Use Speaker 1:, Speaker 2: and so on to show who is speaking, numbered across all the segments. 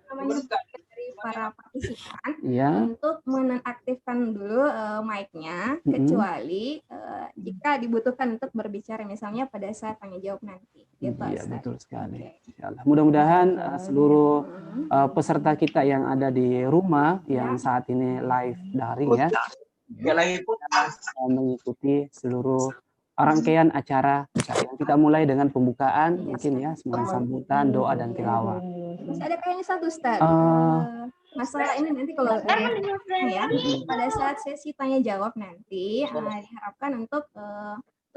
Speaker 1: namanya dari para partisipan
Speaker 2: Ya.
Speaker 1: untuk menonaktifkan dulu mic-nya, kecuali jika dibutuhkan untuk berbicara misalnya pada saat tanya jawab nanti. Gitu,
Speaker 2: Iya,
Speaker 1: Ustaz.
Speaker 2: betul sekali. Mudah-mudahan seluruh peserta kita yang ada di rumah yang saat ini live daring ya, mengikuti seluruh rangkaian acara kita mulai dengan pembukaan mungkin ya, sebagai sambutan, doa dan tilawah.
Speaker 1: Masih ada kayaknya satu, Ustaz. Masalah ini nanti kalau ya pada saat sesi tanya jawab nanti diharapkan untuk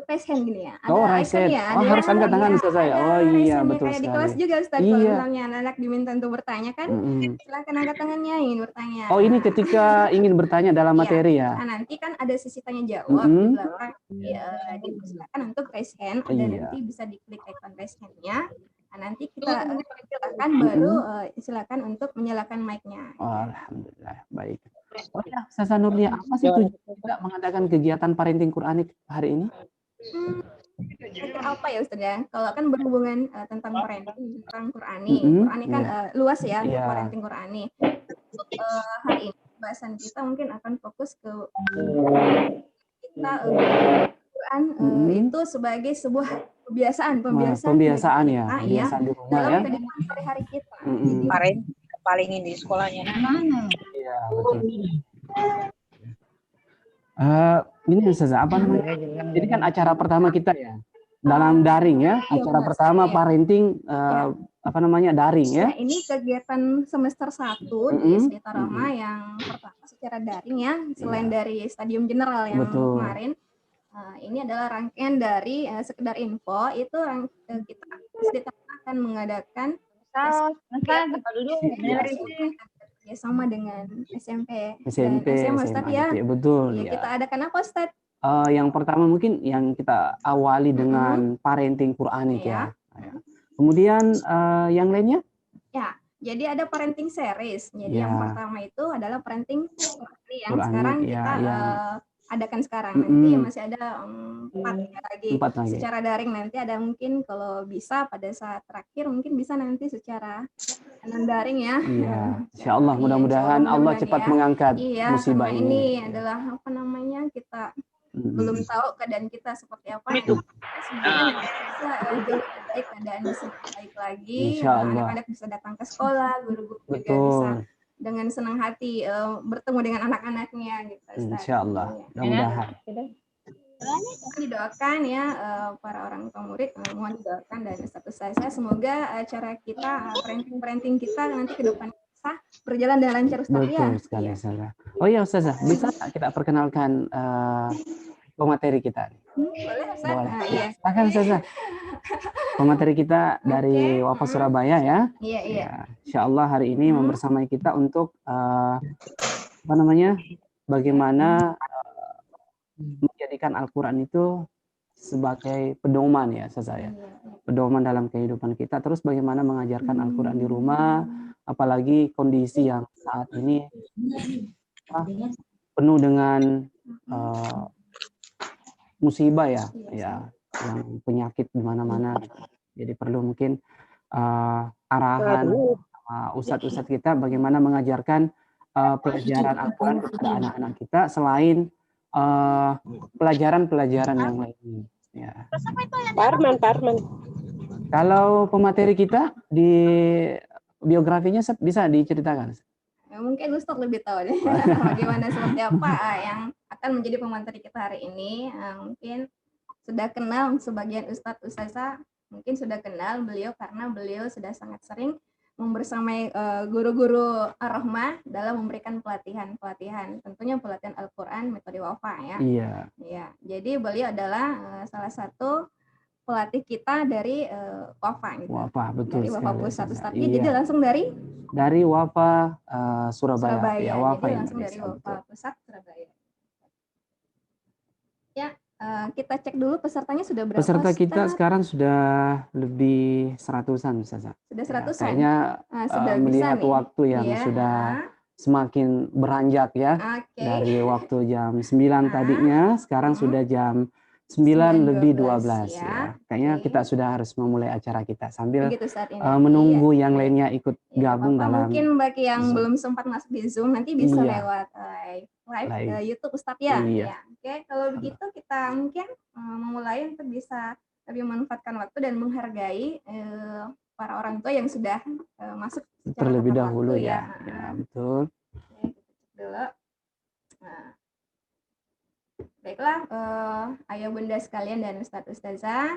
Speaker 1: raise hand gini ya.
Speaker 2: Oh, raise hand. Harus angkat tangan Ustaz saya. Oh iya, betul
Speaker 1: kayak
Speaker 2: sekali.
Speaker 1: di kelas juga Ustaz, kalau misalnya anak diminta untuk bertanya kan, silakan angkat tangannya ingin bertanya.
Speaker 2: Oh, ini ketika ingin bertanya dalam materi ya.
Speaker 1: Nah, nanti kan ada sesi tanya jawab di belakang. Dipersilakan untuk raise hand dan nanti bisa diklik icon raise hand-nya. Nah, nanti kita silakan baru silakan untuk menyalakan mic-nya.
Speaker 2: Oh, alhamdulillah, baik. Oh ya, Ustazah Nurlia, apa sih tujuan kita mengadakan kegiatan parenting Quranik hari ini?
Speaker 1: Apa ya Ustaz ya? Kalau kan berhubungan tentang parenting, tentang Qurani. Qurani kan luas ya, parenting Qurani. Untuk hari ini bahasan kita mungkin akan fokus ke kita Quran itu sebagai sebuah kebiasaan
Speaker 2: ya, kebiasaan di rumah
Speaker 1: dalam
Speaker 2: ya.
Speaker 1: kehidupan sehari-hari kita.
Speaker 3: Parenting paling ini di sekolahnya.
Speaker 2: Iya, betul. Ini Ustazah, apa namanya? Ini kan acara pertama kita ya, dalam daring ya. Acara pertama parenting apa namanya, daring ya.
Speaker 1: Ini kegiatan semester 1 di SD Tarama yang pertama secara daring ya, selain dari Stadium General yang kemarin. Ini adalah rangkaian dari sekedar info, itu kita SD Tarama akan mengadakan sama dengan SMP dan SMA Ustaz ya.
Speaker 2: Betul
Speaker 1: ya. Kita adakan apa Ustaz?
Speaker 2: Yang pertama mungkin yang kita awali dengan parenting Quranik ya. Kemudian yang lainnya?
Speaker 1: Ya, jadi ada parenting series. Jadi yang pertama itu adalah parenting Qurani yang sekarang kita adakan sekarang. Nanti masih ada 4 lagi secara daring. Nanti ada mungkin kalau bisa pada saat terakhir mungkin bisa nanti secara daring ya.
Speaker 2: Iya, insya Allah mudah-mudahan Allah cepat mengangkat musibah
Speaker 1: ini adalah apa namanya, kita belum tahu keadaan kita seperti apa. Semoga bisa jauh baik, keadaan bisa baik lagi. Anak-anak bisa datang ke sekolah, guru-guru juga bisa dengan senang hati bertemu dengan anak-anaknya gitu.
Speaker 2: Insya Allah, mudah-mudahan.
Speaker 1: Didoakan ya para orang tua murid, mohon didoakan dan satu saja semoga acara kita parenting kita nanti ke depan bisa berjalan dengan lancar Ustaz.
Speaker 2: Betul sekali Ustazah. Oh iya Ustazah, bisa kita perkenalkan pemateri kita?
Speaker 1: Boleh Ustaz.
Speaker 2: Boleh. Silakan Ustazah. Pemateri kita dari Wafa Surabaya ya.
Speaker 1: Iya.
Speaker 2: Insya Allah hari ini membersamai kita untuk apa namanya, bagaimana menjadikan Al-Quran itu sebagai pedoman ya saya, pedoman dalam kehidupan kita. Terus bagaimana mengajarkan Al-Quran di rumah, apalagi kondisi yang saat ini penuh dengan musibah ya, yang penyakit di mana-mana. Jadi perlu mungkin arahan ustadz-ustadz kita bagaimana mengajarkan pelajaran Al-Quran kepada anak-anak kita selain pelajaran-pelajaran yang lain. Ya.
Speaker 3: Parman.
Speaker 2: Kalau pemateri kita di biografinya bisa diceritakan?
Speaker 1: Mungkin Ustaz lebih tahu deh bagaimana seperti apa yang akan menjadi pemateri kita hari ini. Mungkin sudah kenal sebagian Ustazah, mungkin sudah kenal beliau karena beliau sudah sangat sering membersamai guru-guru Ar-Rahmah dalam memberikan pelatihan, tentunya pelatihan Al-Quran metode Wafa ya. Iya. Jadi beliau adalah salah satu pelatih kita dari Wafa gitu.
Speaker 2: Wafa, betul.
Speaker 1: Dari Wafa Pusat Ustaznya. Jadi langsung dari
Speaker 2: Wafa Surabaya. Ya, Wafa
Speaker 1: jadi langsung dari Wafa Pusat Surabaya. Ya. Kita cek dulu pesertanya sudah berapa?
Speaker 2: Peserta kita sekarang sudah lebih 100-an Ustazah.
Speaker 1: Sudah 100-an?
Speaker 2: Kayaknya melihat waktu yang sudah semakin beranjak ya. Dari waktu jam 9 tadinya, sekarang sudah jam 9:12
Speaker 1: ya.
Speaker 2: ya. Kayaknya
Speaker 1: Oke.
Speaker 2: kita sudah harus memulai acara kita sambil
Speaker 1: Begitu saat ini.
Speaker 2: menunggu
Speaker 1: Iya.
Speaker 2: yang lainnya ikut
Speaker 1: Ya,
Speaker 2: gabung
Speaker 1: apa-apa.
Speaker 2: dalam
Speaker 1: Mungkin bagi yang
Speaker 2: Zoom.
Speaker 1: belum sempat masuk di Zoom nanti bisa
Speaker 2: Iya.
Speaker 1: lewat live YouTube Ustadz ya.
Speaker 2: Iya.
Speaker 1: Ya. Oke, kalau begitu kita mungkin memulai untuk bisa lebih memanfaatkan waktu dan menghargai para orang tua yang sudah masuk secara
Speaker 2: Terlebih
Speaker 1: tepat
Speaker 2: dahulu
Speaker 1: waktu
Speaker 2: ya. Ya, betul.
Speaker 1: Oke, kita cek dulu. Nah, baiklah, ayah bunda sekalian dan Ustadz Ustazah,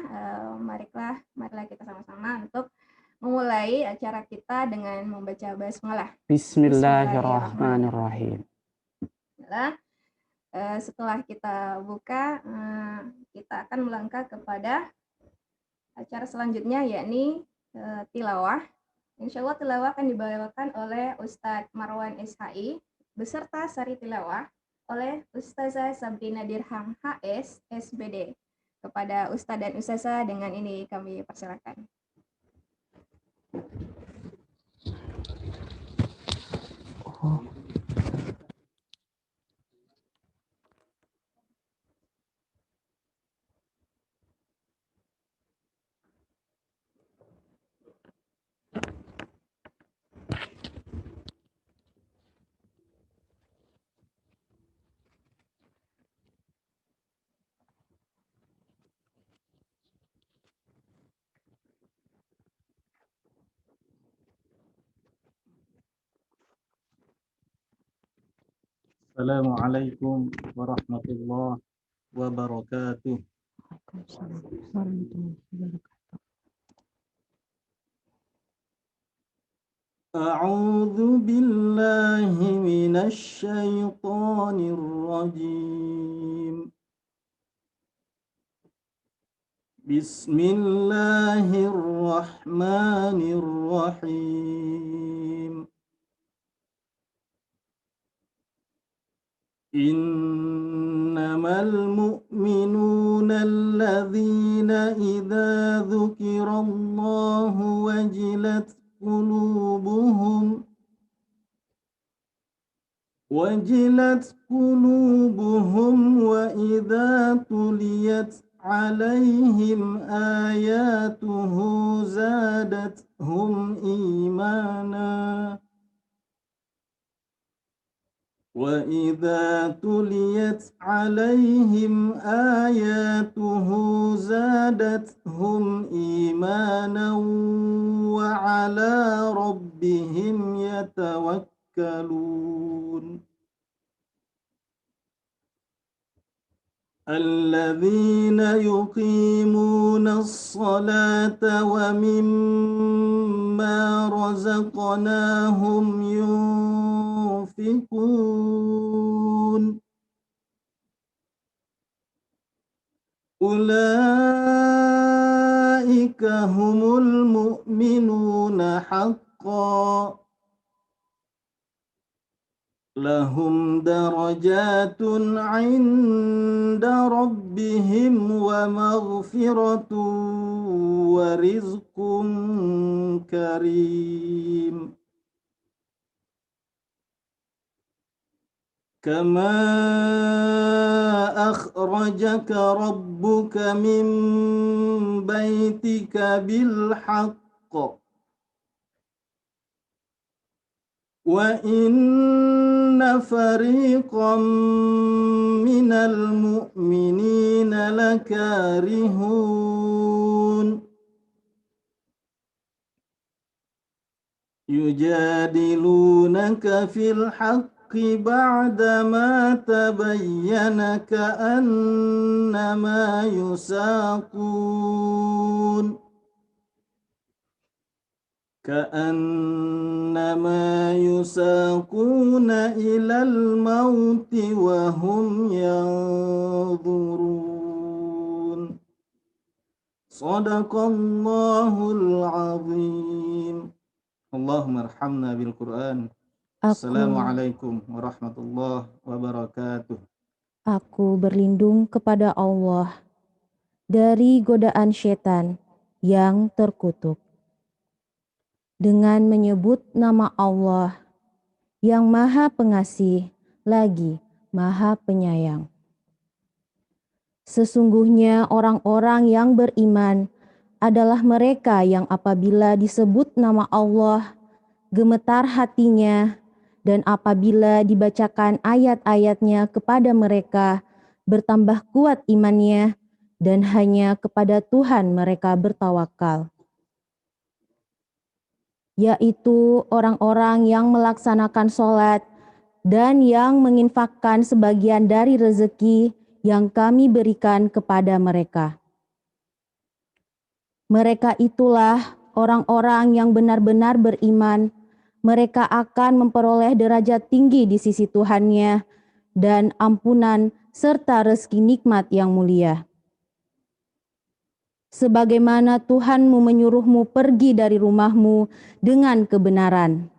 Speaker 1: marilah kita sama-sama untuk memulai acara kita dengan membaca basmalah.
Speaker 2: Bismillahirrahmanirrahim.
Speaker 1: Setelah kita buka, kita akan melangkah kepada acara selanjutnya, yakni tilawah. Insya Allah tilawah akan dibawakan oleh Ustadz Marwan SHI beserta sari tilawah oleh Ustazah Sabrina Dirham HS SBD. Kepada Ustadz dan Ustazah dengan ini kami persilakan.
Speaker 4: Assalamualaikum warahmatullahi wabarakatuh. A'udzu billahi minasy syaithanir rajim. Bismillahirrahmanirrahim. إنما المؤمنون الذين إذا ذكر الله وجلت قلوبهم وإذا تليت عليهم آياته زادتهم إيمانا وإذا تليت عليهم آياته زادتهم إيمانا وعلى ربهم يتوكلون الذين يقيمون الصلاة ومما رزقناهم ينفقون أولئك هم المؤمنون حقا لهم درجات عند ربهم ومغفرة ورزق كريم كما أخرجك ربك من بيتك بالحق وإن فريقا من المؤمنين لكارهون يجادلونك في الحق بعدما تبين كأنما يساقون إلى الموت وهم ينظرون صدق الله العظيم اللهم ارحمنا بالقرآن. Assalamualaikum warahmatullahi wabarakatuh.
Speaker 5: Aku berlindung kepada Allah dari godaan setan yang terkutuk dengan menyebut nama Allah yang Maha Pengasih lagi Maha Penyayang. Sesungguhnya orang-orang yang beriman adalah mereka yang apabila disebut nama Allah, gemetar hatinya, dan apabila dibacakan ayat-ayatnya kepada mereka, bertambah kuat imannya, dan hanya kepada Tuhan mereka bertawakal. Yaitu orang-orang yang melaksanakan sholat dan yang menginfakkan sebagian dari rezeki yang kami berikan kepada mereka. Mereka itulah orang-orang yang benar-benar beriman. Mereka akan memperoleh derajat tinggi di sisi Tuhannya dan ampunan serta rezeki nikmat yang mulia. Sebagaimana Tuhanmu menyuruhmu pergi dari rumahmu dengan kebenaran.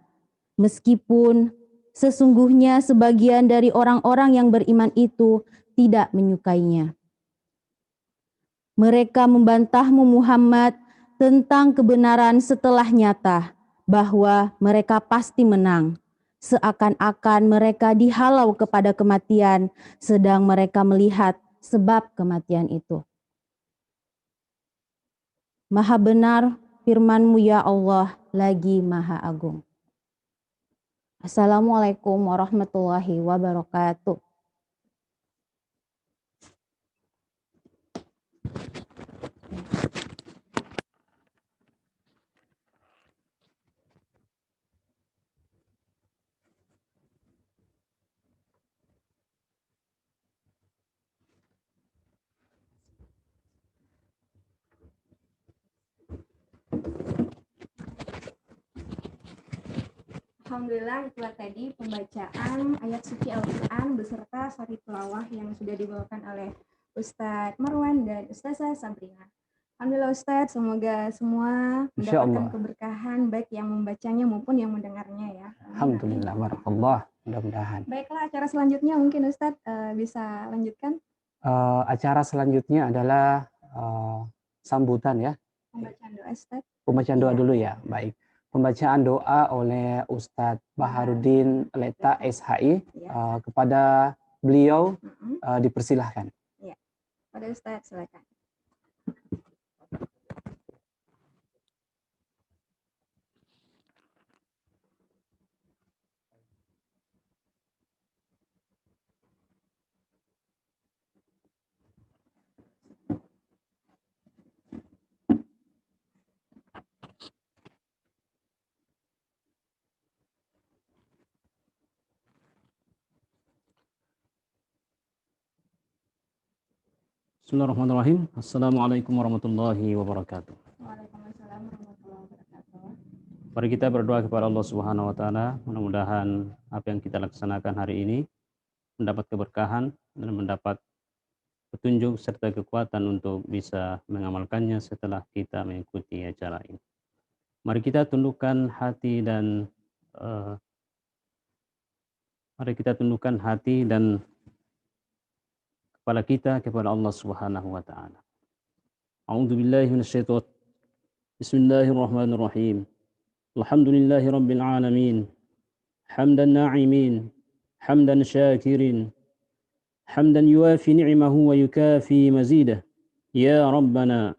Speaker 5: Meskipun sesungguhnya sebagian dari orang-orang yang beriman itu tidak menyukainya. Mereka membantahmu Muhammad tentang kebenaran setelah nyata bahwa mereka pasti menang. Seakan-akan mereka dihalau kepada kematian sedang mereka melihat sebab kematian itu. Maha benar firman-Mu ya Allah, lagi Maha Agung. Assalamualaikum warahmatullahi wabarakatuh.
Speaker 1: Alhamdulillah, itulah tadi pembacaan ayat suci Al-Quran beserta sari tilawah yang sudah dibawakan oleh Ustadz Marwan dan Ustazah Sabrina. Alhamdulillah Ustadz, semoga semua mendapatkan keberkahan baik yang membacanya maupun yang mendengarnya ya.
Speaker 2: Alhamdulillah, barakallah, mudah-mudahan.
Speaker 1: Baiklah, acara selanjutnya mungkin Ustadz bisa lanjutkan.
Speaker 2: Acara selanjutnya adalah sambutan ya.
Speaker 1: Pembacaan doa Ustadz.
Speaker 2: Pembacaan doa dulu ya, baik. Pembacaan doa oleh Ustadz Baharudin Leta SHI kepada beliau dipersilahkan.
Speaker 1: Ya, pada Ustadz silakan.
Speaker 6: Bismillahirrahmanirrahim. Assalamualaikum warahmatullahi wabarakatuh.
Speaker 1: Waalaikumsalam warahmatullahi wabarakatuh.
Speaker 6: Mari kita berdoa kepada Allah Subhanahu wa taala, mudah-mudahan apa yang kita laksanakan hari ini mendapat keberkahan dan mendapat petunjuk serta kekuatan untuk bisa mengamalkannya setelah kita mengikuti acara ini. Mari kita tundukkan hati dan kepala kita kepada Allah Subhanahu wa taala. A'udzu billahi minasyaitonir Bismillahirrahmanirrahim. Alhamdulillahi rabbil alamin. Hamdan na'imin, hamdan syakirin, hamdan yuafi ni'mahu wa yukafi mazidah. Ya Rabbana,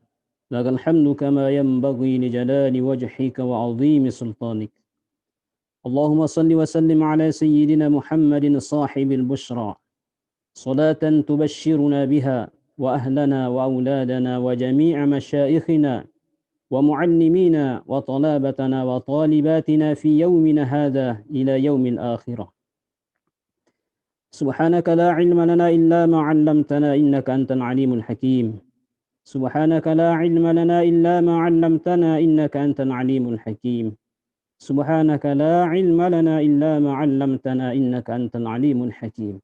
Speaker 6: lakal hamdu kama yanbaghi li jalali wajhika wa 'azimi sultanik. Allahumma salli wa sallim ala sayyidina Muhammadin sahibil bushra. صلاة تبشرنا بها وأهلنا وأولادنا وجميع مشايخنا ومعلمينا وطلابتنا وطالباتنا في يومنا هذا إلى يوم الآخرة. سبحانك لا علم لنا إلا ما علمتنا إنك أنت العليم الحكيم. سبحانك لا علم لنا إلا ما علمتنا إنك أنت العليم الحكيم. سبحانك لا علم لنا إلا ما علمتنا إنك أنت العليم الحكيم.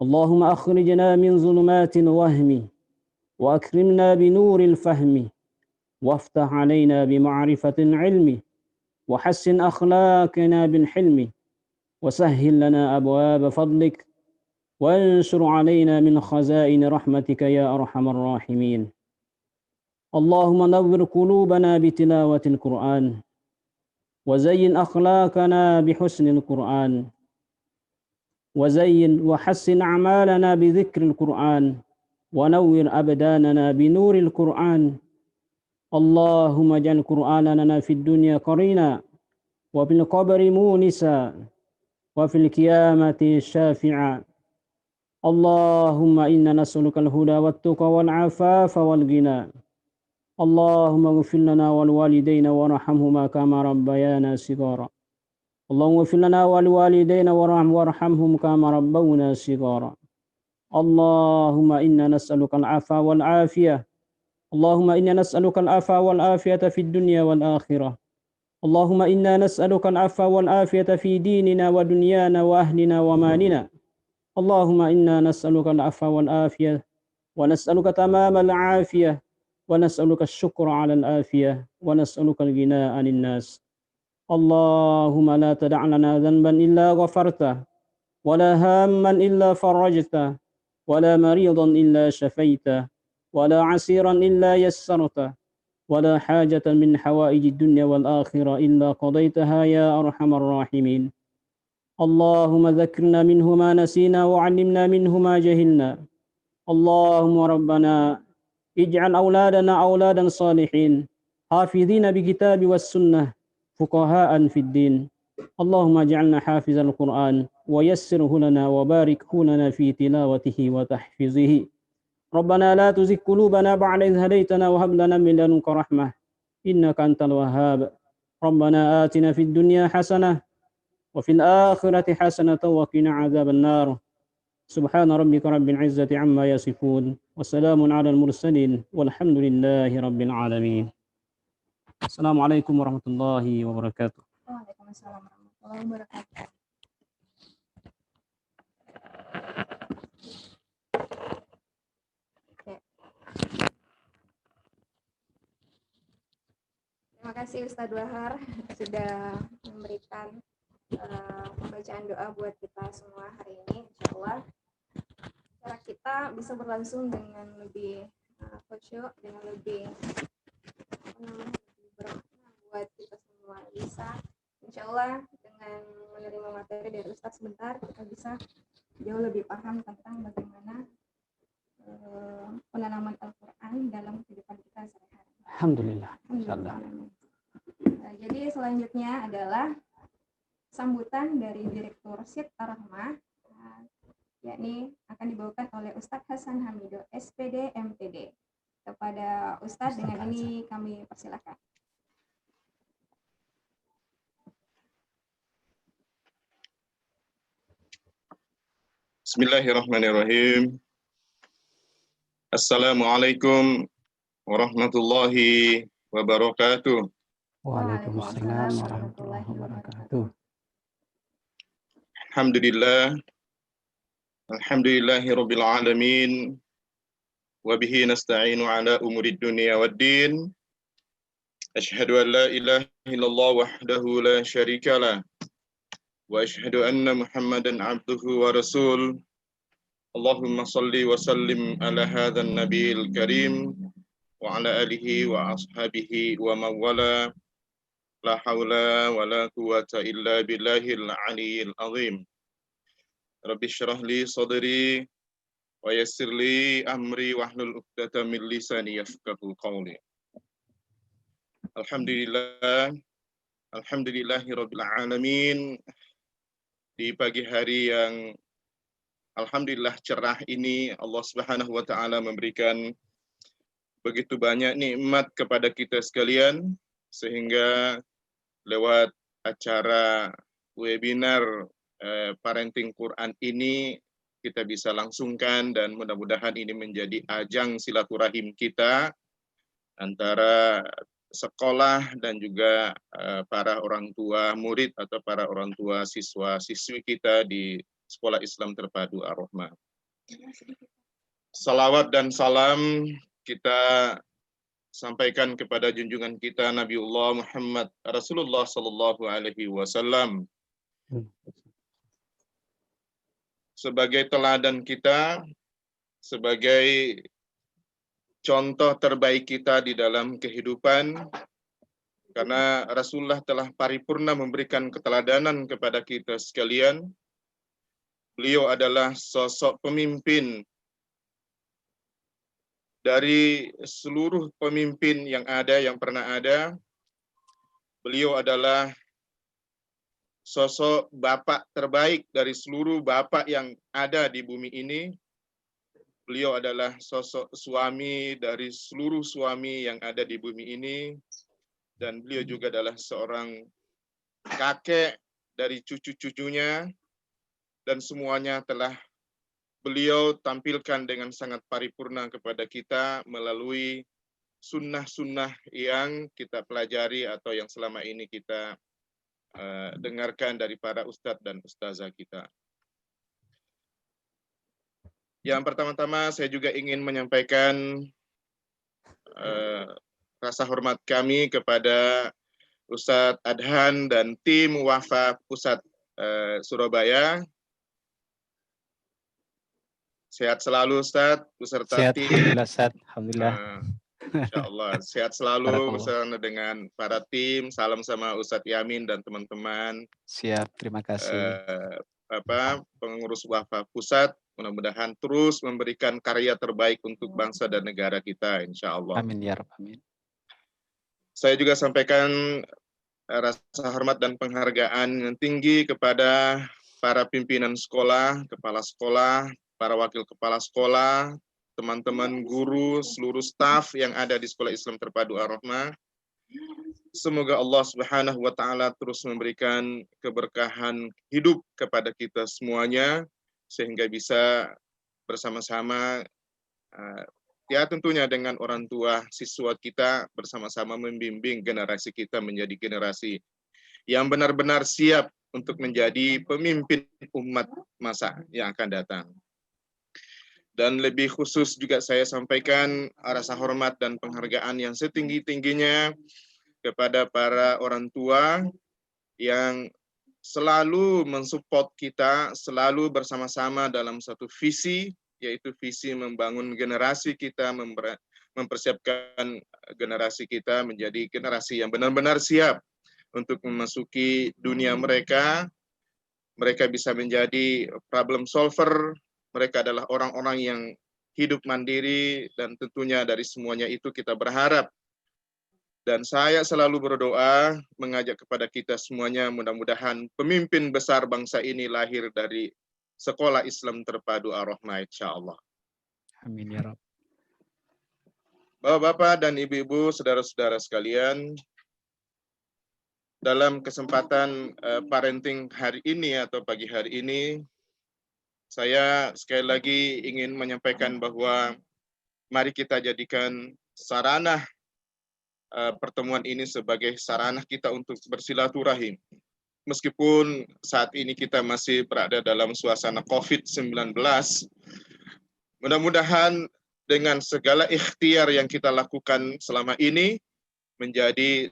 Speaker 6: اللهم أخرجنا من ظلمات الوهم وأكرمنا بنور الفهم وافتح علينا بمعرفة العلم وحسن أخلاقنا بالحلم وسهل لنا أبواب فضلك وانشر علينا من خزائن رحمتك يا أرحم الراحمين. اللهم نور قلوبنا بتلاوة القرآن وزين أخلاقنا بحسن القرآن وزين وحسن أعمالنا بذكر القرآن ونور أبداننا بنور القرآن. اللهم اجعل قرآننا في الدنيا قرينا وفي القبر مونسا وفي القيامة شافعا. اللهم إنا نسألك الهدى والتقى والعفاف والغنى. اللهم اغفر لنا ولوالدينا وارحمهما كما ربيانا صغارا. اللهم اغفر لنا ولوالدينا وارحمهم كما ربونا صغارا. اللهم إنا نسألك العفو والعافية. اللهم إنا نسألك العفو والعافية في الدنيا والآخرة. اللهم إنا نسألك العفو والعافية في ديننا ودنيانا وأهلنا ومالنا. اللهم إنا نسألك العفو والعافية ونسألك تمام العافية ونسألك الشكر على العافية ونسألك الغنى عن الناس. اللهم لا تدع لنا ذنبا إلا غفرته ولا هاما إلا فرجته ولا مريضا إلا شفيته ولا عسيرا إلا يسرته ولا حاجة من حوائج الدنيا والآخرة إلا قضيتها يا أرحم الراحمين. اللهم ذكرنا منه ما نسينا وعلمنا منه ما جهلنا. اللهم ربنا اجعل أولادنا أولادا صالحين حافظين بكتاب والسنة فقهاء في الدين. اللهم اجعلنا حافظ القرآن ويسره لنا وبارك لنا في تلاوته وتحفيظه. ربنا لا تزغ قلوبنا بعد إذ هديتنا وهب لنا من لدنك رحمة إنك أنت الوهاب. ربنا آتنا في الدنيا حسنة وفي الآخرة حسنة وقنا عذاب النار. سبحان ربك رب العزة عما يصفون وسلام على المرسلين والحمد لله رب العالمين. السلام عليكم ورحمة الله وبركاته.
Speaker 1: Waalaikumsalam warahmatullahi wabarakatuh. Oke. Terima kasih Ustadz Wahar sudah memberikan pembacaan doa buat kita semua hari ini. Insya Allah cara kita bisa berlangsung dengan lebih khusyuk, dengan lebih bermakna buat kita semua. Bisa insya Allah dengan menerima materi dari Ustadz sebentar kita bisa jauh lebih paham tentang bagaimana penanaman Al-Quran dalam kehidupan kita sehari-hari.
Speaker 2: Alhamdulillah.
Speaker 1: Jadi selanjutnya adalah sambutan dari Direktur Sipta Rahmah, yakni akan dibawakan oleh Ustadz Hasan Hamido, SPD MTD. Kepada Ustadz dengan ini kami persilakan.
Speaker 7: Bismillahirrahmanirrahim. Assalamualaikum warahmatullahi wabarakatuh.
Speaker 2: Waalaikumsalam warahmatullahi wabarakatuh.
Speaker 7: Alhamdulillah. Alhamdulillahi rabbil alamin. Wa bihi nasta'inu ala umurid dunya waddin. Asyhadu an la ilaha illallah wahdahu la syarika lah. Wa asyhadu anna Muhammadan abduhu wa rasul. Allahumma salli wa sallim ala hadzal nabiyil karim wa ala alihi wa ashabihi wa mawala. La haula wa la quwata illa billahil aliyyil azim. Rabbi syrah li sadri wa yassir li amri wahlul 'uqdatam min lisani yafqahu qawli. Alhamdulillah, alhamdulillahi rabbil alamin. Di pagi hari yang alhamdulillah cerah ini Allah Subhanahu wa taala memberikan begitu banyak nikmat kepada kita sekalian sehingga lewat acara webinar Parenting Quran ini kita bisa langsungkan dan mudah-mudahan ini menjadi ajang silaturahim kita antara sekolah dan juga para orang tua murid atau para orang tua siswa-siswi kita di Sekolah Islam Terpadu Ar-Rahmah. Salawat dan salam kita sampaikan kepada junjungan kita Nabiullah Muhammad Rasulullah sallallahu alaihi wasallam sebagai teladan kita, sebagai contoh terbaik kita di dalam kehidupan, karena Rasulullah telah paripurna memberikan keteladanan kepada kita sekalian. Beliau adalah sosok pemimpin dari seluruh pemimpin yang ada, yang pernah ada, beliau adalah sosok bapak terbaik dari seluruh bapak yang ada di bumi ini. Beliau adalah sosok suami dari seluruh suami yang ada di bumi ini. Dan beliau juga adalah seorang kakek dari cucu-cucunya. Dan semuanya telah beliau tampilkan dengan sangat paripurna kepada kita melalui sunnah-sunnah yang kita pelajari atau yang selama ini kita dengarkan dari para ustadz dan ustazah kita. Yang pertama-tama saya juga ingin menyampaikan rasa hormat kami kepada Ustadz Adhan dan tim Wafa Pusat Surabaya. Sehat selalu Ustadz, beserta
Speaker 8: Sehat,
Speaker 7: tim.
Speaker 8: alhamdulillah, Ustaz. Alhamdulillah.
Speaker 7: Insyaallah sehat selalu bersama dengan para tim. Salam sama Ustadz Yamin dan teman-teman.
Speaker 8: Siap, terima kasih.
Speaker 7: Pengurus Wafa Pusat, mudah-mudahan terus memberikan karya terbaik untuk bangsa dan negara kita, insyaallah.
Speaker 8: Amin ya Rabb, amin.
Speaker 7: Saya juga sampaikan rasa hormat dan penghargaan yang tinggi kepada para pimpinan sekolah, kepala sekolah, para wakil kepala sekolah, teman-teman guru, seluruh staf yang ada di Sekolah Islam Terpadu Ar-Rahmah. Semoga Allah Subhanahu wa taala terus memberikan keberkahan hidup kepada kita semuanya sehingga bisa bersama-sama ya tentunya dengan orang tua siswa kita bersama-sama membimbing generasi kita menjadi generasi yang benar-benar siap untuk menjadi pemimpin umat masa yang akan datang. Dan lebih khusus juga saya sampaikan rasa hormat dan penghargaan yang setinggi-tingginya kepada para orang tua yang selalu mensupport kita, selalu bersama-sama dalam satu visi, yaitu visi membangun generasi kita, mempersiapkan generasi kita menjadi generasi yang benar-benar siap untuk memasuki dunia mereka. Mereka bisa menjadi problem solver, mereka adalah orang-orang yang hidup mandiri, dan tentunya dari semuanya itu kita berharap. Dan saya selalu berdoa mengajak kepada kita semuanya, mudah-mudahan pemimpin besar bangsa ini lahir dari Sekolah Islam Terpadu Ar-Rahmah, insyaallah.
Speaker 8: Amin ya Rabb.
Speaker 7: Bapak-bapak dan ibu-ibu, saudara-saudara sekalian, dalam kesempatan parenting hari ini atau pagi hari ini, saya sekali lagi ingin menyampaikan bahwa mari kita jadikan sarana pertemuan ini sebagai sarana kita untuk bersilaturahim. Meskipun saat ini kita masih berada dalam suasana COVID-19, mudah-mudahan dengan segala ikhtiar yang kita lakukan selama ini menjadi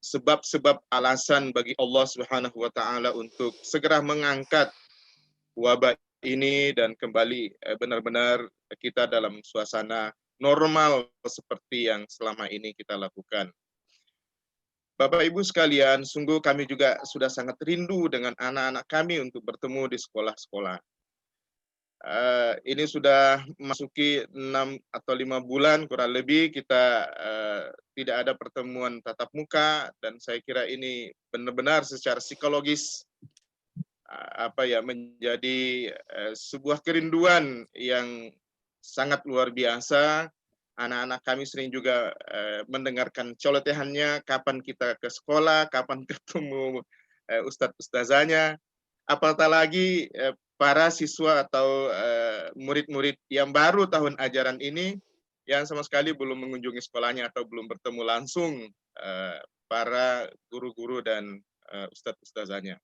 Speaker 7: sebab-sebab alasan bagi Allah Subhanahu wa taala untuk segera mengangkat wabah ini dan kembali benar-benar kita dalam suasana normal seperti yang selama ini kita lakukan. Bapak Ibu sekalian, sungguh kami juga sudah sangat rindu dengan anak-anak kami untuk bertemu di sekolah-sekolah. Ini sudah memasuki 6 atau 5 bulan kurang lebih kita tidak ada pertemuan tatap muka, dan saya kira ini benar-benar secara psikologis menjadi sebuah kerinduan yang sangat luar biasa. Anak-anak kami sering juga mendengarkan celotehannya, kapan kita ke sekolah, kapan ketemu ustadz-ustazahnya, apatah lagi para siswa atau murid-murid yang baru tahun ajaran ini yang sama sekali belum mengunjungi sekolahnya atau belum bertemu langsung para guru-guru dan ustadz-ustazahnya.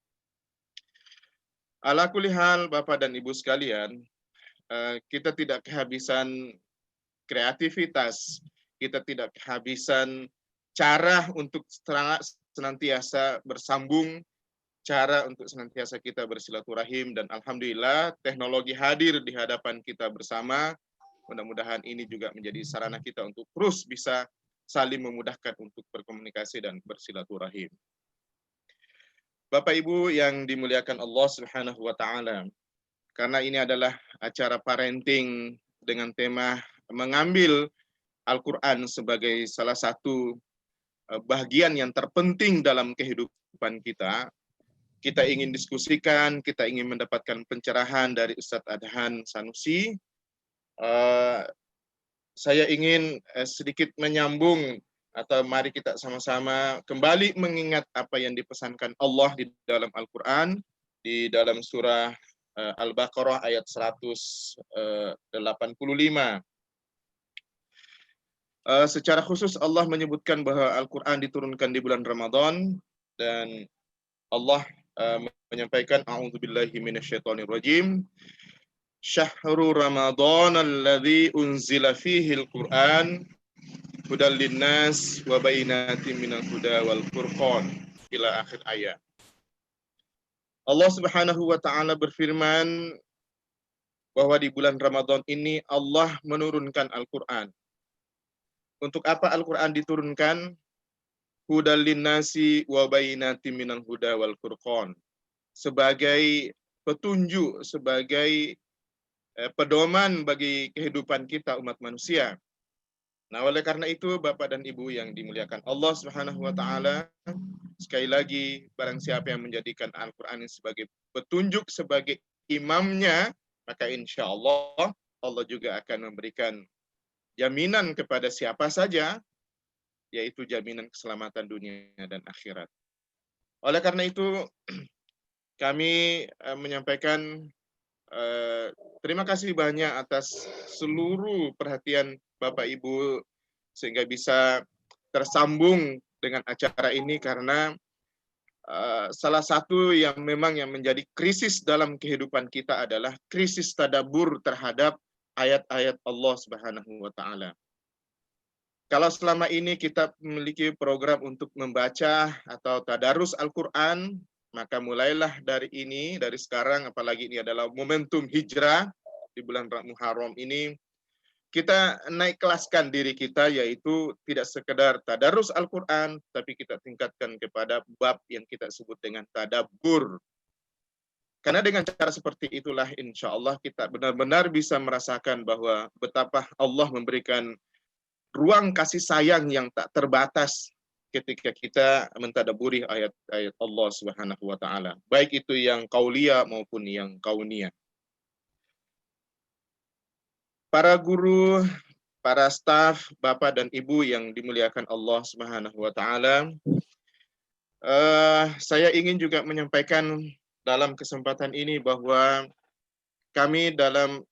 Speaker 7: Ala kulli hal, Bapak dan Ibu sekalian, kita tidak kehabisan kreativitas, kita tidak kehabisan cara untuk senantiasa bersambung, cara untuk senantiasa kita bersilaturahim, dan alhamdulillah teknologi hadir di hadapan kita bersama. Mudah-mudahan ini juga menjadi sarana kita untuk terus bisa saling memudahkan untuk berkomunikasi dan bersilaturahim. Bapak Ibu yang dimuliakan Allah Subhanahu wa taala, karena ini adalah acara parenting dengan tema mengambil Al-Quran sebagai salah satu bagian yang terpenting dalam kehidupan kita, kita ingin diskusikan, kita ingin mendapatkan pencerahan dari Ustadz Adhan Sanusi. Saya ingin sedikit menyambung, atau mari kita sama-sama kembali mengingat apa yang dipesankan Allah di dalam Al-Quran, di dalam surah Al-Baqarah ayat 185. Secara khusus Allah menyebutkan bahwa Al-Quran diturunkan di bulan Ramadan, dan Allah menyampaikan a'udzubillahi minasyaitonirrajim, syahrul Ramadan alladzi unzila fihi al-Quran hudal linnas wa bainatin minal huda wal furqan, ila akhir ayat. Allah Subhanahu wa taala berfirman bahwa di bulan Ramadan ini Allah menurunkan Al-Quran. Untuk apa Al-Quran diturunkan? Hudal linnasi wa bainatin minal huda wal furqan. Sebagai petunjuk, sebagai pedoman bagi kehidupan kita umat manusia. Nah, oleh karena itu Bapak dan Ibu yang dimuliakan Allah Subhanahu wa taala, sekali lagi barang siapa yang menjadikan Al-Qur'an sebagai petunjuk, sebagai imamnya, maka insya Allah Allah juga akan memberikan jaminan kepada siapa saja, yaitu jaminan keselamatan dunia dan akhirat. Oleh karena itu kami menyampaikan terima kasih banyak atas seluruh perhatian Bapak Ibu sehingga bisa tersambung dengan acara ini, karena salah satu yang memang yang menjadi krisis dalam kehidupan kita adalah krisis tadabbur terhadap ayat-ayat Allah Subhanahu wa taala. Kalau selama ini kita memiliki program untuk membaca atau tadarus Al-Qur'an, maka mulailah dari ini, dari sekarang, apalagi ini adalah momentum hijrah di bulan Muharram ini, kita naik kelaskan diri kita, yaitu tidak sekedar tadarus Al-Quran, tapi kita tingkatkan kepada bab yang kita sebut dengan tadabbur. Karena dengan cara seperti itulah insya Allah kita benar-benar bisa merasakan bahwa betapa Allah memberikan ruang kasih sayang yang tak terbatas ketika kita mentadaburi ayat-ayat Allah Subhanahu wa taala, baik itu yang qauliyah maupun yang kauniyah. Para guru, para staf, Bapak dan Ibu yang dimuliakan Allah Subhanahu wa taala, saya ingin juga menyampaikan dalam kesempatan ini bahwa kami dalam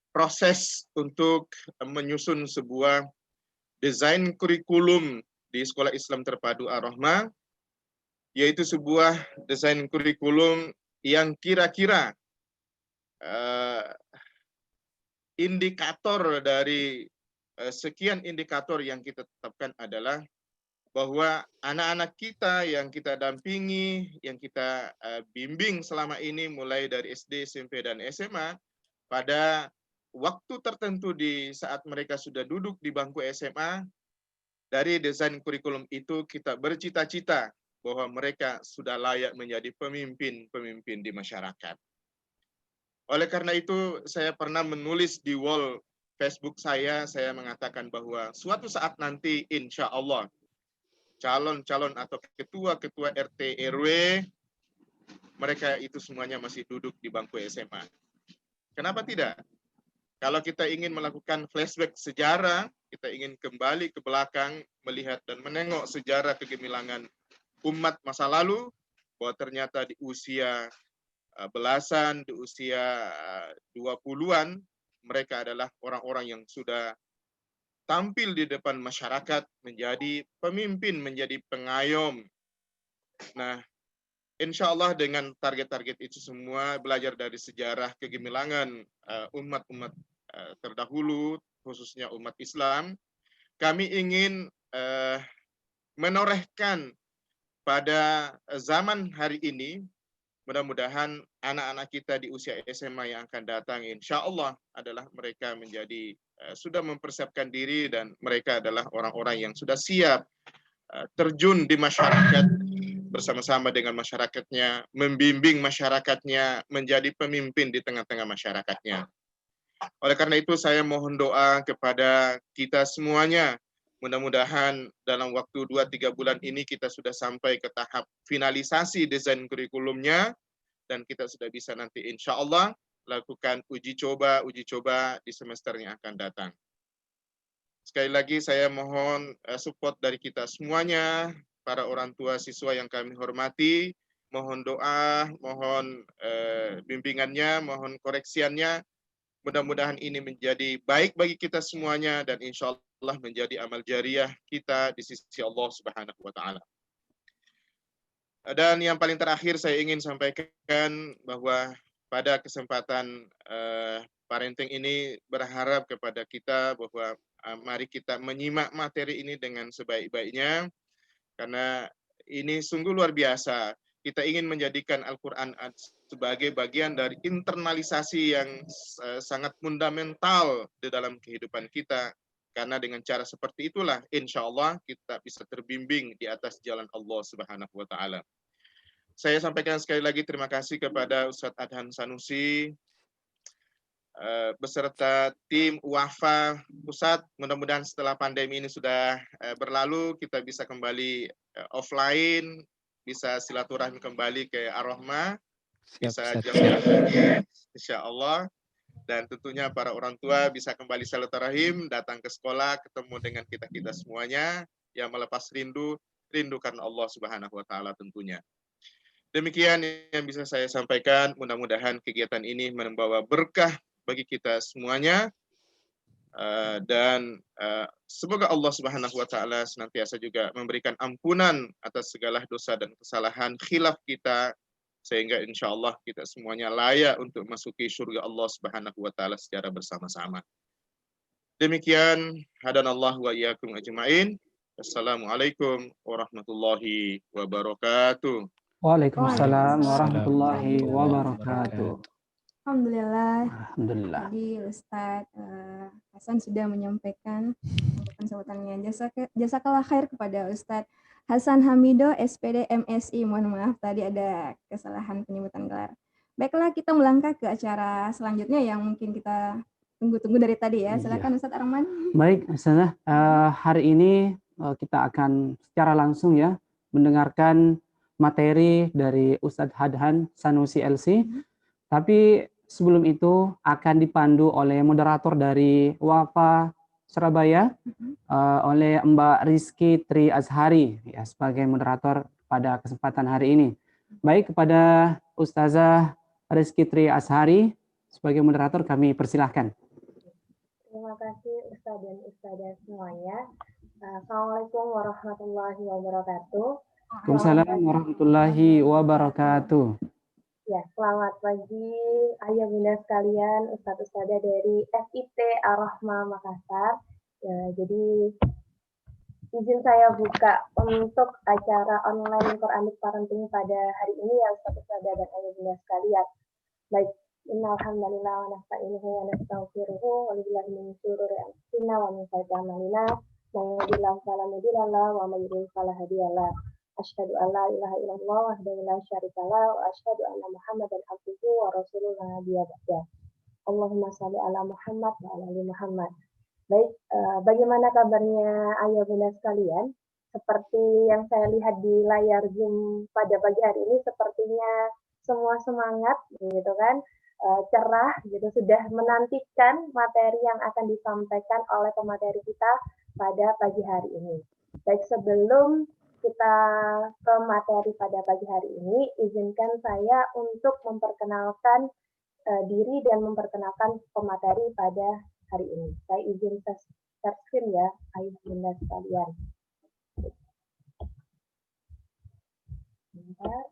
Speaker 7: proses untuk menyusun sebuah desain kurikulum di Sekolah Islam Terpadu Ar-Rahmah, yaitu sebuah desain kurikulum yang kira-kira indikator dari sekian indikator yang kita tetapkan adalah bahwa anak-anak kita yang kita dampingi, yang kita bimbing selama ini mulai dari SD, SMP, dan SMA, pada waktu tertentu di saat mereka sudah duduk di bangku SMA, dari desain kurikulum itu kita bercita-cita bahwa mereka sudah layak menjadi pemimpin-pemimpin di masyarakat. Oleh karena itu, saya pernah menulis di wall Facebook saya mengatakan bahwa suatu saat nanti insya Allah calon-calon atau ketua-ketua RT RW, mereka itu semuanya masih duduk di bangku SMA. Kenapa tidak? Kalau kita ingin melakukan flashback sejarah, kita ingin kembali ke belakang, melihat dan menengok sejarah kegemilangan umat masa lalu, bahwa ternyata di usia belasan, di usia 20-an, mereka adalah orang-orang yang sudah tampil di depan masyarakat, menjadi pemimpin, menjadi pengayom. Nah, insya Allah dengan target-target itu semua, belajar dari sejarah kegemilangan umat-umat terdahulu, khususnya umat Islam, kami ingin menorehkan pada zaman hari ini, mudah-mudahan anak-anak kita di usia SMA yang akan datang, insya Allah adalah mereka menjadi sudah mempersiapkan diri, dan mereka adalah orang-orang yang sudah siap terjun di masyarakat bersama-sama dengan masyarakatnya, membimbing masyarakatnya, menjadi pemimpin di tengah-tengah masyarakatnya. Oleh karena itu saya mohon doa kepada kita semuanya. Mudah-mudahan dalam waktu 2-3 bulan ini kita sudah sampai ke tahap finalisasi desain kurikulumnya dan kita sudah bisa nanti insya Allah lakukan uji coba di semester yang akan datang. Sekali lagi saya mohon support dari kita semuanya, para orang tua siswa yang kami hormati, mohon doa, mohon bimbingannya, mohon koreksiannya. Mudah-mudahan ini menjadi baik bagi kita semuanya dan insya Allah menjadi amal jariah kita di sisi Allah Subhanahu wa Ta'ala. Dan yang paling terakhir saya ingin sampaikan bahwa pada kesempatan parenting ini berharap kepada kita bahwa mari kita menyimak materi ini dengan sebaik-baiknya karena ini sungguh luar biasa. Kita ingin menjadikan Al-Quran sebagai bagian dari internalisasi yang sangat fundamental di dalam kehidupan kita. Karena dengan cara seperti itulah, insya Allah kita bisa terbimbing di atas jalan Allah Subhanahu wa Ta'ala. Saya sampaikan sekali lagi terima kasih kepada Ustadz Adhan Sanusi, beserta tim Wafa Pusat. Mudah-mudahan setelah pandemi ini sudah berlalu, kita bisa kembali offline, bisa silaturahmi kembali ke Ar-Rahmah, bisa jalan lagi, insya Allah. Dan tentunya para orang tua bisa kembali silaturahim, datang ke sekolah, ketemu dengan kita-kita semuanya, yang melepas rindu karena Allah Subhanahu wa Ta'ala tentunya. Demikian yang bisa saya sampaikan, mudah-mudahan kegiatan ini membawa berkah bagi kita semuanya. Dan semoga Allah Subhanahu wa Ta'ala senantiasa juga memberikan ampunan atas segala dosa dan kesalahan khilaf kita sehingga insya Allah kita semuanya layak untuk masuki surga Allah Subhanahu wa Ta'ala secara bersama-sama. Demikian, hadanallahu wa iyyakum ajma'in. Assalamualaikum warahmatullahi wabarakatuh.
Speaker 2: Waalaikumsalam warahmatullahi wabarakatuh.
Speaker 1: Alhamdulillah.
Speaker 2: Alhamdulillah.
Speaker 1: Jadi Ustadz Hasan sudah menyampaikan sambutannya. Jazakallah khair kepada Ustadz Hasan Hamido, SPD MSI. Mohon maaf tadi ada kesalahan penyebutan gelar. Baiklah, kita melangkah ke acara selanjutnya yang mungkin kita tunggu-tunggu dari tadi ya. Silakan Ustadz Arman.
Speaker 2: Baik, Ustazah. Hari ini kita akan secara langsung ya mendengarkan materi dari Ustadz Adhan Sanusi LC. Tapi sebelum itu akan dipandu oleh moderator dari Wafa Surabaya, oleh Mbak Rizky Tri Azhari ya, sebagai moderator pada kesempatan hari ini. Baik, kepada Ustazah Rizky Tri Azhari sebagai moderator kami persilahkan.
Speaker 9: Terima kasih Ustaz dan Ustazah semuanya. Assalamualaikum warahmatullahi wabarakatuh.
Speaker 2: Waalaikumsalam warahmatullahi wabarakatuh.
Speaker 9: Ya, selamat pagi ayah bunda sekalian, Ustadz-Ustadzah dari FIT Ar-Rahmah Makassar. Ya, jadi izin saya buka untuk acara online Quranic Parenting pada hari ini ya Ustadz-Ustadzah dan ayah bunda sekalian. Baik, innalhamdulillah wa nasta'inuhu wa nastaghfiruhu wa lillahi min syururi anfusina wa min sayyiati a'malina may yahdihillahu fala mudilla lahu wa may yudlil fala hadiya lahu. Asyhadu an la ilaha illallah wahdahu la syarikalah wa asyhadu anna Muhammadan abduhu wa rasuluhu la nabiyya ba'dah. Allahumma shalli ala Muhammad wa ala ali Muhammad. Baik, bagaimana kabarnya ayah bunda sekalian? Seperti yang saya lihat di layar Zoom pada pagi hari ini, sepertinya semua semangat, gitu kan, cerah, gitu, sudah menantikan materi yang akan disampaikan oleh pemateri kita pada pagi hari ini. Baik, sebelum kita ke materi pada pagi hari ini, izinkan saya untuk memperkenalkan diri dan memperkenalkan pemateri pada hari ini. Saya izin share screen ya, ayah bunda sekalian. Bentar.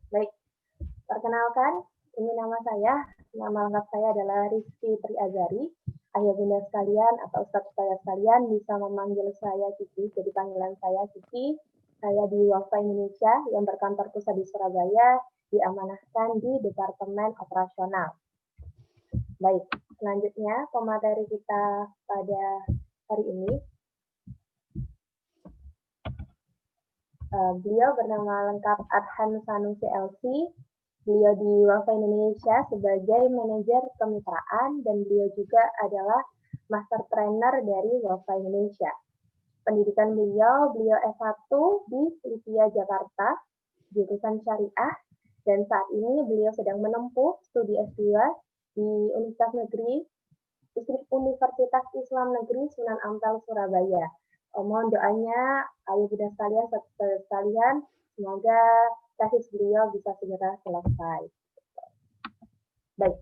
Speaker 9: Baik, perkenalkan, ini nama saya. Nama lengkap saya adalah Rizky Tri Azhari. Ayah bunda sekalian atau Ustadz sekalian bisa memanggil saya Cici, jadi panggilan saya Cici. Saya di Wafa Indonesia yang berkantor pusat di Surabaya, diamanahkan di Departemen Operasional. Baik, selanjutnya pemateri kita pada hari ini. Beliau bernama lengkap Adhan Sanusi LC. Beliau di Wafa Indonesia sebagai manajer kemitraan dan beliau juga adalah master trainer dari Wafa Indonesia. Pendidikan beliau S1 di Lipia Jakarta, jurusan Syariah, dan saat ini beliau sedang menempuh studi S2 di Universitas Islam Negeri Sunan Ampel, Surabaya. Mohon doanya, ayo bunda sekalian, semoga tesis beliau bisa segera selesai. Baik,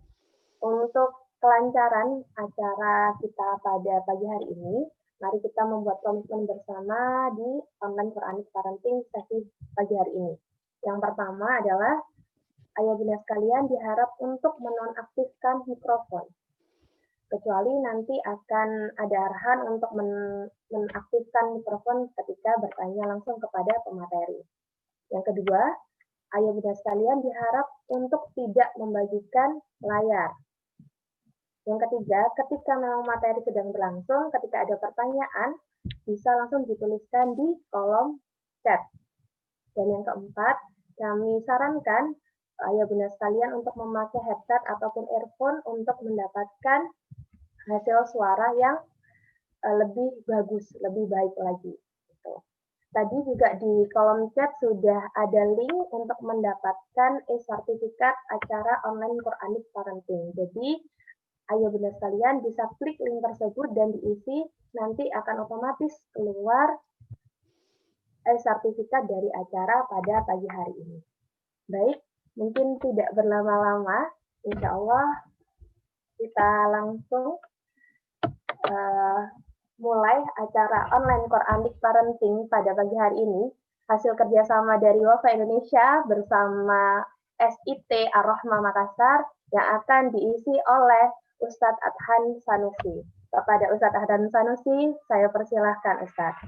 Speaker 9: untuk kelancaran acara kita pada pagi hari ini, mari kita membuat komitmen bersama di online Quranic Parenting sesi pagi hari ini. Yang pertama adalah, ayah bunda sekalian diharap untuk menonaktifkan mikrofon. Kecuali nanti akan ada arahan untuk menaktifkan mikrofon ketika bertanya langsung kepada pemateri. Yang kedua, ayah bunda sekalian diharap untuk tidak membagikan layar. Yang ketiga, ketika memang materi sedang berlangsung, ketika ada pertanyaan, bisa langsung dituliskan di kolom chat. Dan yang keempat, kami sarankan ayah bunda sekalian untuk memakai headset ataupun earphone untuk mendapatkan hasil suara yang lebih bagus, lebih baik lagi. Gitu. Tadi juga di kolom chat sudah ada link untuk mendapatkan e-sertifikat acara online Quranic Parenting. Jadi, ayah bunda sekalian bisa klik link tersebut dan diisi, nanti akan otomatis keluar sertifikat dari acara pada pagi hari ini. Baik, mungkin tidak berlama-lama, insya Allah kita langsung mulai acara online Quranic Parenting pada pagi hari ini. Hasil kerjasama dari Wafa Indonesia bersama SIT Ar-Rahma Makassar yang akan diisi oleh Ustadz Adhan Sanusi. Kepada Ustadz Adhan Sanusi, saya persilahkan Ustadz.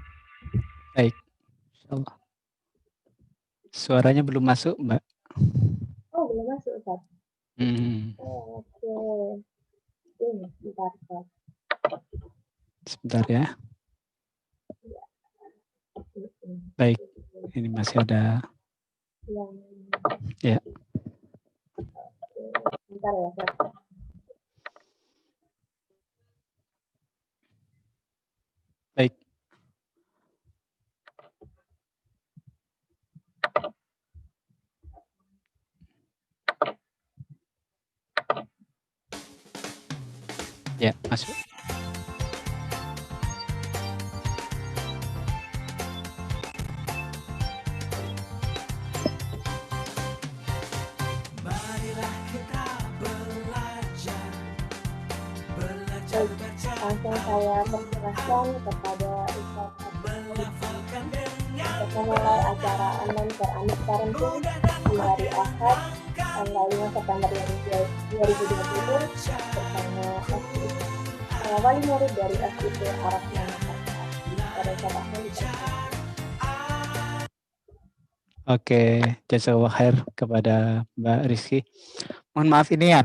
Speaker 8: Baik, insyaallah. Suaranya belum masuk, Mbak.
Speaker 9: Oh, belum masuk Ustadz. Oke. Ini, bentar, Ustadz.
Speaker 8: Sebentar ya. Baik, ini masih ada. Ya.
Speaker 9: Bentar ya, Ustadz.
Speaker 8: Baik. Ya, masuk.
Speaker 9: Langsung saya persilahkan kepada Ustadz untuk memulai acara online Quranic Parenting di hari Ahad tanggal 5 September 2020 bersama wali murid dari SIT Ar-Rahma Makassar. Pada saat ini.
Speaker 8: Oke, jazakallahu khair kepada Mbak Rizky. Mohon maaf ini ya,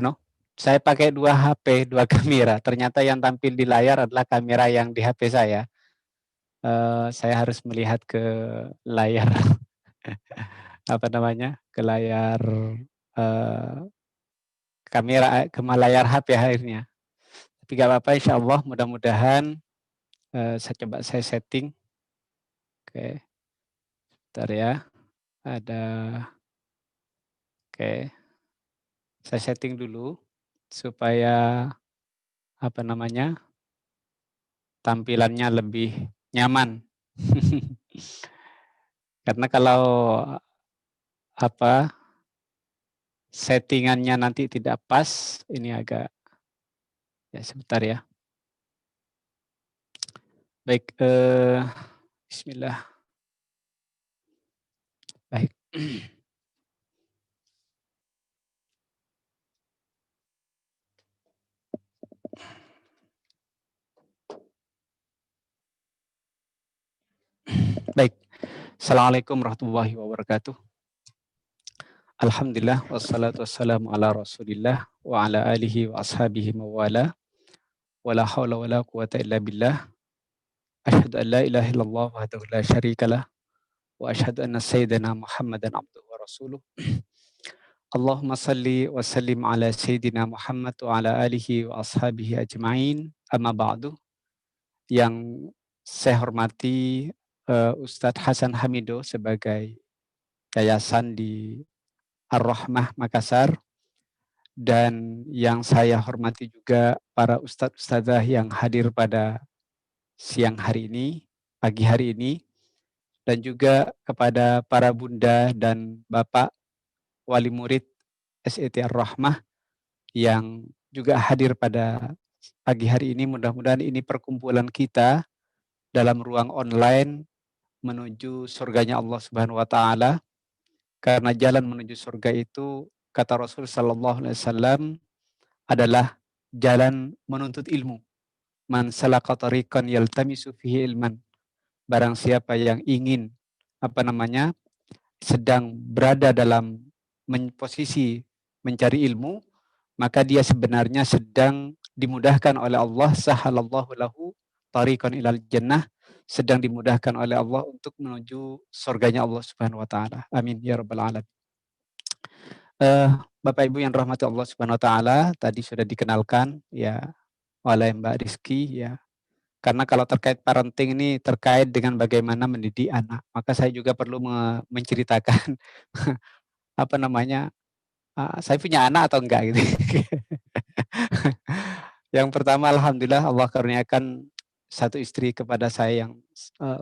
Speaker 8: saya pakai 2 HP, 2 kamera. Ternyata yang tampil di layar adalah kamera yang di HP saya. Saya harus melihat ke layar, ke layar kamera, ke layar HP akhirnya. Tapi gak apa-apa, insya Allah mudah-mudahan saya coba saya setting. Oke, bentar ya. Oke, saya setting dulu supaya tampilannya lebih nyaman. Karena kalau settingannya nanti tidak pas, ini agak ya sebentar ya. Baik, bismillah. Baik. Baik. Assalamualaikum warahmatullahi wabarakatuh. Alhamdulillah wassalatu wassalamu ala Rasulillah wa ala alihi wa ashabihi mawala. Wala haula wala quwata illa billah. Asyhadu an la ilaha illallah wahdahu la syarikalah وأشهد أن سيدنا محمدا عبده ورسوله. اللهم صل وسلم على سيدنا Muhammad wa ala alihi wa ashabihi ajma'in. Amma ba'du. Yang saya hormati Ustadz Hasan Hamido sebagai yayasan di Ar-Rahmah Makassar, dan yang saya hormati juga para ustadz-ustadzah yang hadir pada siang hari ini, pagi hari ini, dan juga kepada para bunda dan bapak wali murid SET Ar-Rahmah yang juga hadir pada pagi hari ini. Mudah-mudahan ini perkumpulan kita dalam ruang online menuju surganya Allah Subhanahu wa taala. Karena jalan menuju surga itu, kata Rasul sallallahu alaihi wasallam, adalah jalan menuntut ilmu. Man salaka tariqan yaltamisu fihi ilman. Barang siapa yang ingin sedang berada dalam posisi mencari ilmu, maka dia sebenarnya sedang dimudahkan oleh Allah, sahalallahu lahu tariqan ilal jannah, sedang dimudahkan oleh Allah untuk menuju surganya Allah Subhanahu wa taala. Amin ya rabbal alamin. Bapak Ibu yang rahmati Allah Subhanahu wa taala, tadi sudah dikenalkan ya oleh Mbak Rizky ya. Karena kalau terkait parenting ini terkait dengan bagaimana mendidik anak, maka saya juga perlu menceritakan saya punya anak atau enggak gitu. Yang pertama, alhamdulillah Allah karuniakan satu istri kepada saya yang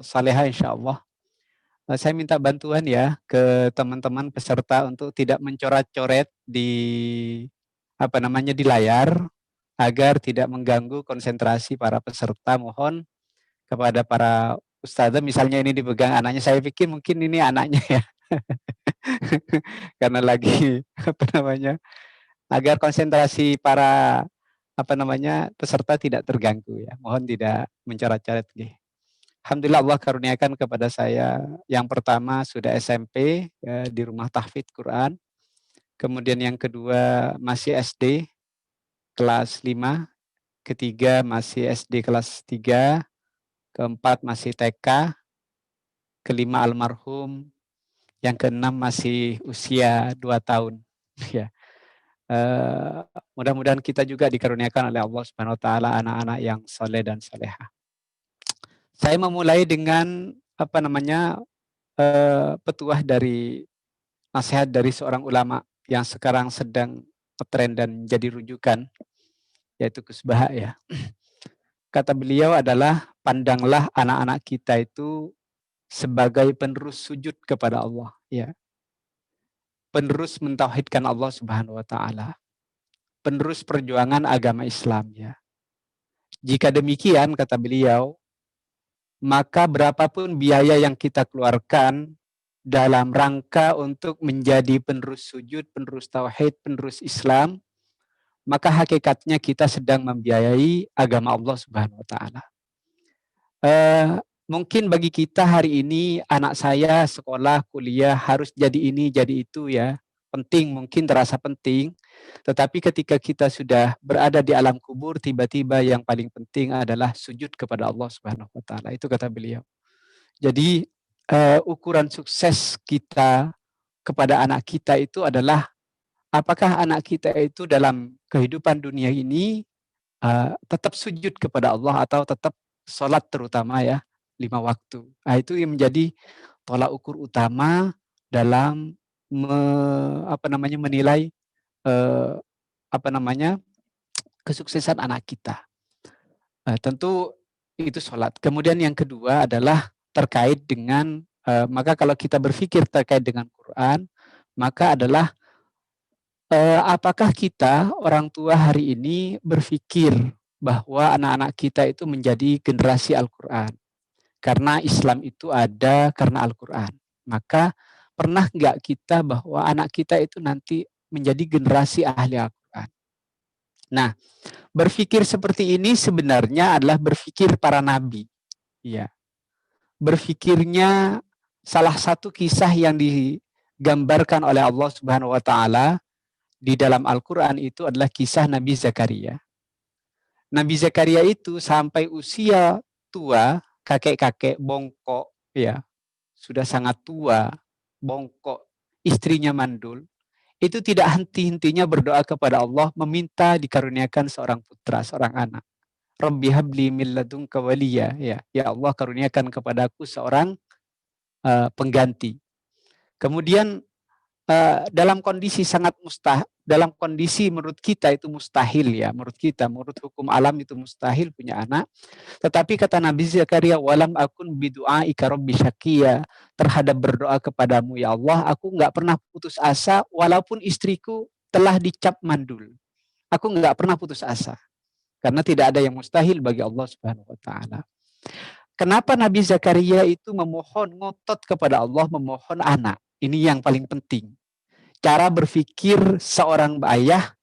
Speaker 8: salehah insya Allah. Saya minta bantuan ya ke teman-teman peserta untuk tidak mencoret-coret di di layar agar tidak mengganggu konsentrasi para peserta. Mohon kepada para ustadzah, misalnya ini dipegang anaknya, saya pikir mungkin ini anaknya ya. Karena lagi agar konsentrasi para peserta tidak terganggu ya. Mohon tidak mencoret-coret. Alhamdulillah Allah karuniakan kepada saya yang pertama sudah SMP ya, di rumah tahfidz Quran. Kemudian yang kedua masih SD kelas 5, ketiga masih SD kelas 3, keempat masih TK, kelima almarhum, yang keenam masih usia 2 tahun. Ya. Mudah-mudahan kita juga dikaruniakan oleh Allah Subhanahu wa taala anak-anak yang soleh dan soleha. Saya memulai dengan petuah dari nasihat dari seorang ulama yang sekarang sedang ngetren dan jadi rujukan, yaitu Gus Baha ya. Kata beliau adalah, pandanglah anak-anak kita itu sebagai penerus sujud kepada Allah ya. Penerus mentauhidkan Allah Subhanahu wa taala. Penerus perjuangan agama Islam ya. Jika demikian, kata beliau, maka berapapun biaya yang kita keluarkan dalam rangka untuk menjadi penerus sujud, penerus tauhid, penerus Islam, maka hakikatnya kita sedang membiayai agama Allah Subhanahu wa taala. Mungkin bagi kita hari ini, anak saya sekolah, kuliah, harus jadi ini, jadi itu ya. Penting, mungkin terasa penting. Tetapi ketika kita sudah berada di alam kubur, tiba-tiba yang paling penting adalah sujud kepada Allah Subhanahu wa taala. Itu kata beliau. Jadi ukuran sukses kita kepada anak kita itu adalah apakah anak kita itu dalam kehidupan dunia ini tetap sujud kepada Allah atau tetap sholat, terutama ya 5 waktu. Nah, itu yang menjadi tolak ukur utama dalam menilai kesuksesan anak kita. Tentu itu sholat. Kemudian yang kedua adalah terkait dengan maka kalau kita berpikir terkait dengan Quran, maka adalah apakah kita orang tua hari ini berpikir bahwa anak-anak kita itu menjadi generasi Al-Quran. Karena Islam itu ada karena Al-Quran. Maka pernah nggak kita bahwa anak kita itu nanti menjadi generasi ahli Al-Quran? Nah, berpikir seperti ini sebenarnya adalah berpikir para nabi. Ya. Berpikirnya salah satu kisah yang digambarkan oleh Allah Subhanahu wa taala di dalam Al-Quran itu adalah kisah Nabi Zakaria. Nabi Zakaria itu sampai usia tua, kakek-kakek bongkok, ya, sudah sangat tua, bongkok, istrinya mandul, itu tidak henti-hentinya berdoa kepada Allah meminta dikaruniakan seorang putra, seorang anak. Rabbi habli min ladunka waliya, ya Allah karuniakan kepadaku seorang pengganti. Kemudian dalam kondisi dalam kondisi menurut kita itu mustahil ya, menurut hukum alam itu mustahil punya anak. Tetapi kata Nabi Zakaria, walam akun bidu'aika rabbi syaqiya, terhadap berdoa kepadamu ya Allah, aku nggak pernah putus asa walaupun istriku telah dicap mandul. Aku nggak pernah putus asa. Karena tidak ada yang mustahil bagi Allah Subhanahu wa taala. Kenapa Nabi Zakaria itu memohon, ngotot kepada Allah memohon anak? Ini yang paling penting. Cara berpikir seorang ayah,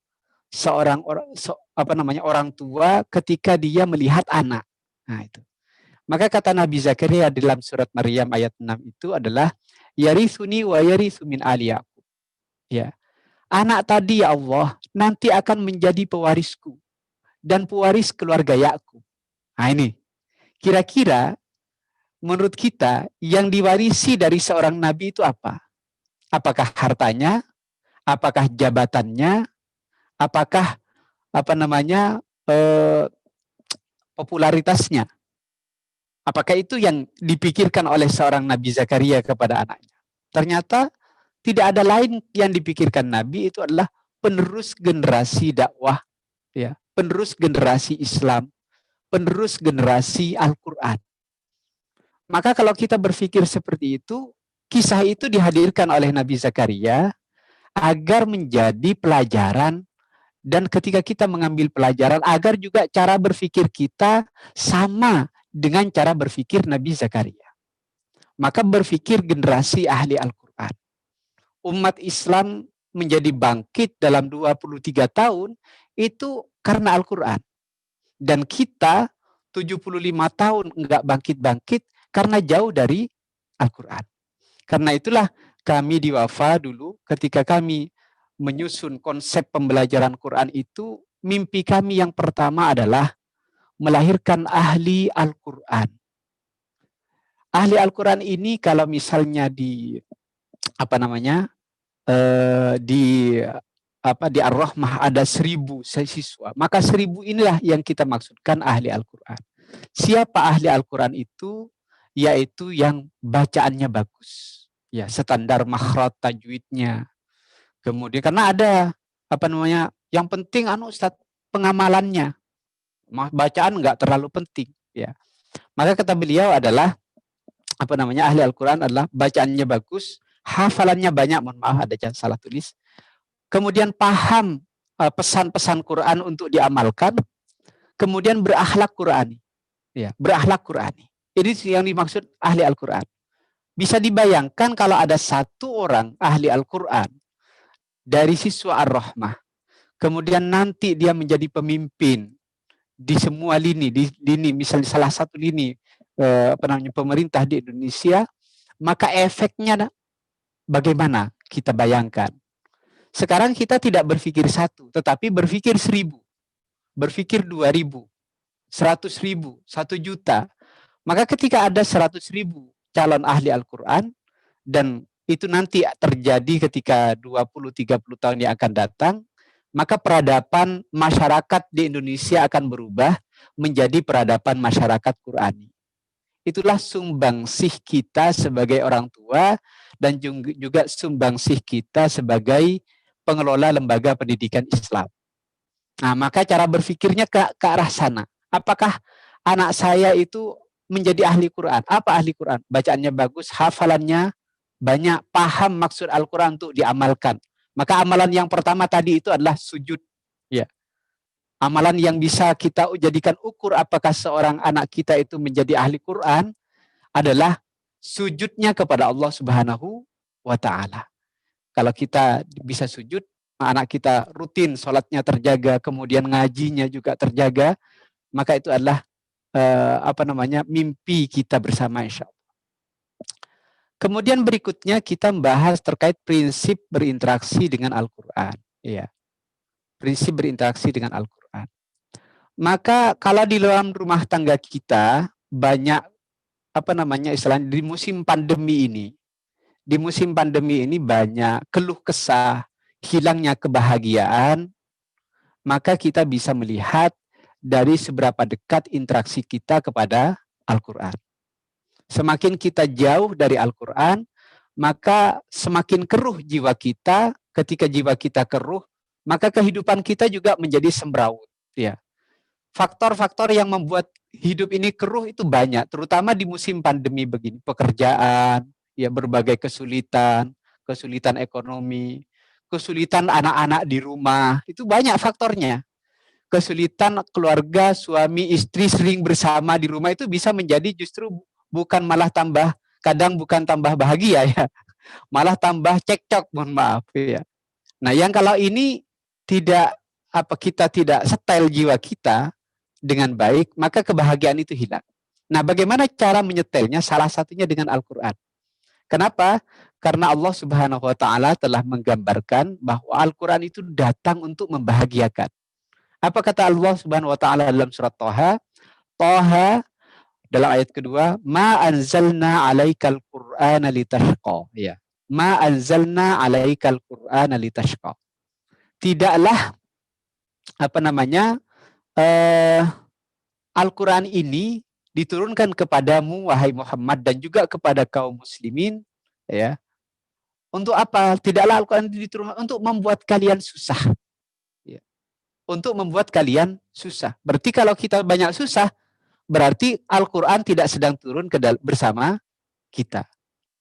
Speaker 8: orang tua ketika dia melihat anak. Nah, itu. Maka kata Nabi Zakaria dalam surat Maryam ayat 6 itu adalah yarithuni wa yarithu min ali Yaqub. Ya. Anak tadi ya Allah nanti akan menjadi pewarisku dan pewaris keluarga Yakub. Nah, ini. Kira-kira menurut kita yang diwarisi dari seorang nabi itu apa? Apakah hartanya? Apakah jabatannya? Apakah popularitasnya? Apakah itu yang dipikirkan oleh seorang Nabi Zakaria kepada anaknya? Ternyata tidak ada lain yang dipikirkan Nabi, itu adalah penerus generasi dakwah, ya, penerus generasi Islam, penerus generasi Al-Quran. Maka kalau kita berpikir seperti itu, kisah itu dihadirkan oleh Nabi Zakaria agar menjadi pelajaran, dan ketika kita mengambil pelajaran agar juga cara berpikir kita sama dengan cara berpikir Nabi Zakaria. Maka berpikir generasi ahli Al-Quran. Umat Islam menjadi bangkit dalam 23 tahun itu karena Al-Quran. Dan kita 75 tahun enggak bangkit-bangkit karena jauh dari Al-Quran. Karena itulah kami di Wafa dulu ketika kami menyusun konsep pembelajaran Quran itu, mimpi kami yang pertama adalah melahirkan ahli Al-Quran. Ahli Al-Quran ini kalau misalnya di Ar-Rahmah ada 1000 siswa, maka 1000 inilah yang kita maksudkan ahli Al-Quran. Siapa ahli Al-Quran itu? Yaitu yang bacaannya bagus, ya, standar makhraj tajwidnya. Kemudian karena ada yang penting Ustaz pengamalannya, bacaan nggak terlalu penting, ya. Maka kata beliau adalah ahli Al-Quran adalah bacaannya bagus, hafalannya banyak, mohon maaf ada salah tulis. Kemudian paham pesan-pesan Quran untuk diamalkan, kemudian berakhlak Qurani. Ya, berakhlak Qurani. Ini yang dimaksud ahli Al-Quran. Bisa dibayangkan kalau ada satu orang ahli Al-Quran dari siswa Ar-Rahmah, kemudian nanti dia menjadi pemimpin di semua lini, misalnya salah satu lini pemerintah di Indonesia, maka efeknya bagaimana kita bayangkan. Sekarang kita tidak berpikir 1, tetapi berpikir 1000, berpikir 2000, 100.000, 1 juta. Maka ketika ada 100.000 calon ahli Al-Quran, dan itu nanti terjadi ketika 20-30 tahun yang akan datang, maka peradaban masyarakat di Indonesia akan berubah menjadi peradaban masyarakat Qurani. Itulah sumbangsih kita sebagai orang tua dan juga sumbangsih kita sebagai pengelola lembaga pendidikan Islam. Nah, maka cara berpikirnya ke arah sana. Apakah anak saya itu menjadi ahli Quran? Apa ahli Quran? Bacaannya bagus, hafalannya banyak, paham maksud Al-Quran untuk diamalkan. Maka amalan yang pertama tadi itu adalah sujud. Ya. Amalan yang bisa kita jadikan ukur apakah seorang anak kita itu menjadi ahli Quran adalah sujudnya kepada Allah Subhanahu wa Ta'ala. Kalau kita bisa sujud, anak kita rutin sholatnya terjaga, kemudian ngajinya juga terjaga, maka itu adalah mimpi kita bersama, insya Allah. Kemudian berikutnya kita membahas terkait prinsip berinteraksi dengan Al-Quran. Ya. Prinsip berinteraksi dengan Al-Quran. Maka kalau di dalam rumah tangga kita banyak istilahnya di musim pandemi ini banyak keluh kesah, hilangnya kebahagiaan, maka kita bisa melihat dari seberapa dekat interaksi kita kepada Al-Quran. Semakin kita jauh dari Al-Quran, maka semakin keruh jiwa kita. Ketika jiwa kita keruh, maka kehidupan kita juga menjadi semrawut. Ya. Faktor-faktor yang membuat hidup ini keruh itu banyak, terutama di musim pandemi begini. Pekerjaan, ya berbagai kesulitan ekonomi, kesulitan anak-anak di rumah, itu banyak faktornya. Kesulitan keluarga, suami, istri sering bersama di rumah itu bisa menjadi justru bukan malah kadang bukan tambah bahagia ya, malah tambah cekcok, mohon maaf ya. Nah, yang kalau ini kita tidak setel jiwa kita dengan baik, maka kebahagiaan itu hilang. Nah, bagaimana cara menyetelnya? Salah satunya dengan Al-Quran. Kenapa? Karena Allah Subhanahu wa Ta'ala telah menggambarkan bahwa Al-Quran itu datang untuk membahagiakan. Apa kata Allah Subhanahu wa Ta'ala dalam surat Thaha? Thaha dalam ayat kedua, ma anzalna 'alaikal Qur'ana litashqa. Ya. Ma anzalna 'alaikal Qur'ana litashqa. Tidaklah Al-Quran ini diturunkan kepadamu wahai Muhammad dan juga kepada kaum muslimin, ya. Untuk apa? Tidaklah Al-Quran diturunkan untuk membuat kalian susah. Ya. Untuk membuat kalian susah. Berarti kalau kita banyak susah, berarti Al-Quran tidak sedang turun bersama kita.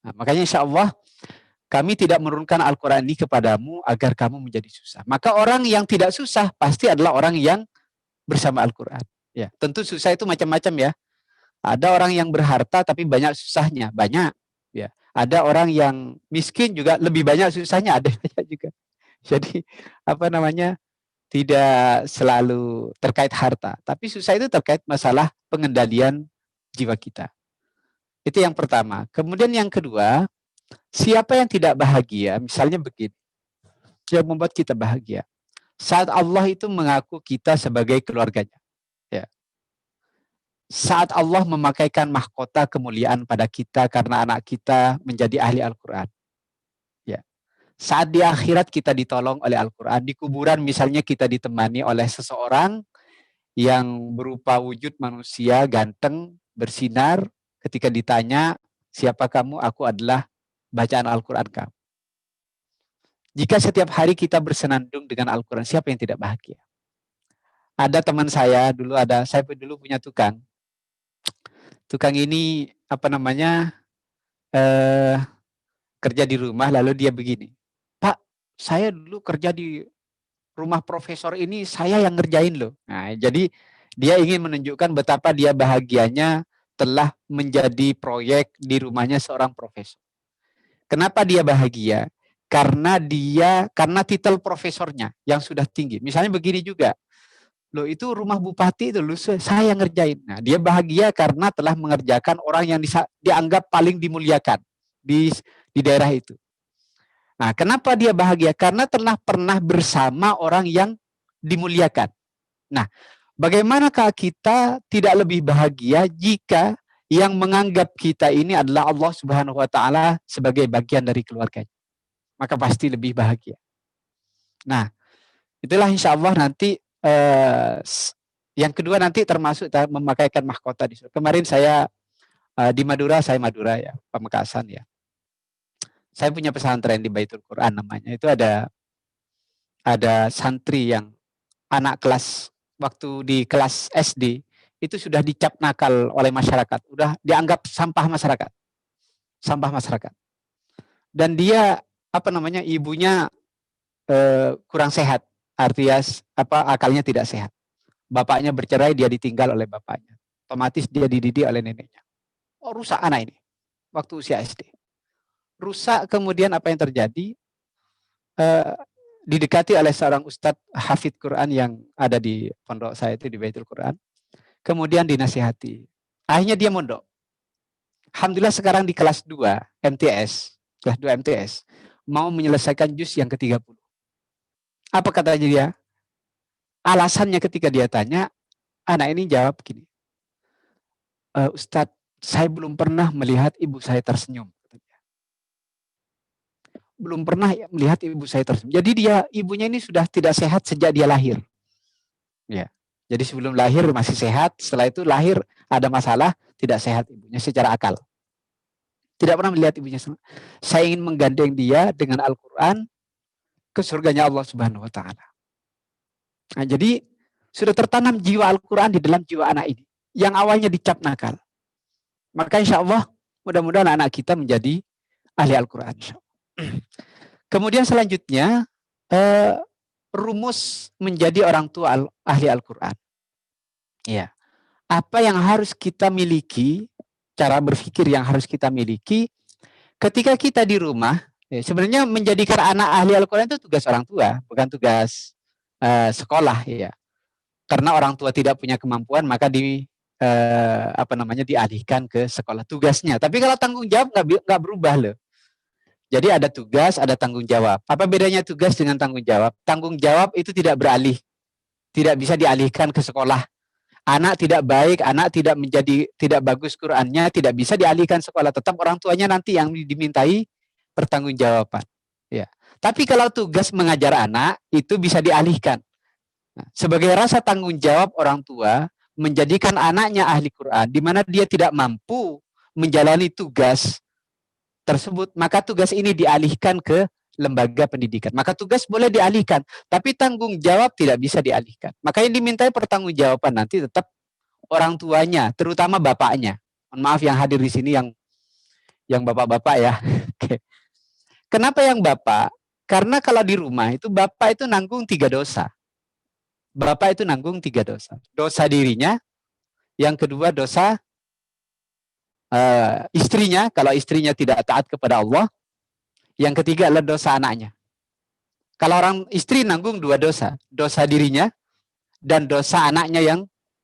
Speaker 8: Nah, makanya insya Allah kami tidak menurunkan Al-Quran ini kepadamu agar kamu menjadi susah. Maka orang yang tidak susah pasti adalah orang yang bersama Al-Quran. Ya, tentu susah itu macam-macam ya. Ada orang yang berharta tapi banyak susahnya, banyak. Ya, ada orang yang miskin juga lebih banyak susahnya, ada juga. Jadi tidak selalu terkait harta, tapi susah itu terkait masalah pengendalian jiwa kita. Itu yang pertama. Kemudian yang kedua, siapa yang tidak bahagia, misalnya begini, yang membuat kita bahagia. Saat Allah itu mengaku kita sebagai keluarganya. Ya. Saat Allah memakaikan mahkota kemuliaan pada kita karena anak kita menjadi ahli Al-Quran. Saat di akhirat kita ditolong oleh Al-Quran, di kuburan misalnya kita ditemani oleh seseorang yang berupa wujud manusia ganteng, bersinar, ketika ditanya, siapa kamu? Aku adalah bacaan Al-Quran kamu. Jika setiap hari kita bersenandung dengan Al-Quran, siapa yang tidak bahagia? Ada teman saya, saya dulu punya tukang. Tukang ini, kerja di rumah, lalu dia begini, saya dulu kerja di rumah profesor ini, saya yang ngerjain loh. Nah, jadi dia ingin menunjukkan betapa dia bahagianya telah menjadi proyek di rumahnya seorang profesor. Kenapa dia bahagia? Karena titel profesornya yang sudah tinggi. Misalnya begini juga, loh itu rumah bupati itu, loh, saya yang ngerjain. Nah, dia bahagia karena telah mengerjakan orang yang dianggap paling dimuliakan di daerah itu. Nah, kenapa dia bahagia? Karena telah pernah bersama orang yang dimuliakan. Nah, bagaimanakah kita tidak lebih bahagia jika yang menganggap kita ini adalah Allah Subhanahu wa Ta'ala sebagai bagian dari keluarganya? Maka pasti lebih bahagia. Nah, itulah insya Allah nanti yang kedua nanti termasuk memakaikan mahkota di surga. Kemarin saya di Madura, ya, Pamekasan ya. Saya punya pesantren di Baitul Quran namanya. Itu ada santri yang anak kelas, waktu di kelas SD, itu sudah dicap nakal oleh masyarakat. Udah dianggap sampah masyarakat. Dan dia, ibunya kurang sehat. Artinya, akalnya tidak sehat. Bapaknya bercerai, dia ditinggal oleh bapaknya. Otomatis dia dididik oleh neneknya. Oh, rusak anak ini. Waktu usia SD. Rusak, kemudian apa yang terjadi? Didekati oleh seorang ustadz hafidz Quran yang ada di pondok saya itu di Baitul Quran. Kemudian dinasihati. Akhirnya dia mondok. Alhamdulillah sekarang di kelas 2 MTS, mau menyelesaikan juz yang ke-30. Apa katanya dia? Alasannya ketika dia tanya, anak ini jawab begini, Ustadz, Saya belum pernah melihat ibu saya tersenyum. Belum pernah melihat ibu saya tersenyum. Jadi ibunya ini sudah tidak sehat sejak dia lahir. Ya. Jadi sebelum lahir masih sehat, setelah itu lahir ada masalah, tidak sehat ibunya secara akal. Tidak pernah melihat ibunya. Saya ingin menggandeng dia dengan Al-Quran ke surganya Allah Subhanahu wa Ta'ala. Nah, jadi sudah tertanam jiwa Al-Quran di dalam jiwa anak ini, yang awalnya dicap nakal. Maka insya Allah mudah-mudahan anak kita menjadi ahli Al-Quran. Kemudian selanjutnya rumus menjadi orang tua ahli Al-Quran. Ya, apa yang harus kita miliki, cara berpikir yang harus kita miliki ketika kita di rumah. Ya, sebenarnya menjadikan anak ahli Al-Quran itu tugas orang tua, bukan tugas sekolah, ya. Karena orang tua tidak punya kemampuan, maka dialihkan ke sekolah tugasnya. Tapi kalau tanggung jawab nggak berubah loh. Jadi ada tugas, ada tanggung jawab. Apa bedanya tugas dengan tanggung jawab? Tanggung jawab itu tidak beralih, tidak bisa dialihkan ke sekolah. Anak tidak baik, anak tidak bagus Qur'annya, tidak bisa dialihkan sekolah. Tetap orang tuanya nanti yang dimintai pertanggungjawaban. Ya. Tapi kalau tugas mengajar anak itu bisa dialihkan. Nah, sebagai rasa tanggung jawab orang tua menjadikan anaknya ahli Quran, di mana dia tidak mampu menjalani tugas tersebut, maka tugas ini dialihkan ke lembaga pendidikan. Maka tugas boleh dialihkan, tapi tanggung jawab tidak bisa dialihkan. Maka yang dimintai pertanggungjawaban nanti tetap orang tuanya, terutama bapaknya. Mohon maaf yang hadir di sini yang bapak-bapak ya. Kenapa yang bapak? Karena kalau di rumah itu bapak itu nanggung 3 dosa. Bapak itu nanggung 3 dosa. Dosa dirinya, yang kedua dosa istrinya, kalau istrinya tidak taat kepada Allah. Yang ketiga adalah dosa anaknya. Kalau orang istri nanggung 2 dosa. Dosa dirinya dan dosa anaknya yang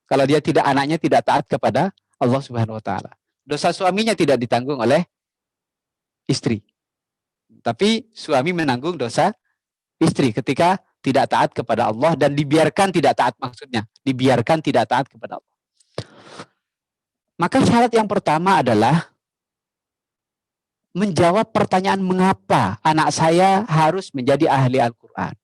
Speaker 8: kalau anaknya tidak taat kepada Allah Subhanahu wa Ta'ala. Dosa suaminya tidak ditanggung oleh istri. Tapi suami menanggung dosa istri ketika tidak taat kepada Allah dan dibiarkan tidak taat, maksudnya dibiarkan tidak taat kepada Allah. Maka syarat yang pertama adalah menjawab pertanyaan mengapa anak saya harus menjadi ahli Al-Quran.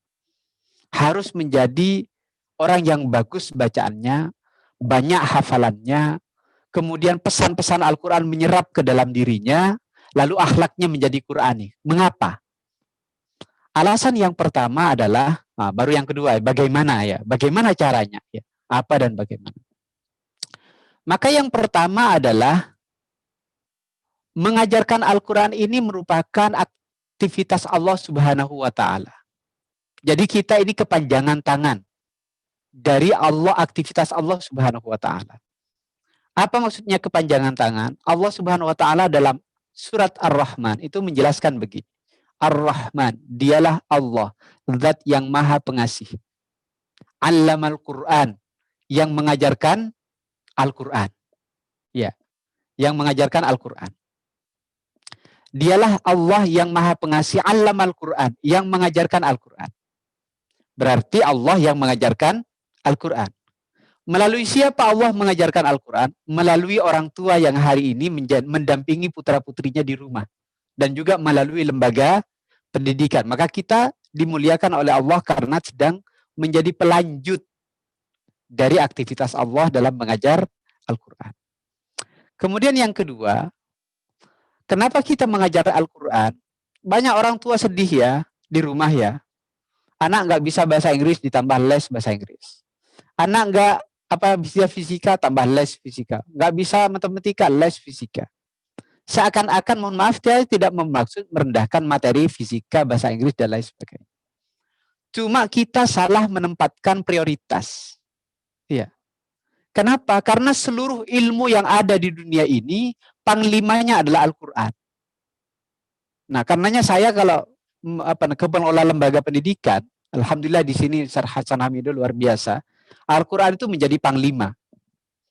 Speaker 8: Harus menjadi orang yang bagus bacaannya, banyak hafalannya, kemudian pesan-pesan Al-Quran menyerap ke dalam dirinya, lalu akhlaknya menjadi Qurani. Mengapa? Alasan yang pertama adalah, baru yang kedua, bagaimana ya? Bagaimana caranya? Ya, apa dan bagaimana? Maka yang pertama adalah mengajarkan Al-Quran ini merupakan aktivitas Allah Subhanahu wa Ta'ala. Jadi kita ini kepanjangan tangan dari Allah, aktivitas Allah Subhanahu wa Ta'ala. Apa maksudnya kepanjangan tangan? Allah Subhanahu wa Ta'ala dalam surat Ar-Rahman itu menjelaskan begini. Ar-Rahman, dialah Allah, zat yang maha pengasih. Allamal Quran, yang mengajarkan Al-Quran. Ya, yang mengajarkan Al-Quran. Dialah Allah yang maha pengasih, Allamal Quran, yang mengajarkan Al-Quran. Berarti Allah yang mengajarkan Al-Quran. Melalui siapa Allah mengajarkan Al-Quran? Melalui orang tua yang hari ini mendampingi putra-putrinya di rumah. Dan juga melalui lembaga pendidikan. Maka kita dimuliakan oleh Allah karena sedang menjadi pelanjut dari aktivitas Allah dalam mengajar Al-Quran. Kemudian yang kedua, kenapa kita mengajar Al-Quran? Banyak orang tua sedih ya, di rumah ya. Anak nggak bisa bahasa Inggris ditambah les bahasa Inggris. Anak nggak bisa fisika tambah les fisika. Nggak bisa matematika, les fisika. Seakan-akan, mohon maaf, dia tidak bermaksud merendahkan materi fisika, bahasa Inggris, dan lain sebagainya. Cuma kita salah menempatkan prioritas. Iya. Kenapa? Karena seluruh ilmu yang ada di dunia ini, panglimanya adalah Al-Quran. Nah, karenanya saya kalau kepengelola lembaga pendidikan, alhamdulillah di sini Ustaz Hasan Hamidul luar biasa. Al-Quran itu menjadi panglima.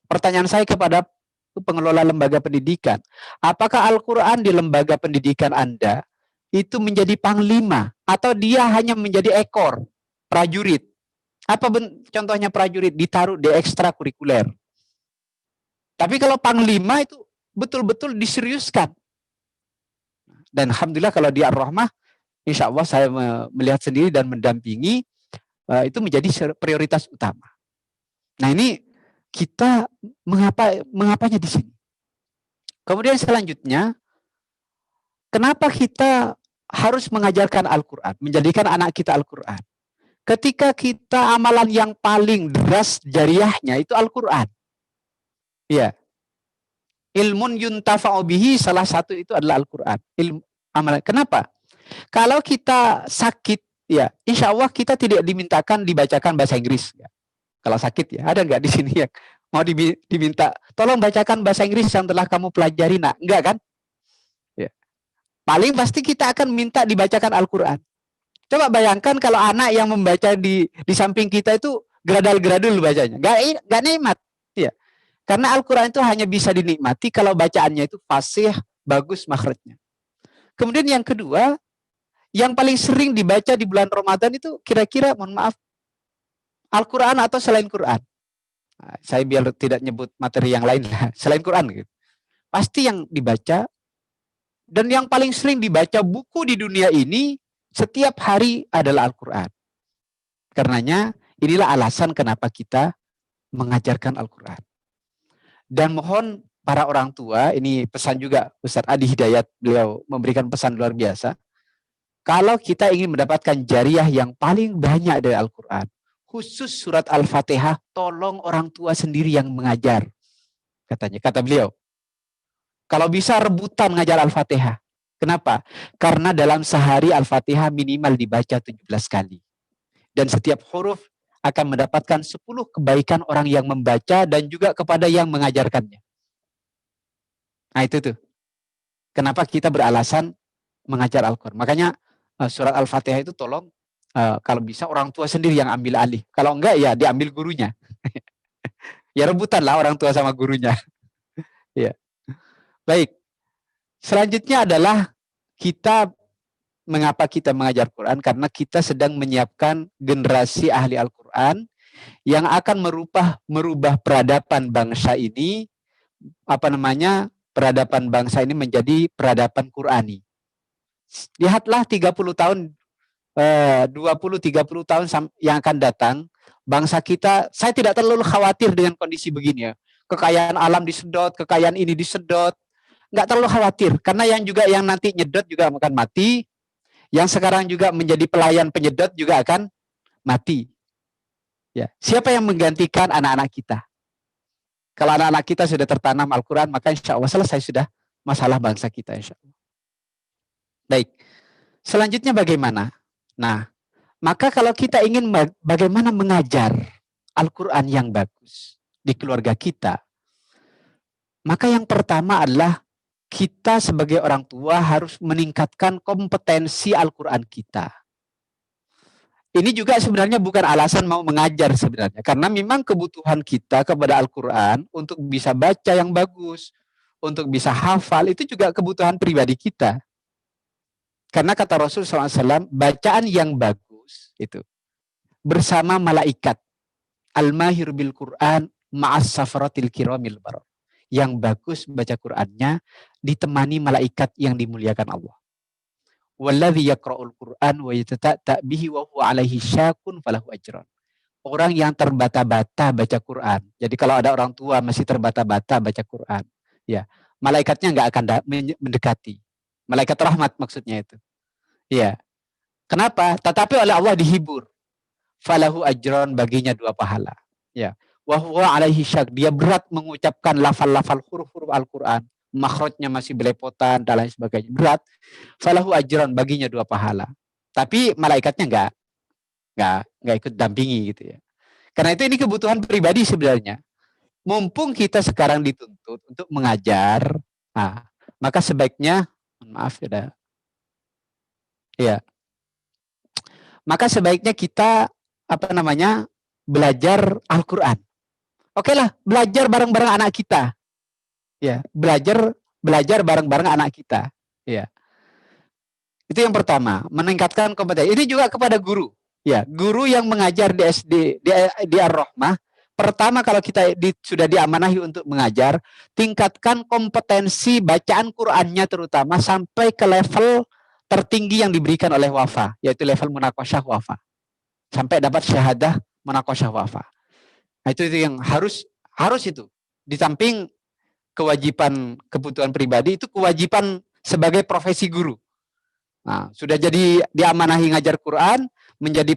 Speaker 8: Pertanyaan saya kepada pengelola lembaga pendidikan, apakah Al-Quran di lembaga pendidikan Anda itu menjadi panglima atau dia hanya menjadi ekor, prajurit? Apa contohnya prajurit? Ditaruh di ekstrakurikuler. Tapi kalau panglima itu betul-betul diseriuskan. Dan alhamdulillah kalau di Ar-Rahmah, insya Allah saya melihat sendiri dan mendampingi, itu menjadi prioritas utama. Nah ini kita mengapanya di sini. Kemudian selanjutnya, kenapa kita harus mengajarkan Al-Quran, menjadikan anak kita Al-Quran? Ketika kita amalan yang paling deras jariahnya itu Al-Quran. Ya. Ilmun yuntafa'u bihi, salah satu itu adalah Al-Quran. Amalan. Kenapa? Kalau kita sakit, ya, insya Allah kita tidak dimintakan dibacakan bahasa Inggris. Ya. Kalau sakit ya, ada nggak di sini yang mau diminta, tolong bacakan bahasa Inggris yang telah kamu pelajari, nak? Enggak kan? Ya. Paling pasti kita akan minta dibacakan Al-Quran. Coba bayangkan kalau anak yang membaca di samping kita itu geradal-geradul bacanya. Nggak nikmat. Ya. Karena Al-Quran itu hanya bisa dinikmati kalau bacaannya itu fasih, bagus makhrajnya. Kemudian yang kedua, yang paling sering dibaca di bulan Ramadan itu kira-kira, mohon maaf, Al-Quran atau selain Quran? Nah, saya biar tidak nyebut materi yang lain lah, selain Quran. Gitu. Pasti yang dibaca, dan yang paling sering dibaca buku di dunia ini setiap hari adalah Al-Quran. Karenanya inilah alasan kenapa kita mengajarkan Al-Quran. Dan mohon para orang tua, ini pesan juga Ustadz Adi Hidayat, beliau memberikan pesan luar biasa. Kalau kita ingin mendapatkan jariah yang paling banyak dari Al-Quran, khusus surat Al-Fatihah, tolong orang tua sendiri yang mengajar. Katanya, kata beliau. Kalau bisa rebutan mengajar Al-Fatihah. Kenapa? Karena dalam sehari Al-Fatihah minimal dibaca 17 kali. Dan setiap huruf akan mendapatkan 10 kebaikan orang yang membaca dan juga kepada yang mengajarkannya. Nah itu tuh. Kenapa kita beralasan mengajar Al-Quran. Makanya surat Al-Fatihah itu tolong kalau bisa orang tua sendiri yang ambil alih. Kalau enggak ya diambil gurunya. Ya rebutan lah orang tua sama gurunya. Ya. Baik. Selanjutnya adalah mengapa kita mengajar Quran? Karena kita sedang menyiapkan generasi ahli Al-Quran yang akan merubah peradaban bangsa ini, peradaban bangsa ini menjadi peradaban Qurani. Lihatlah 30 tahun, 20-30 tahun yang akan datang, bangsa kita, saya tidak terlalu khawatir dengan kondisi begini ya. Kekayaan alam disedot, kekayaan ini disedot. Nggak terlalu khawatir, karena yang nanti nyedot juga akan mati, yang sekarang juga menjadi pelayan penyedot juga akan mati. Ya, siapa yang menggantikan anak-anak kita? Kalau anak-anak kita sudah tertanam Al-Quran, maka insya Allah selesai sudah masalah bangsa kita, insya Allah. Baik, selanjutnya bagaimana? Nah, maka kalau kita ingin bagaimana mengajar Al-Quran yang bagus di keluarga kita, maka yang pertama adalah kita sebagai orang tua harus meningkatkan kompetensi Al-Quran kita. Ini juga sebenarnya bukan alasan mau mengajar sebenarnya. Karena memang kebutuhan kita kepada Al-Quran untuk bisa baca yang bagus, untuk bisa hafal, itu juga kebutuhan pribadi kita. Karena kata Rasul SAW, bacaan yang bagus itu bersama malaikat. Al-mahir bil Quran ma'as safaratil kiramil baror. Yang bagus baca Qur'annya ditemani malaikat yang dimuliakan Allah. Walladzi yaqra'ul Qur'an wa yatata'ta bihi wa huwa 'alaihi syakun falahu ajran. Orang yang terbata-bata baca Qur'an. Jadi kalau ada orang tua masih terbata-bata baca Qur'an, ya, malaikatnya enggak akan mendekati. Malaikat rahmat maksudnya itu. Ya. Kenapa? Tetapi oleh Allah dihibur. Falahu ajran, baginya 2 pahala. Ya. Wa huwa alaihi syak, dia berat mengucapkan lafal-lafal huruf-huruf Al-Quran, makhrajnya masih belepotan dan lain sebagainya, berat. Falahu ajran, baginya 2 pahala. Tapi malaikatnya enggak ikut dampingi gitu ya. Karena itu ini kebutuhan pribadi sebenarnya. Mumpung kita sekarang dituntut untuk mengajar, maka sebaiknya, maaf ya. Maka sebaiknya kita belajar Al-Quran. Oke lah, belajar bareng-bareng anak kita. Ya, belajar bareng-bareng anak kita. Ya. Itu yang pertama, meningkatkan kompetensi. Ini juga kepada guru. Ya, guru yang mengajar di SD, di Ar-Rahmah, pertama kalau kita sudah diamanahi untuk mengajar, tingkatkan kompetensi bacaan Qur'annya terutama sampai ke level tertinggi yang diberikan oleh wafa, yaitu level munaqasyah wafa. Sampai dapat syahadah munaqasyah wafa. Nah, itu yang harus itu. Di samping kewajiban kebutuhan pribadi, itu kewajiban sebagai profesi guru. Nah, sudah jadi diamanahi ngajar Quran, menjadi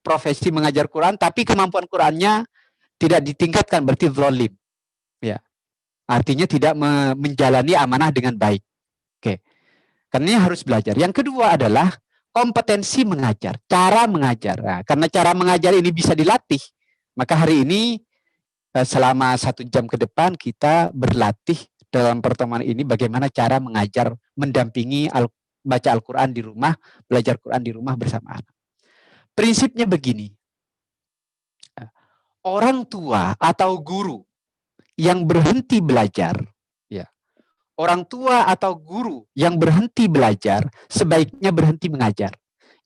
Speaker 8: profesi mengajar Quran, tapi kemampuan Qurannya tidak ditingkatkan, berarti zalim. Ya. Artinya tidak menjalani amanah dengan baik. Oke. Karena harus belajar. Yang kedua adalah kompetensi mengajar, cara mengajar. Nah, karena cara mengajar ini bisa dilatih, maka hari ini selama 1 jam ke depan kita berlatih dalam pertemuan ini bagaimana cara mengajar, mendampingi baca Al-Quran di rumah, belajar Quran di rumah bersama anak. Prinsipnya begini, orang tua atau guru yang berhenti belajar, ya, orang tua atau guru yang berhenti belajar sebaiknya berhenti mengajar.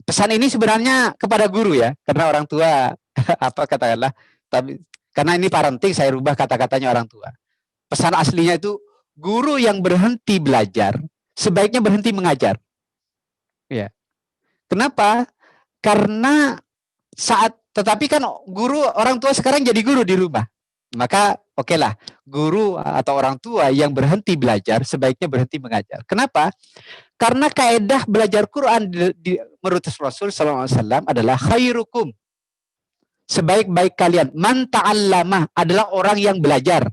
Speaker 8: Pesan ini sebenarnya kepada guru ya, karena orang tua apa katakanlah, tapi karena ini parenting saya rubah kata-katanya orang tua. Pesan aslinya itu guru yang berhenti belajar sebaiknya berhenti mengajar. Ya. Kenapa? Karena tetapi kan guru, orang tua sekarang jadi guru di rumah. Maka okelah, guru atau orang tua yang berhenti belajar sebaiknya berhenti mengajar. Kenapa? Karena kaedah belajar Quran menurut Rasul SAW adalah khairukum, sebaik-baik kalian, man ta'allama, adalah orang yang belajar.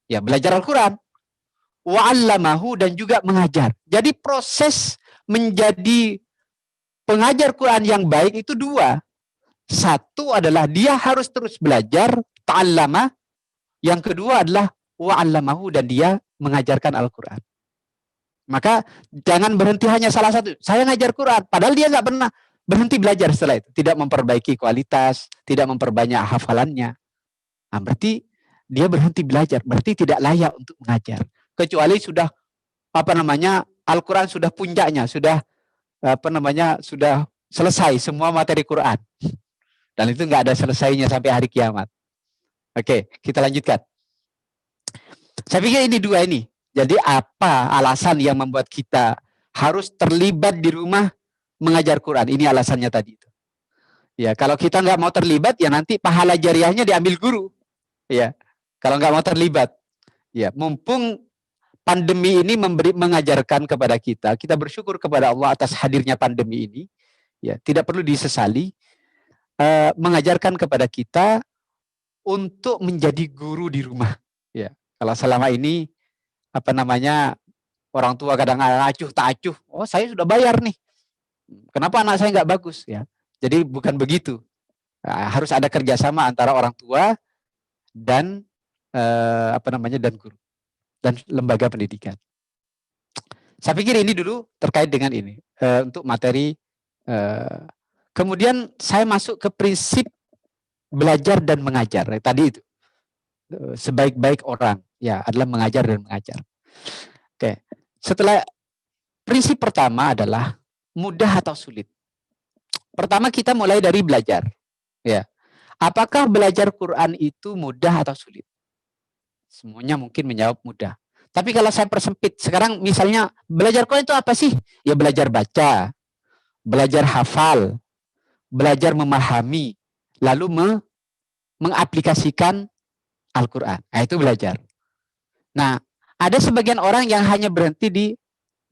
Speaker 8: Ya, belajar Al-Quran. Wa'allamahu, dan juga mengajar. Jadi proses menjadi pengajar Quran yang baik itu 2. Satu adalah dia harus terus belajar, ta'allama. Yang kedua adalah wa'allamahu, dan dia mengajarkan Al-Quran. Maka jangan berhenti hanya salah satu. Saya ngajar Quran, padahal dia nggak pernah berhenti belajar setelah itu. Tidak memperbaiki kualitas, tidak memperbanyak hafalannya. Nah, berarti dia berhenti belajar, berarti tidak layak untuk mengajar. Kecuali sudah Al-Quran sudah puncaknya, sudah sudah selesai semua materi Quran. Dan itu nggak ada selesainya sampai hari kiamat. Oke, kita lanjutkan. Saya pikir ini 2 ini. Jadi apa alasan yang membuat kita harus terlibat di rumah mengajar Quran? Ini alasannya tadi itu. Ya, kalau kita nggak mau terlibat, ya nanti pahala jariahnya diambil guru. Ya, kalau nggak mau terlibat. Ya, mumpung pandemi ini mengajarkan kepada kita bersyukur kepada Allah atas hadirnya pandemi ini. Ya, tidak perlu disesali. Mengajarkan kepada kita untuk menjadi guru di rumah. Ya, kalau selama ini orang tua kadang acuh tak acuh. Oh, saya sudah bayar nih. Kenapa anak saya nggak bagus? Ya, jadi bukan begitu. Harus ada kerjasama antara orang tua dan dan guru dan lembaga pendidikan. Saya pikir ini dulu terkait dengan ini untuk materi. Kemudian saya masuk ke prinsip belajar dan mengajar. Tadi itu sebaik-baik orang ya adalah mengajar dan mengajar. Oke. Setelah prinsip pertama adalah mudah atau sulit. Pertama kita mulai dari belajar. Ya. Apakah belajar Quran itu mudah atau sulit? Semuanya mungkin menjawab mudah. Tapi kalau saya persempit, sekarang misalnya belajar Quran itu apa sih? Ya belajar baca, belajar hafal, belajar memahami, lalu mengaplikasikan Al-Quran. Nah, itu belajar. Nah, ada sebagian orang yang hanya berhenti di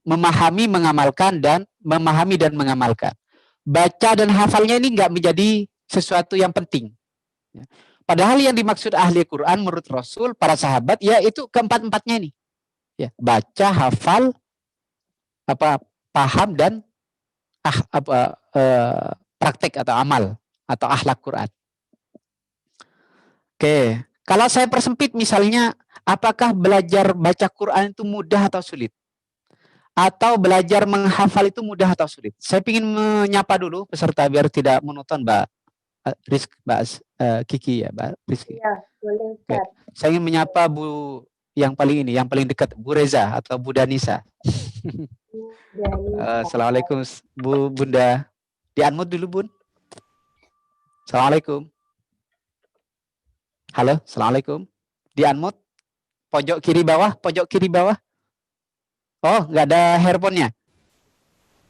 Speaker 8: memahami, mengamalkan, dan memahami dan mengamalkan. Baca dan hafalnya ini nggak menjadi sesuatu yang penting. Padahal yang dimaksud ahli Quran menurut Rasul, para sahabat, ya itu keempat-empatnya ini. Ya, baca, hafal, paham, dan praktek atau amal atau akhlak Quran. Oke, kalau saya persempit misalnya, apakah belajar baca Quran itu mudah atau sulit? Atau belajar menghafal itu mudah atau sulit? Saya ingin menyapa dulu peserta biar tidak monoton, Mbak Kiki ya, Mbak Rizky.
Speaker 9: Ya, boleh.
Speaker 8: Oke. Saya ingin menyapa Bu yang paling dekat, Bu Reza atau Bu Danisa. Assalamualaikum Bu Bunda. Di-unmute dulu, Bun. Assalamualaikum. Halo, Assalamualaikum. Di unmute. Pojok kiri bawah, pojok kiri bawah. Oh, nggak ada earphone-nya.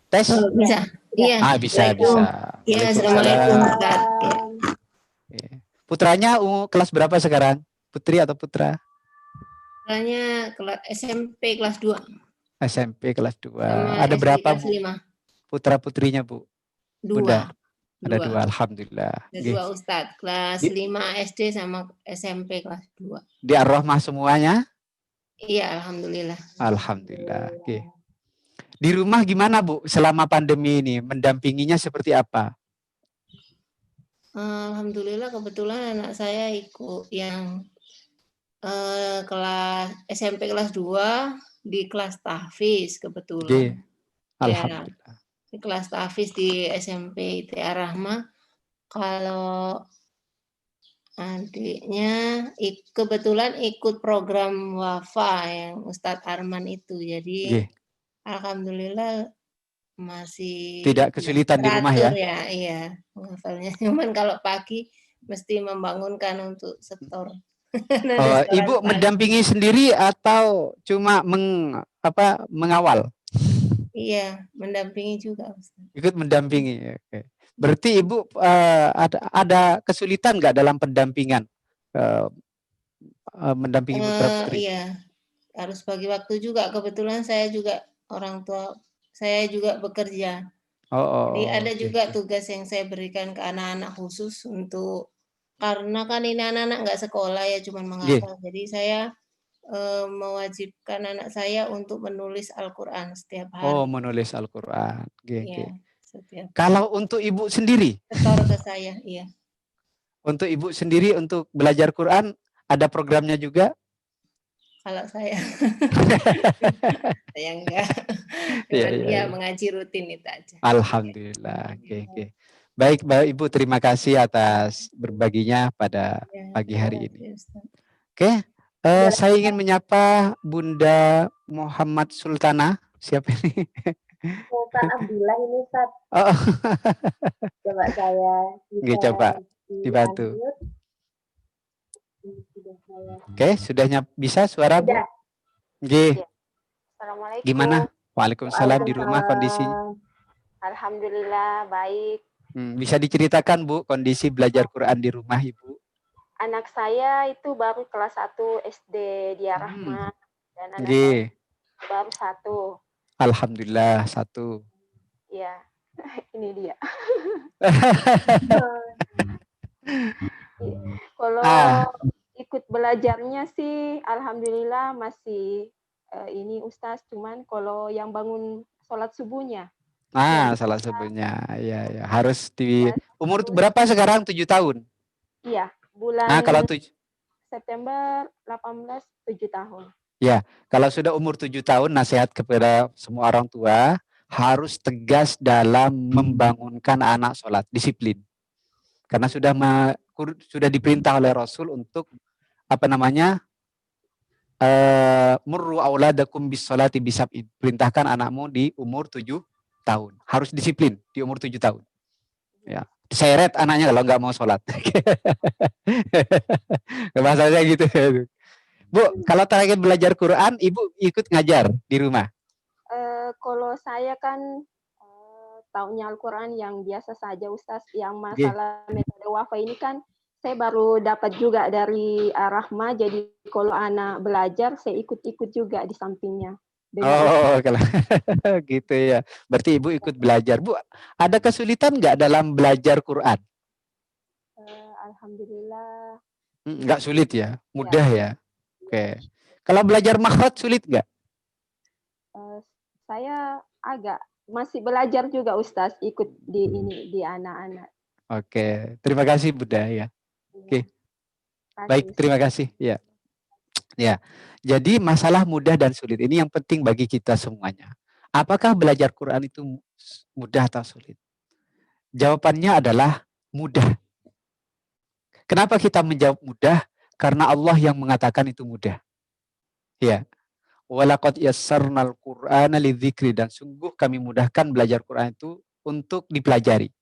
Speaker 8: Tes?
Speaker 10: Oh, bisa. Iya.
Speaker 8: Ah, bisa, bisa.
Speaker 10: Iya, Assalamualaikum. Ustaz.
Speaker 8: Ya. Putranya kelas berapa sekarang? Putri atau putra?
Speaker 10: Putranya SMP kelas 2.
Speaker 8: SMP kelas 2.
Speaker 10: Sama
Speaker 8: Ada
Speaker 10: SD
Speaker 8: berapa,
Speaker 10: kelas
Speaker 8: Bu?
Speaker 10: 5.
Speaker 8: Putra-putrinya, Bu?
Speaker 10: 2.
Speaker 8: Bunda? Ada 2,
Speaker 10: Dua.
Speaker 8: alhamdulillah.
Speaker 10: Ada 2 Ustadz. Kelas 5 SD sama SMP kelas 2.
Speaker 8: Di Ar-Rahmah semuanya?
Speaker 10: Iya, alhamdulillah.
Speaker 8: Alhamdulillah. Oke. Di rumah gimana, Bu, selama pandemi ini? Mendampinginya seperti apa?
Speaker 10: Alhamdulillah kebetulan anak saya ikut yang kelas SMP kelas 2 di kelas tahfiz kebetulan.
Speaker 8: Alhamdulillah.
Speaker 10: Di kelas tahfiz di SMP IT Ar-Rahmah. Kalau adiknya kebetulan ikut program Wafa yang Ustadz Arman itu. Jadi alhamdulillah masih
Speaker 8: tidak kesulitan di rumah ya?
Speaker 10: Iya, menghafalnya. Cuman kalau pagi mesti membangunkan untuk setor.
Speaker 8: Oh, Ibu mendampingi sendiri atau cuma mengawal?
Speaker 10: Iya, mendampingi juga, Ustaz.
Speaker 8: Ikut mendampingi. Oke. Berarti Ibu ada kesulitan nggak dalam pendampingan mendampingi putra-putri?
Speaker 10: Iya, harus bagi waktu juga. Kebetulan saya juga orang tua, saya juga bekerja. Jadi ada juga tugas yang saya berikan ke anak-anak khusus untuk, karena kan ini anak-anak nggak sekolah ya, cuma menghafal. Jadi saya mewajibkan anak saya untuk menulis Al-Quran setiap hari.
Speaker 8: Oh, menulis Al-Quran.
Speaker 10: Iya, setiap hari.
Speaker 8: Kalau untuk Ibu sendiri?
Speaker 10: Setor ke saya, iya.
Speaker 8: Untuk Ibu sendiri untuk belajar Quran ada programnya juga?
Speaker 10: Kalau saya enggak. Dia mengaji rutin itu aja.
Speaker 8: Alhamdulillah. Oke. Baik, Ibu, terima kasih atas berbaginya pada pagi hari ini. Oke, saya ingin menyapa Bunda Muhammad Sultana. Siapa ini?
Speaker 9: Sultan Abdullah ini, Ustaz.
Speaker 8: Oh.
Speaker 9: Coba saya
Speaker 8: coba dibantu. Oke, sudah bisa suara, Bu? Oke.
Speaker 9: Assalamualaikum.
Speaker 8: Gimana? Waalaikumsalam. Di rumah kondisi?
Speaker 9: Alhamdulillah baik.
Speaker 8: Bisa diceritakan, Bu, kondisi belajar Quran di rumah Ibu?
Speaker 9: Anak saya itu baru kelas 1 SD di Ar-Rahmah. Dan anak saya baru 1.
Speaker 8: Alhamdulillah 1.
Speaker 9: Iya, ini dia. Kalau ikut belajarnya sih alhamdulillah masih ini Ustaz, cuman kalau yang bangun sholat subuhnya.
Speaker 8: Sholat subuhnya. Ya. Harus di umur berapa sekarang? 7 tahun?
Speaker 9: Iya, bulan
Speaker 8: kalau
Speaker 9: September 18 7 tahun.
Speaker 8: Ya, kalau sudah umur 7 tahun, nasihat kepada semua orang tua harus tegas dalam membangunkan anak sholat, disiplin. Karena sudah diperintah oleh Rasul untuk murru auladakum bis sholati bisab'in. Perintahkan anakmu di umur 7 tahun. Harus disiplin di umur 7 tahun. Ya. Seret anaknya kalau nggak mau sholat. Bahasanya gitu. Bu, kalau terakhir belajar Quran, Ibu ikut ngajar di rumah?
Speaker 9: Kalau saya kan taunya Al-Quran yang biasa saja, Ustaz. Yang masalah metode wafa ini kan saya baru dapat juga dari Ar-Rahmah. Jadi kalau anak belajar, saya ikut-ikut juga di sampingnya.
Speaker 8: Kalau gitu ya. Berarti Ibu ikut belajar. Bu, ada kesulitan nggak dalam belajar Quran?
Speaker 9: Alhamdulillah.
Speaker 8: Nggak sulit ya? Mudah ya? Oke. Kalau belajar makhraj sulit nggak?
Speaker 9: Saya masih belajar juga Ustaz, ikut di anak-anak.
Speaker 8: Oke. Terima kasih Bunda ya. Oke. Baik, terima kasih. Ya. Jadi masalah mudah dan sulit ini yang penting bagi kita semuanya. Apakah belajar Quran itu mudah atau sulit? Jawabannya adalah mudah. Kenapa kita menjawab mudah? Karena Allah yang mengatakan itu mudah. Ya. Walaqad yassarnal Qur'ana lidzikri, dan sungguh kami mudahkan belajar Quran itu untuk dipelajari.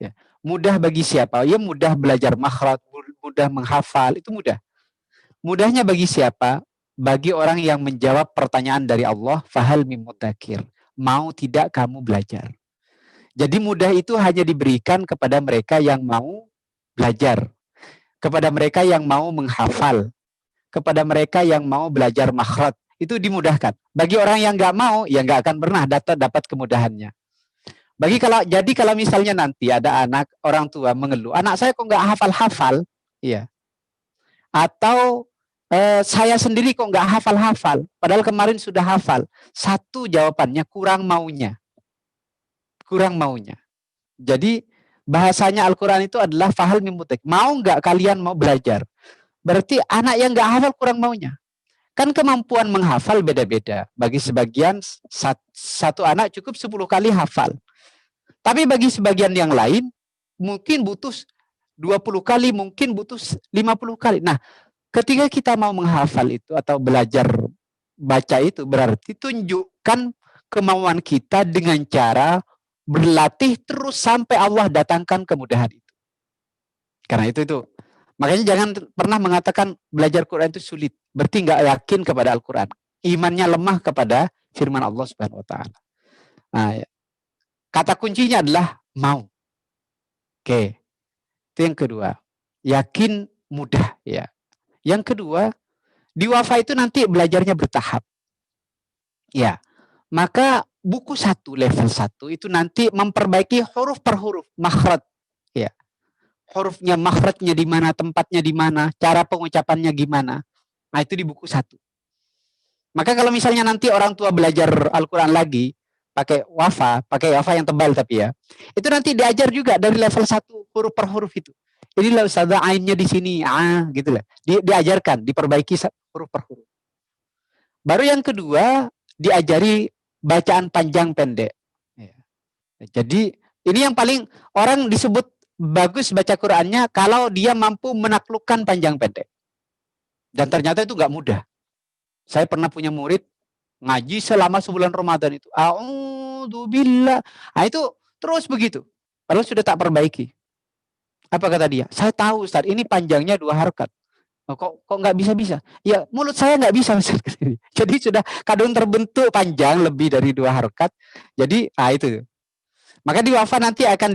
Speaker 8: Ya. Mudah bagi siapa? Ya mudah belajar makhraj, mudah menghafal, itu mudah. Mudahnya bagi siapa? Bagi orang yang menjawab pertanyaan dari Allah, fahal mim mudzakir. Mau tidak kamu belajar? Jadi mudah itu hanya diberikan kepada mereka yang mau belajar, kepada mereka yang mau menghafal, kepada mereka yang mau belajar makhraj. Itu dimudahkan. Bagi orang yang nggak mau, ya nggak akan pernah dapat kemudahannya. Jadi kalau misalnya nanti ada anak, orang tua mengeluh, anak saya kok nggak hafal-hafal, iya. Atau saya sendiri kok nggak hafal-hafal, padahal kemarin sudah hafal. Satu jawabannya kurang maunya. Kurang maunya. Jadi bahasanya Al-Quran itu adalah fahal mim mudzakir. Mau nggak kalian mau belajar? Berarti anak yang nggak hafal kurang maunya. Kan kemampuan menghafal beda-beda. Bagi sebagian satu anak cukup 10 kali hafal. Tapi bagi sebagian yang lain mungkin butuh 20 kali, mungkin butuh 50 kali. Nah, ketika kita mau menghafal itu atau belajar baca itu berarti tunjukkan kemauan kita dengan cara berlatih terus sampai Allah datangkan kemudahan itu. Karena itu. Makanya jangan pernah mengatakan belajar Quran itu sulit. Berarti nggak yakin kepada Al-Quran. Imannya lemah kepada firman Allah Subhanahu wa Ta'ala. Nah, kata kuncinya adalah mau. Oke. Itu yang kedua. Yakin mudah, ya. Yang kedua, di Wafa itu nanti belajarnya bertahap. Ya. Maka buku 1, level 1 itu nanti memperbaiki huruf per huruf, makhraj. Ya. Hurufnya, makhrajnya di mana, tempatnya di mana, cara pengucapannya gimana. Nah, itu di buku 1. Maka kalau misalnya nanti orang tua belajar Al-Quran lagi, pakai Wafa yang tebal tapi ya, itu nanti diajar juga dari level 1, huruf per huruf itu. Jadi lah Ustazah ainnya di sini, gitu lah. Diajarkan, diperbaiki huruf per huruf. Baru yang kedua, diajari bacaan panjang pendek. Jadi ini yang paling orang disebut bagus baca Qur'annya kalau dia mampu menaklukkan panjang pendek. Dan ternyata itu nggak mudah. Saya pernah punya murid ngaji selama sebulan Ramadan itu. A'udzubillah. Nah, itu terus begitu. Padahal sudah tak perbaiki. Apa kata dia? Saya tahu Ustaz, ini panjangnya 2 harokat. Kok nggak bisa-bisa? Ya mulut saya nggak bisa. Jadi sudah kadung terbentuk panjang lebih dari 2 harokat. Jadi itu. Maka di Wafa nanti akan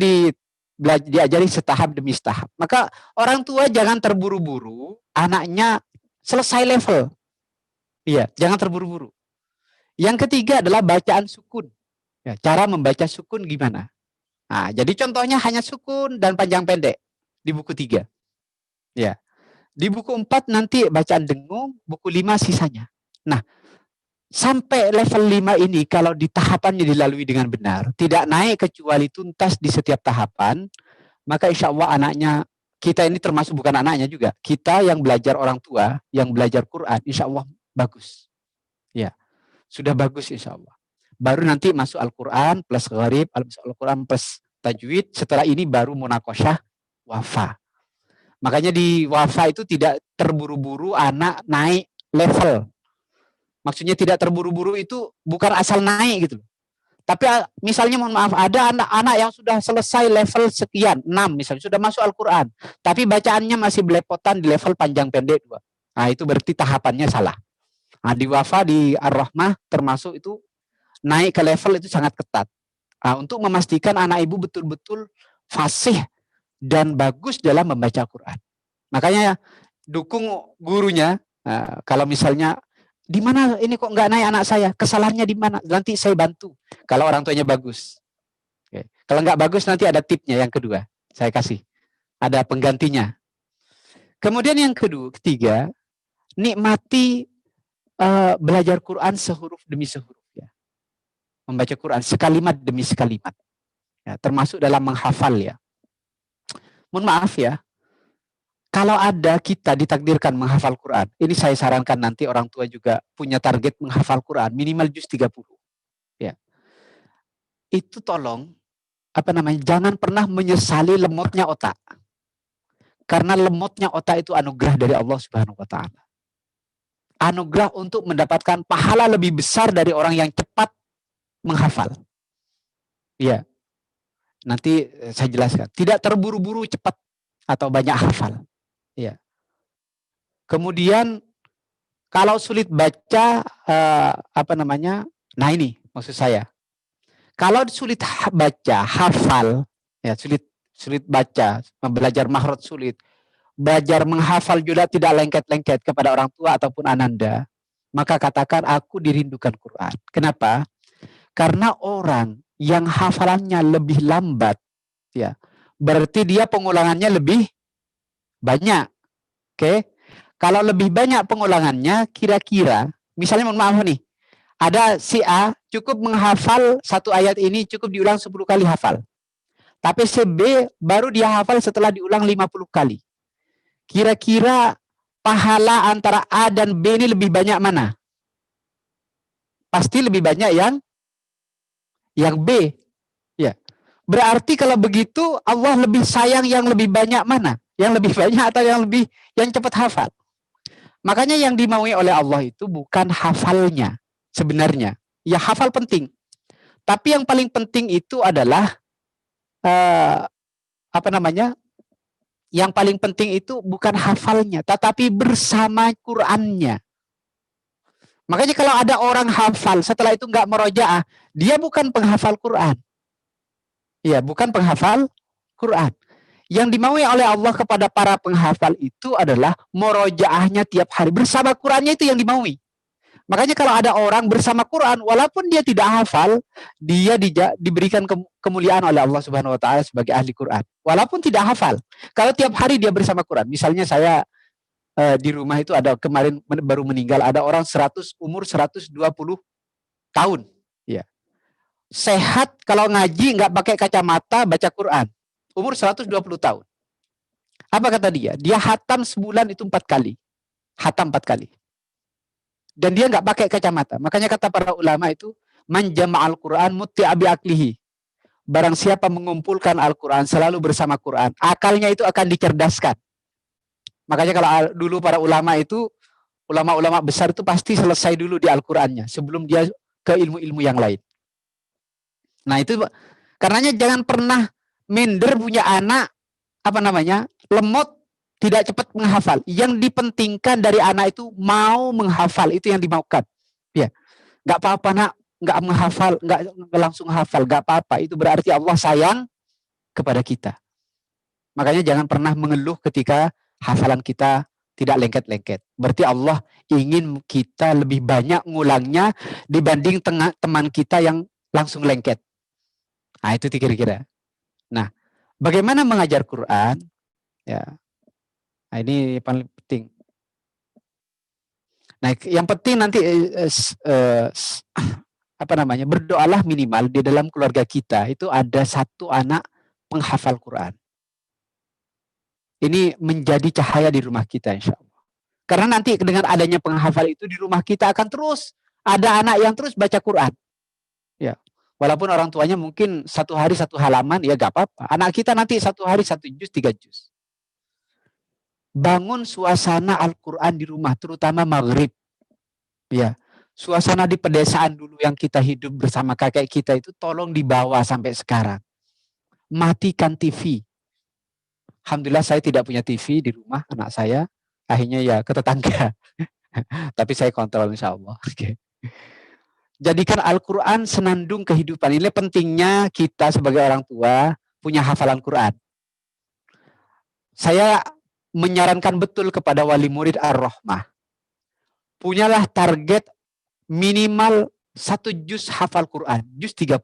Speaker 8: diajari setahap demi setahap. Maka orang tua jangan terburu-buru anaknya selesai level. Iya, jangan terburu-buru. Yang ketiga adalah bacaan sukun. Ya, cara membaca sukun gimana? Nah, jadi contohnya hanya sukun dan panjang pendek di buku 3. Ya. Di buku 4 nanti bacaan dengung, buku 5 sisanya. Nah, sampai level 5 ini kalau di tahapannya dilalui dengan benar, tidak naik kecuali tuntas di setiap tahapan, maka insya Allah anaknya, kita ini termasuk bukan anaknya juga, kita yang belajar orang tua, yang belajar Quran, insya Allah bagus. Ya, sudah bagus insya Allah. Baru nanti masuk Al-Quran plus gharib, Al-Quran plus tajwid, setelah ini baru munakosyah Wafa. Makanya di Wafa itu tidak terburu-buru anak naik level. Maksudnya tidak terburu-buru itu bukan asal naik gitu. Tapi misalnya mohon maaf, ada anak-anak yang sudah selesai level sekian, 6 misalnya, sudah masuk Al-Quran. Tapi bacaannya masih belepotan di level panjang pendek 2. Nah itu berarti tahapannya salah. Nah di Wafa, di Ar-Rahmah termasuk itu naik ke level itu sangat ketat. Nah, untuk memastikan anak ibu betul-betul fasih dan bagus dalam membaca Quran. Makanya dukung gurunya. Kalau misalnya di mana ini kok nggak naik anak saya, kesalahannya di mana? Nanti saya bantu. Kalau orang tuanya bagus. Oke. Kalau nggak bagus nanti ada tipnya yang kedua. Saya kasih. Ada penggantinya. Kemudian yang ketiga, nikmati belajar Quran sehuruf demi sehuruf. Ya. Membaca Quran sekalimat demi sekalimat. Ya, termasuk dalam menghafal ya. Mohon maaf ya, kalau ada kita ditakdirkan menghafal Quran, ini saya sarankan nanti orang tua juga punya target menghafal Quran, minimal juz 30. Ya. Itu tolong, jangan pernah menyesali lemotnya otak. Karena lemotnya otak itu anugerah dari Allah Subhanahu wa Ta'ala. Anugerah untuk mendapatkan pahala lebih besar dari orang yang cepat menghafal. Ya. Nanti saya jelaskan. Tidak terburu-buru cepat atau banyak hafal. Ya. Kemudian kalau sulit baca nah ini maksud saya. Kalau sulit baca, hafal, ya sulit baca, belajar makhraj sulit, belajar menghafal juga tidak lengket-lengket kepada orang tua ataupun ananda, maka katakan aku dirindukan Quran. Kenapa? Karena orang yang hafalannya lebih lambat, ya, berarti dia pengulangannya lebih banyak. Oke? Kalau lebih banyak pengulangannya, kira-kira, misalnya mohon maaf nih, ada si A cukup menghafal satu ayat ini cukup diulang 10 kali hafal. Tapi si B baru dia hafal setelah diulang 50 kali. Kira-kira pahala antara A dan B ini lebih banyak mana? Pasti lebih banyak yang B. Ya. Berarti kalau begitu Allah lebih sayang yang lebih banyak mana? Yang lebih banyak atau yang cepat hafal? Makanya yang dimaui oleh Allah itu bukan hafalnya sebenarnya. Ya hafal penting. Tapi yang paling penting itu adalah yang paling penting itu bukan hafalnya, tetapi bersama Qur'annya. Makanya kalau ada orang hafal, setelah itu nggak merojaah, dia bukan penghafal Qur'an. Ya, bukan penghafal Qur'an. Yang dimaui oleh Allah kepada para penghafal itu adalah merojaahnya tiap hari. Bersama Qur'annya itu yang dimaui. Makanya kalau ada orang bersama Quran, walaupun dia tidak hafal, dia diberikan kemuliaan oleh Allah Subhanahu Wa Taala sebagai ahli Quran, walaupun tidak hafal. Kalau tiap hari dia bersama Quran, misalnya saya di rumah itu ada kemarin baru meninggal, ada orang umur 120 tahun, ya, sehat kalau ngaji nggak pakai kacamata baca Quran, umur 120 tahun. Apa kata dia? Dia hatam sebulan itu 4 kali, hatam 4 kali. Dan dia nggak pakai kacamata. Makanya kata para ulama itu, man jama'al Qur'an mutti'a bi aklihi. Barang siapa mengumpulkan Al-Quran selalu bersama Quran, akalnya itu akan dicerdaskan. Makanya kalau dulu para ulama itu, ulama-ulama besar itu pasti selesai dulu di Al-Qurannya sebelum dia ke ilmu-ilmu yang lain. Nah itu, karenanya jangan pernah minder punya anak, lemot, tidak cepat menghafal. Yang dipentingkan dari anak itu mau menghafal, itu yang dimaukan. Ya, nggak apa-apa nak, nggak menghafal, nggak langsung hafal, nggak apa-apa. Itu berarti Allah sayang kepada kita. Makanya jangan pernah mengeluh ketika hafalan kita tidak lengket-lengket. Berarti Allah ingin kita lebih banyak ngulangnya dibanding teman kita yang langsung lengket. Nah itu kira-kira. Nah, bagaimana mengajar Quran? Ya. Nah, ini paling penting. Nah, yang penting nanti berdoalah minimal di dalam keluarga kita itu ada satu anak penghafal Quran. Ini menjadi cahaya di rumah kita insya Allah. Karena nanti dengan adanya penghafal itu di rumah kita akan terus ada anak yang terus baca Quran. Ya, walaupun orang tuanya mungkin 1 hari 1 halaman, ya gak apa-apa. Anak kita nanti 1 hari 1 juz, 3 juz. Bangun suasana Al-Quran di rumah, terutama maghrib. Ya, suasana di pedesaan dulu yang kita hidup bersama kakek kita itu tolong dibawa sampai sekarang. Matikan TV. Alhamdulillah saya tidak punya TV di rumah anak saya. Akhirnya ya ke tetangga. Tapi saya kontrol insya Allah. Okay. Jadikan Al-Quran senandung kehidupan. Ini pentingnya kita sebagai orang tua punya hafalan Quran. Saya menyarankan betul kepada wali murid Ar-Rahmah. Punyalah target minimal 1 juz hafal Quran, juz 30.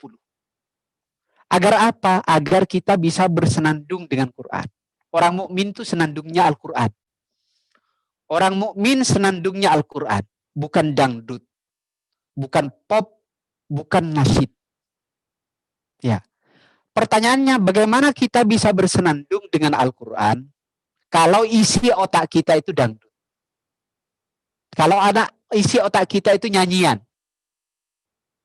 Speaker 8: Agar apa? Agar kita bisa bersenandung dengan Quran. Orang mukmin itu senandungnya Al-Quran. Orang mukmin senandungnya Al-Quran, bukan dangdut, bukan pop, bukan nasyid. Ya. Pertanyaannya, bagaimana kita bisa bersenandung dengan Al-Quran kalau isi otak kita itu dangdut? Kalau isi otak kita itu nyanyian,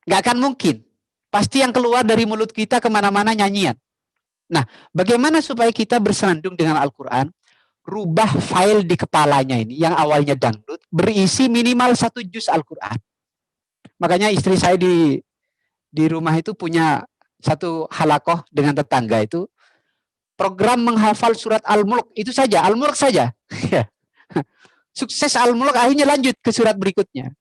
Speaker 8: nggak akan mungkin. Pasti yang keluar dari mulut kita kemana-mana nyanyian. Nah, bagaimana supaya kita bersenandung dengan Al-Quran? Rubah file di kepalanya ini, yang awalnya dangdut, berisi minimal 1 juz Al-Quran. Makanya istri saya di rumah itu punya satu halakoh dengan tetangga itu. program menghafal surat Al-Mulk itu saja, Al-Mulk saja. Sukses Al-Mulk akhirnya lanjut ke surat berikutnya.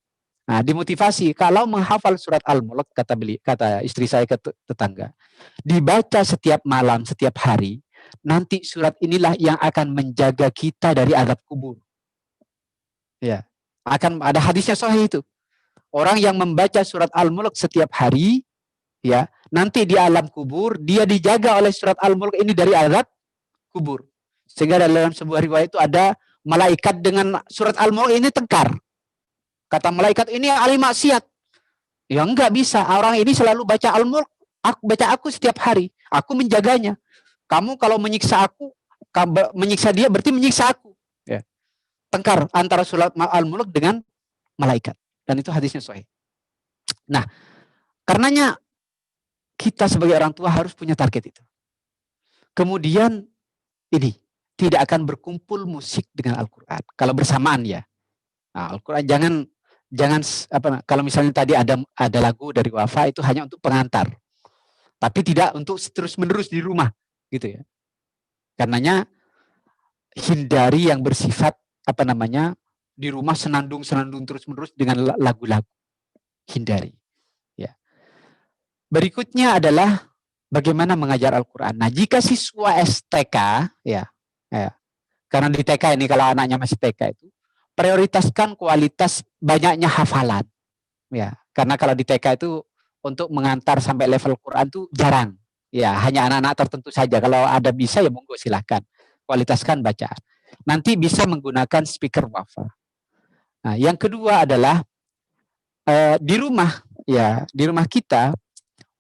Speaker 8: Nah, dimotivasi kalau menghafal surat Al-Mulk, kata istri saya ke tetangga, dibaca setiap malam, setiap hari, nanti surat inilah yang akan menjaga kita dari azab kubur. Ya, akan ada hadisnya sahih itu. Orang yang membaca surat Al-Mulk setiap hari, ya, nanti di alam kubur dia dijaga oleh surat Al-Mulk ini dari azab kubur. Sehingga dalam sebuah riwayat itu ada malaikat dengan surat Al-Mulk ini tengkar. Kata malaikat, ini ahli maksiat. Ya enggak bisa, orang ini selalu baca Al-Mulk, aku setiap hari, aku menjaganya. Kamu kalau menyiksa aku, menyiksa dia berarti menyiksa aku. Ya. Tengkar antara surat Al-Mulk dengan malaikat. Dan itu hadisnya sahih. Nah, karenanya kita sebagai orang tua harus punya target itu. Kemudian ini, tidak akan berkumpul musik dengan Al-Quran. Kalau bersamaan ya. Nah, Al-Quran jangan kalau misalnya tadi ada lagu dari Wafa itu hanya untuk pengantar. Tapi tidak untuk terus-menerus di rumah. Gitu ya. Karenanya hindari yang bersifat di rumah senandung terus-menerus dengan lagu-lagu. Hindari. Ya. Berikutnya adalah bagaimana mengajar Al-Quran. Nah, jika siswa STK, ya, karena di TK ini kalau anaknya masih TK itu, prioritaskan kualitas banyaknya hafalan. Ya, karena kalau di TK itu untuk mengantar sampai level Quran itu jarang. Ya, hanya anak-anak tertentu saja. Kalau ada bisa ya monggo silahkan. Kualitaskan bacaan. Nanti bisa menggunakan speaker Wafa. Nah, yang kedua adalah di rumah kita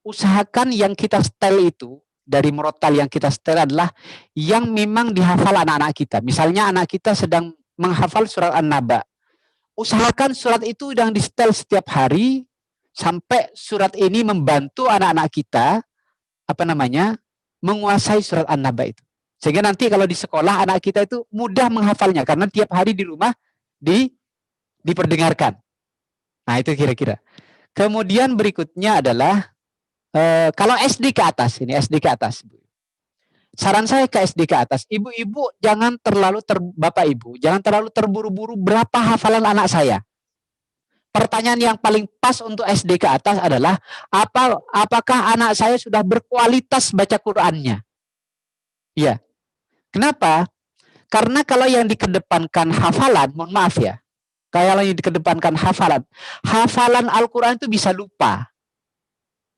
Speaker 8: usahakan yang kita setel itu dari murotal yang kita setel adalah yang memang dihafal anak-anak kita. Misalnya anak kita sedang menghafal surat An-Naba. Usahakan surat itu yang disetel setiap hari sampai surat ini membantu anak-anak kita menguasai surat An-Naba itu. Sehingga nanti kalau di sekolah anak kita itu mudah menghafalnya karena tiap hari di rumah diperdengarkan. Nah, itu kira-kira. Kemudian berikutnya adalah kalau SD ke atas, ini SD ke atas. Saran saya ke SD ke atas, ibu-ibu jangan terlalu Bapak Ibu, jangan terlalu terburu-buru berapa hafalan anak saya. Pertanyaan yang paling pas untuk SD ke atas adalah apakah anak saya sudah berkualitas baca Qur'annya? Iya. Kenapa? Karena kalau yang dikedepankan hafalan, mohon maaf ya, kalau yang dikedepankan hafalan Al-Quran itu bisa lupa.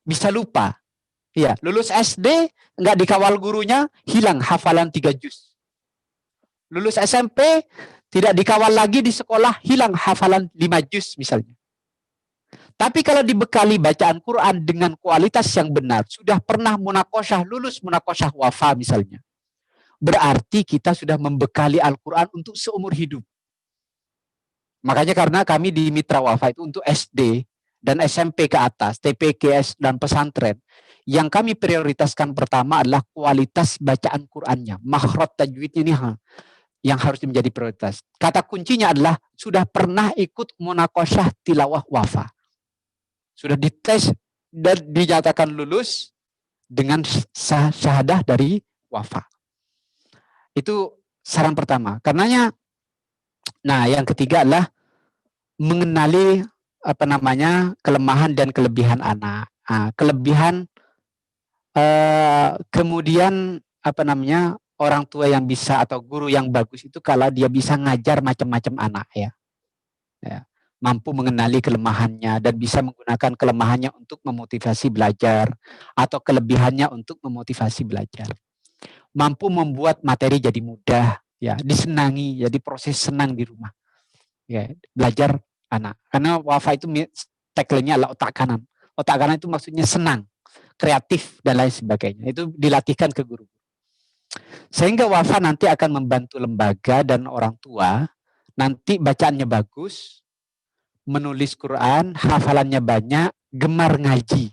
Speaker 8: Bisa lupa. Ya, lulus SD nggak dikawal gurunya, hilang hafalan 3 juz. Lulus SMP tidak dikawal lagi di sekolah, hilang hafalan 5 juz misalnya. Tapi kalau dibekali bacaan Quran dengan kualitas yang benar, sudah pernah munakosyah, lulus munakosyah Wafa misalnya, berarti kita sudah membekali Al-Quran untuk seumur hidup. Makanya karena kami di Mitra Wafa itu untuk SD dan SMP ke atas, TPK dan pesantren, yang kami prioritaskan pertama adalah kualitas bacaan Qur'annya. Makhraj tajwidnya ini yang harus menjadi prioritas. Kata kuncinya adalah sudah pernah ikut munakosyah tilawah Wafa. Sudah dites dan dinyatakan lulus dengan syahadah dari Wafa. Itu saran pertama. Karenanya, nah yang ketiga adalah mengenali kelemahan dan kelebihan anak. Kelebihan kemudian orang tua yang bisa atau guru yang bagus itu kalau dia bisa ngajar macam-macam anak ya. Mampu mengenali kelemahannya dan bisa menggunakan kelemahannya untuk memotivasi belajar atau kelebihannya untuk memotivasi belajar. Mampu membuat materi jadi mudah ya, disenangi, jadi proses senang di rumah. Ya, belajar anak. Karena Wafa itu tagline-nya adalah otak kanan. Otak kanan itu maksudnya senang, kreatif dan lain sebagainya. Itu dilatihkan ke guru. Sehingga Wafa nanti akan membantu lembaga dan orang tua, nanti bacaannya bagus, menulis Quran, hafalannya banyak, gemar ngaji.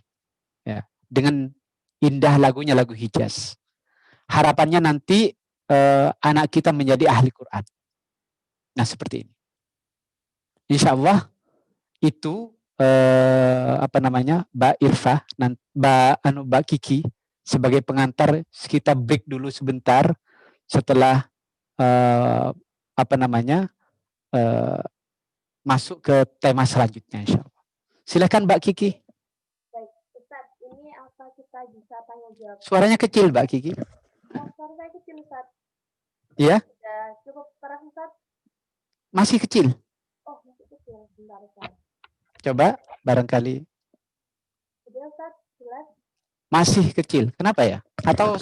Speaker 8: Ya, dengan indah lagunya, lagu Hijaz. Harapannya nanti anak kita menjadi ahli Quran. Nah, seperti ini. Insya Allah itu Mbak Irfah, Mbak Kiki sebagai pengantar kita break dulu sebentar setelah masuk ke tema selanjutnya, insya Allah. Silakan Mbak Kiki.
Speaker 9: Baik, Ustaz, ini apa kita bisa tanya jawab?
Speaker 8: Suaranya kecil Mbak Kiki.
Speaker 9: Suara saya kecil, Ustaz.
Speaker 8: Iya?
Speaker 9: Sudah cukup keras, Ustaz?
Speaker 8: Masih kecil.
Speaker 9: Oh, masih kecil. Bentar, Ustaz.
Speaker 8: Coba barangkali.
Speaker 9: Sudah, Ustaz, jelas?
Speaker 8: Masih kecil. Kenapa ya? Atau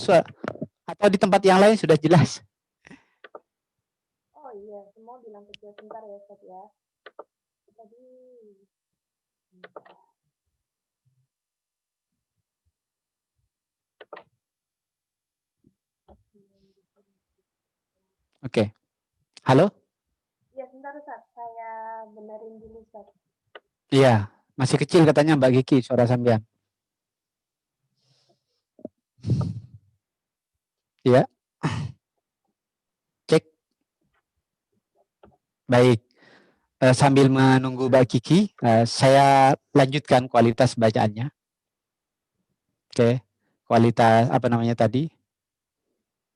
Speaker 8: di tempat yang lain sudah jelas?
Speaker 9: Oh iya, semua bilang kecil. Bentar ya, Ustaz ya. Tadi.
Speaker 8: Oke. Halo?
Speaker 9: Iya, sebentar Ustaz. Saya benerin dulu, Ustaz.
Speaker 8: Iya, masih kecil katanya Mbak Kiki suara sampean. Iya. Cek. Baik. Sambil menunggu Mbak Kiki, saya lanjutkan kualitas bacaannya. Oke. Kualitas apa namanya tadi?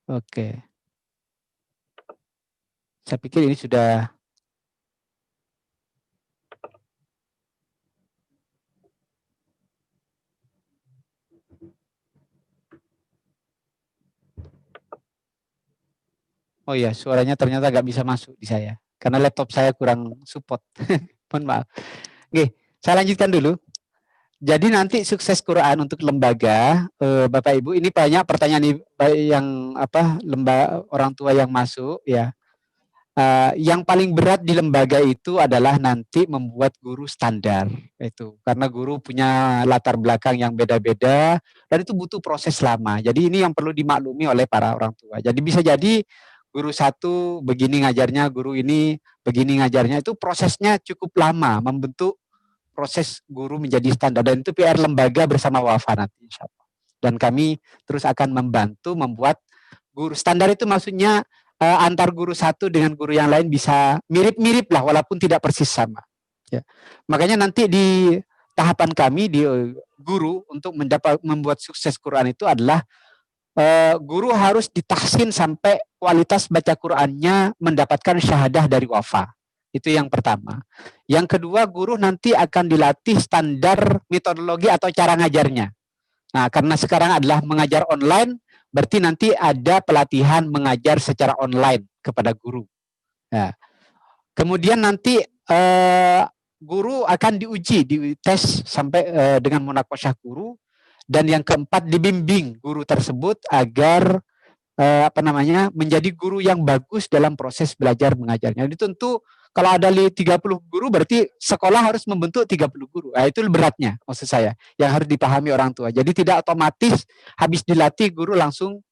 Speaker 8: Oke. Saya pikir ini sudah oh iya, suaranya ternyata nggak bisa masuk di saya. Karena laptop saya kurang support. Mohon maaf. Oke, saya lanjutkan dulu. Jadi nanti sukses Quran untuk lembaga, Bapak Ibu, ini banyak pertanyaan yang orang tua yang masuk ya. Yang paling berat di lembaga itu adalah nanti membuat guru standar itu, karena guru punya latar belakang yang beda-beda dan itu butuh proses lama. Jadi ini yang perlu dimaklumi oleh para orang tua. Jadi bisa jadi guru satu begini ngajarnya, guru ini begini ngajarnya, itu prosesnya cukup lama membentuk proses guru menjadi standar, dan itu PR lembaga bersama Wafa nanti insya Allah. Dan kami terus akan membantu membuat guru standar itu, maksudnya antar guru satu dengan guru yang lain bisa mirip-mirip lah walaupun tidak persis sama. Ya. Makanya nanti di tahapan kami di guru untuk membuat sukses Quran itu adalah guru harus ditahsin sampai kualitas baca Qurannya mendapatkan syahadah dari Wafa. Itu yang pertama. Yang kedua, guru nanti akan dilatih standar metodologi atau cara ngajarnya. Nah, karena sekarang adalah mengajar online, berarti nanti ada pelatihan mengajar secara online kepada guru. Nah, kemudian nanti guru akan diuji, dites sampai dengan munakosyah guru. Dan yang keempat, dibimbing guru tersebut agar menjadi guru yang bagus dalam proses belajar mengajarnya. Jadi tentu kalau ada 30 guru berarti sekolah harus membentuk 30 guru. Nah, itu beratnya maksud saya yang harus dipahami orang tua. Jadi tidak otomatis habis dilatih guru langsung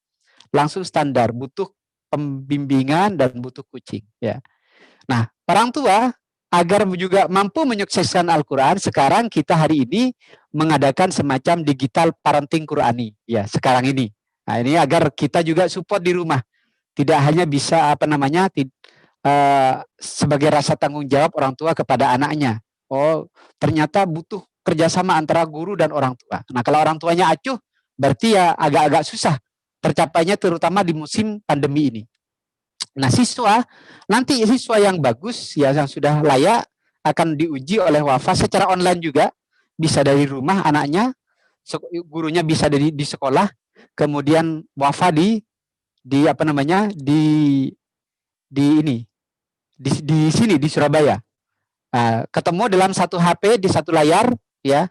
Speaker 8: standar, butuh pembimbingan dan butuh coaching ya. Nah, orang tua agar juga mampu menyukseskan Al-Qur'an, sekarang kita hari ini mengadakan semacam digital parenting Qur'ani ya sekarang ini. Nah, ini agar kita juga support di rumah. Tidak hanya bisa sebagai rasa tanggung jawab orang tua kepada anaknya. Oh, ternyata butuh kerjasama antara guru dan orang tua. Nah, kalau orang tuanya acuh, berarti ya agak-agak susah tercapainya, terutama di musim pandemi ini. Nah, nanti siswa yang bagus, ya yang sudah layak, akan diuji oleh Wafa secara online juga. Bisa dari rumah anaknya, gurunya bisa di sekolah, kemudian Wafa di sini di Surabaya. Ketemu dalam satu HP di satu layar ya.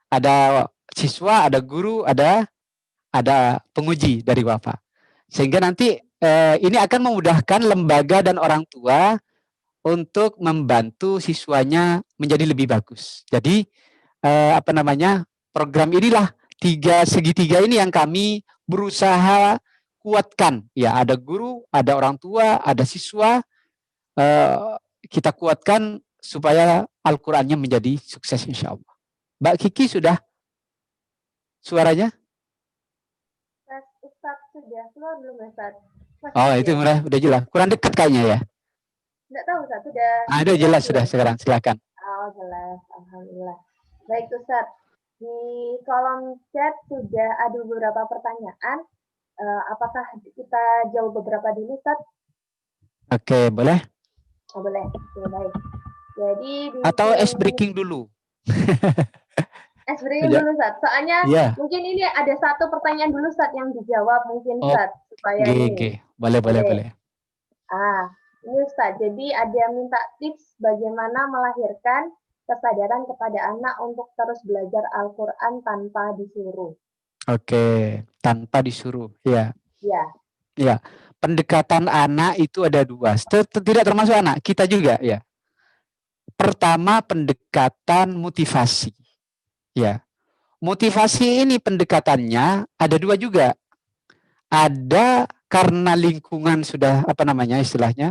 Speaker 8: Ada siswa, ada guru, ada penguji dari Wafa. Sehingga nanti ini akan memudahkan lembaga dan orang tua untuk membantu siswanya menjadi lebih bagus. Jadi program inilah segitiga ini yang kami berusaha kuatkan. Ya, ada guru, ada orang tua, ada siswa. Kita kuatkan supaya Al-Qur'annya menjadi sukses insya Allah. Mbak Kiki sudah suaranya?
Speaker 9: Ustaz sudah keluar belum Ustaz?
Speaker 8: Oh itu udah jelas. Kurang dekat kayaknya ya?
Speaker 9: Enggak tahu Ustaz, sudah.
Speaker 8: Udah jelas sudah sekarang, silakan.
Speaker 9: Oh jelas, alhamdulillah. Baik Ustaz. Di kolom chat sudah ada beberapa pertanyaan. Apakah kita jawab beberapa dulu, Ustaz?
Speaker 8: Oke, boleh?
Speaker 9: Oh, boleh. Oke, baik. Jadi
Speaker 8: Atau ice breaking dulu.
Speaker 9: Ice breaking dulu, Ustaz. Soalnya mungkin ini ada satu pertanyaan dulu, Ustaz, yang dijawab mungkin, Ustaz, supaya ini.
Speaker 8: Boleh.
Speaker 9: Ini Ustaz. Jadi ada yang minta tips bagaimana melahirkan kesadaran kepada anak untuk terus belajar Al-Quran tanpa disuruh.
Speaker 8: Oke, tanpa disuruh, ya.
Speaker 9: Ya.
Speaker 8: Pendekatan anak itu ada dua, tidak termasuk anak, kita juga, ya. Pertama, pendekatan motivasi, ya. Motivasi ini pendekatannya ada dua juga. Ada karena lingkungan sudah istilahnya,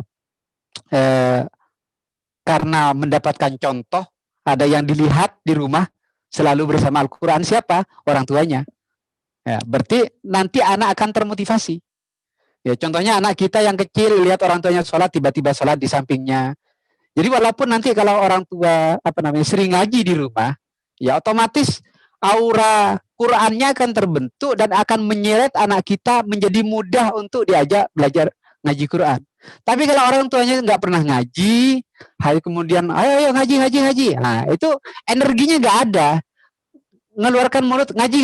Speaker 8: karena mendapatkan contoh, ada yang dilihat di rumah selalu bersama Al-Quran, siapa? Orang tuanya. Ya, berarti nanti anak akan termotivasi. Ya, contohnya anak kita yang kecil lihat orang tuanya sholat, tiba-tiba sholat di sampingnya. Jadi walaupun nanti kalau orang tua sering ngaji di rumah, ya otomatis aura Qurannya akan terbentuk dan akan menyeret anak kita menjadi mudah untuk diajak belajar ngaji Quran. Tapi kalau orang tuanya nggak pernah ngaji, hari kemudian ayo ngaji. Nah, itu energinya nggak ada. Ngeluarkan mulut ngaji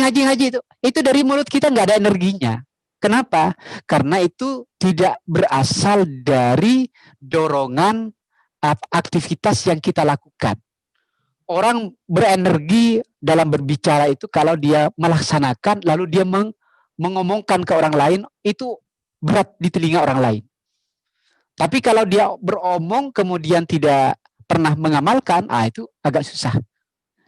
Speaker 8: itu dari mulut kita nggak ada energinya. Kenapa? Karena itu tidak berasal dari dorongan aktivitas yang kita lakukan. Orang berenergi dalam berbicara itu kalau dia melaksanakan lalu dia mengomongkan ke orang lain, itu berat di telinga orang lain. Tapi kalau dia beromong kemudian tidak pernah mengamalkan, itu agak susah.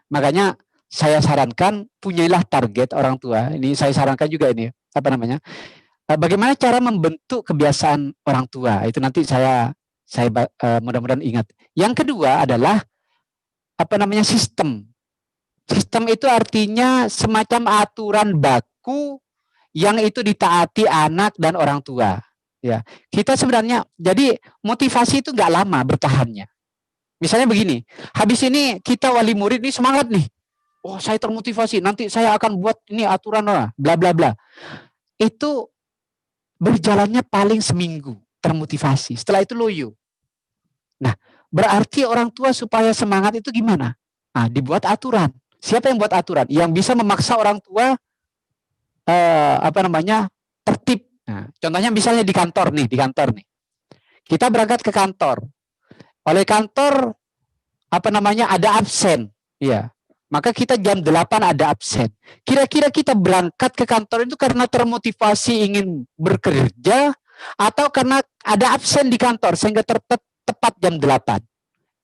Speaker 8: Makanya saya sarankan punyailah target orang tua. Ini saya sarankan juga ini bagaimana cara membentuk kebiasaan orang tua. Itu nanti saya mudah-mudahan ingat. Yang kedua adalah sistem. Sistem itu artinya semacam aturan baku yang itu ditaati anak dan orang tua. Ya, kita sebenarnya jadi motivasi itu nggak lama bertahannya. Misalnya begini, habis ini kita wali murid ini semangat nih. Oh, saya termotivasi, nanti saya akan buat ini aturan bla bla bla. Itu berjalannya paling seminggu termotivasi. Setelah itu loyo. Nah, berarti orang tua supaya semangat itu gimana? Nah, dibuat aturan. Siapa yang buat aturan? Yang bisa memaksa orang tua tertib. Nah, contohnya misalnya di kantor nih. Kita berangkat ke kantor. Oleh kantor ada absen. Ya. Maka kita jam 8 ada absen. Kira-kira kita berangkat ke kantor itu karena termotivasi ingin bekerja atau karena ada absen di kantor sehingga tepat jam 8?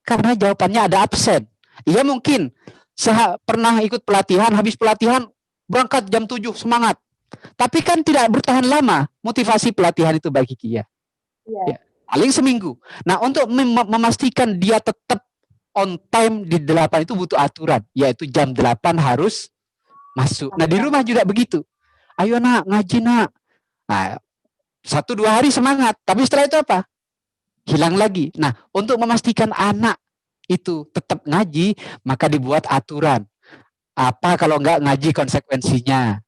Speaker 8: Karena jawabannya ada absen. Iya mungkin pernah ikut pelatihan, habis pelatihan berangkat jam 7 semangat. Tapi kan tidak bertahan lama motivasi pelatihan itu bagi dia. Ya, paling seminggu. Nah, untuk memastikan dia tetap on time di 8 itu butuh aturan, yaitu jam 8 harus masuk. Nah, di rumah juga begitu. Ayo nak, ngaji nak. Nah, 1-2 hari semangat, tapi setelah itu apa? Hilang lagi. Nah, untuk memastikan anak itu tetap ngaji, maka dibuat aturan. Apa kalau enggak ngaji konsekuensinya?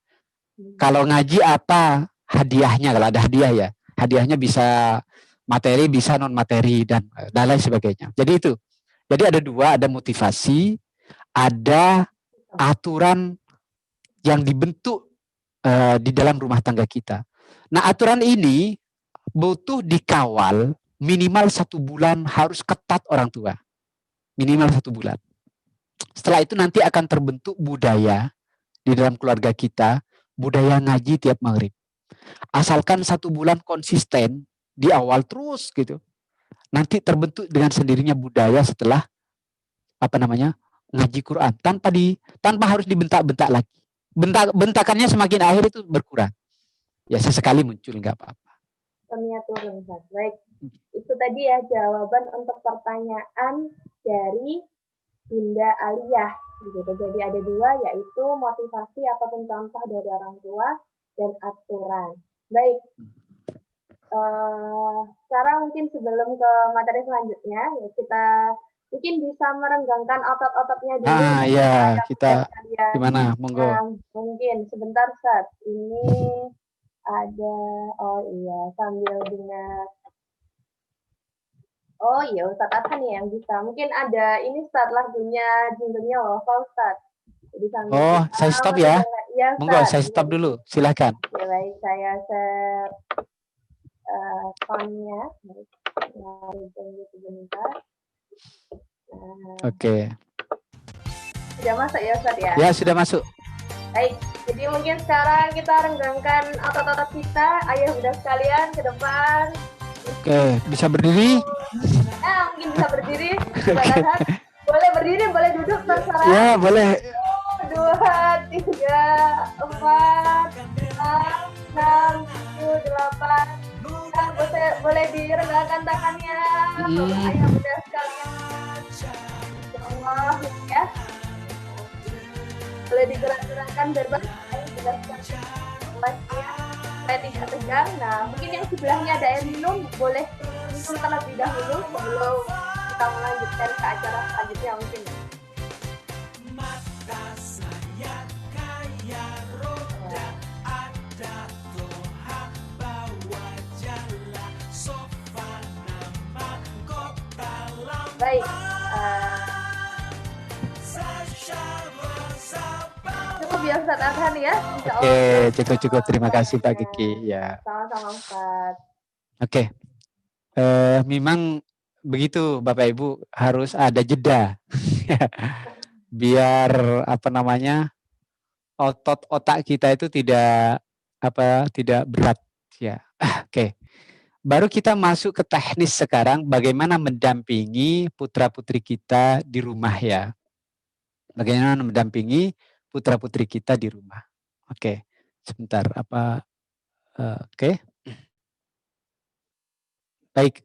Speaker 8: Kalau ngaji apa hadiahnya? Kalau ada hadiah ya. Hadiahnya bisa materi, bisa non materi dan lain sebagainya. Jadi itu. Jadi ada dua, ada motivasi, ada aturan yang dibentuk di dalam rumah tangga kita. Nah, aturan ini butuh dikawal minimal 1 bulan, harus ketat orang tua. Minimal 1 bulan. Setelah itu nanti akan terbentuk budaya di dalam keluarga kita, budaya ngaji tiap maghrib. Asalkan 1 bulan konsisten di awal terus gitu. Nanti terbentuk dengan sendirinya budaya setelah ngaji Quran tanpa harus dibentak-bentak lagi. Bentakannya semakin akhir itu berkurang. Ya sesekali muncul nggak apa-apa.
Speaker 9: Baik, itu tadi ya jawaban untuk pertanyaan dari Bunda Aliyah. Gitu. Jadi ada 2, yaitu motivasi ataupun contoh dari orang tua dan aturan. Baik. Sekarang mungkin sebelum ke materi selanjutnya, ya kita mungkin bisa merenggangkan otot-ototnya dulu.
Speaker 8: Ya, kita
Speaker 9: Ya,
Speaker 8: Gimana? Monggo.
Speaker 9: mungkin sebentar Ustaz. Ini ada, oh iya, sambil dengar. Oh iya, Ustaz Adhan nih yang bisa. Mungkin ada ini Ustaz, lagunya jinglenya Wafa Ustaz. Jadi sambil
Speaker 8: Oh, saya stop ya.
Speaker 9: Ya,
Speaker 8: Monggo,
Speaker 9: Ustaz.
Speaker 8: saya stop dulu. Silakan.
Speaker 9: Oke, baik, saya share soundnya. Sebentar.
Speaker 8: Oke.
Speaker 9: Sudah masuk ya Ustaz ya?
Speaker 8: Ya, sudah masuk.
Speaker 9: Baik, jadi mungkin sekarang kita renggangkan otot-otot kita, ayah bunda sekalian ke depan.
Speaker 8: Oke, bisa berdiri?
Speaker 9: Mungkin bisa berdiri. Boleh berdiri, boleh duduk, terserah.
Speaker 8: Ya, boleh.
Speaker 9: 1, 2, 3, 4, 5, 6, 7, 8. Boleh direnggangkan tangannya. Ayah bunda sekalian. Allah ya. Boleh digerak-gerakkan bebas. Ayah bunda sekalian. Supaya tidak tegang. Nah, mungkin yang sebelahnya ada air minum, boleh minum terlebih dahulu sebelum kita melanjutkan ke acara selanjutnya mungkin. Baik. Cukup ya Ustaz Adhan ya.
Speaker 8: Oke, cukup. Terima kasih Pak Kiki. Ya.
Speaker 9: Sama-sama Ustaz.
Speaker 8: Oke. Memang begitu Bapak Ibu, harus ada jeda. Biar otot otak kita itu tidak berat ya. Oke. Baru kita masuk ke teknis sekarang, bagaimana mendampingi putra-putri kita di rumah ya. Bagaimana mendampingi putra-putri kita di rumah. Oke, sebentar. Oke. Baik.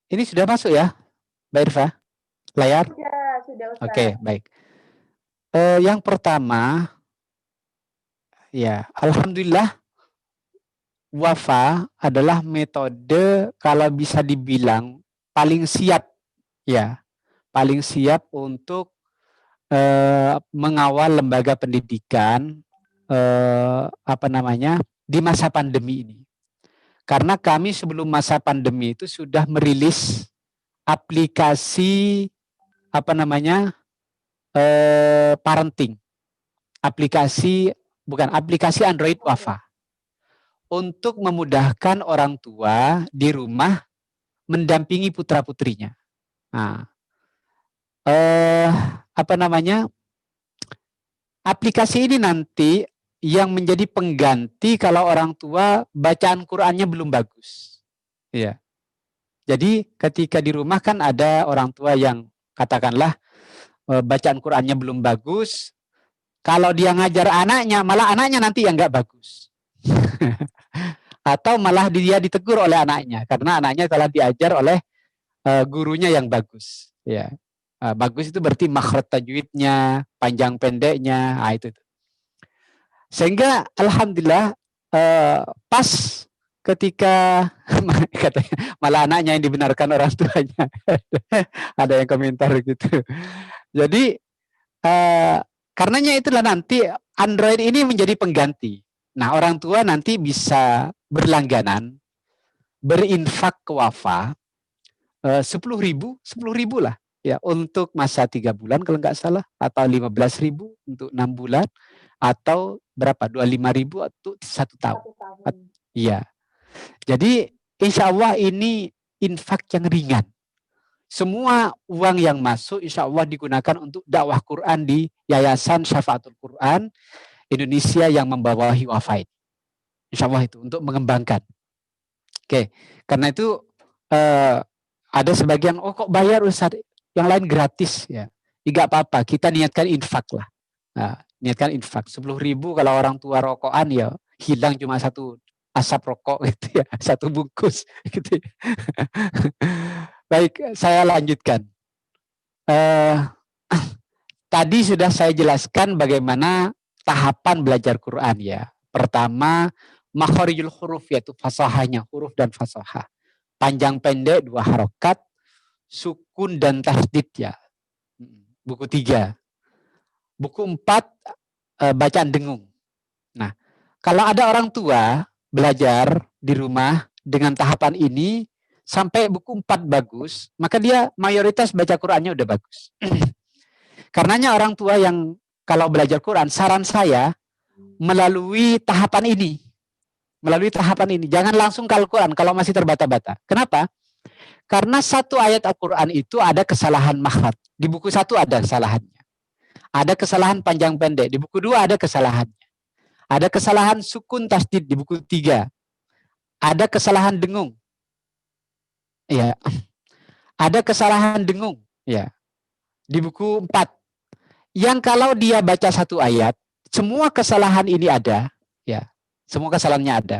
Speaker 8: Ini sudah masuk ya, Mbak Irfa? Layar?
Speaker 9: Sudah Ustaz.
Speaker 8: Oke, baik. Yang pertama, ya, alhamdulillah, Wafa adalah metode kalau bisa dibilang paling siap ya, paling siap untuk mengawal lembaga pendidikan di masa pandemi ini. Karena kami sebelum masa pandemi itu sudah merilis aplikasi parenting, aplikasi Android Wafa, untuk memudahkan orang tua di rumah mendampingi putra-putrinya. Nah, aplikasi ini nanti yang menjadi pengganti kalau orang tua bacaan Qur'annya belum bagus. Iya. Jadi ketika di rumah kan ada orang tua yang katakanlah bacaan Qur'annya belum bagus, kalau dia ngajar anaknya, malah anaknya nanti yang nggak bagus. Atau malah dia ditegur oleh anaknya karena anaknya telah diajar oleh gurunya yang bagus. Ya, bagus itu berarti makhraj tajwidnya, panjang pendeknya, itu. Sehingga alhamdulillah pas ketika malah anaknya yang dibenarkan orang tuanya. Ada yang komentar gitu. Jadi karenanya itulah nanti Android ini menjadi pengganti. Nah, orang tua nanti bisa berlangganan, berinfak ke Wafa 10.000 lah ya untuk masa 3 bulan kalau nggak salah, atau 15.000 untuk 6 bulan, atau berapa 25.000 untuk 1 tahun. Iya. Jadi insya Allah ini infak yang ringan. Semua uang yang masuk insya Allah digunakan untuk dakwah Quran di Yayasan Syafaatul Quran Indonesia yang membawahi Wafa ini. Insya Allah itu untuk mengembangkan. Oke, karena itu ada sebagian, kok bayar Ustaz, yang lain gratis ya. Tidak apa-apa, kita niatkan infak lah. Nah, niatkan infak 10.000 kalau orang tua rokokan ya hilang cuma 1 asap rokok gitu ya, 1 bungkus gitu. Ya. Baik, saya lanjutkan. Tadi sudah saya jelaskan bagaimana tahapan belajar Quran ya. Pertama, makharijul huruf, yaitu fasahahnya, huruf dan fasahah. Panjang pendek 2 harokat, sukun dan tasdid ya. Buku 3. buku 4 bacaan dengung. Nah, kalau ada orang tua belajar di rumah dengan tahapan ini sampai buku 4 bagus, maka dia mayoritas baca Qur'annya udah bagus. Karenanya orang tua yang kalau belajar Quran, saran saya melalui tahapan ini. Melalui tahapan ini. Jangan langsung ke Al-Quran kalau masih terbata-bata. Kenapa? Karena satu ayat Al-Quran itu ada kesalahan makhraj. Di buku 1 ada kesalahannya. Ada kesalahan panjang pendek. Di buku 2 ada kesalahannya. Ada kesalahan sukun tasdid di buku 3. Ada kesalahan dengung. Ya. Ada kesalahan dengung. Ya. Di buku 4. Yang kalau dia baca satu ayat, semua kesalahan ini ada. Ya. Semua kesalahannya ada.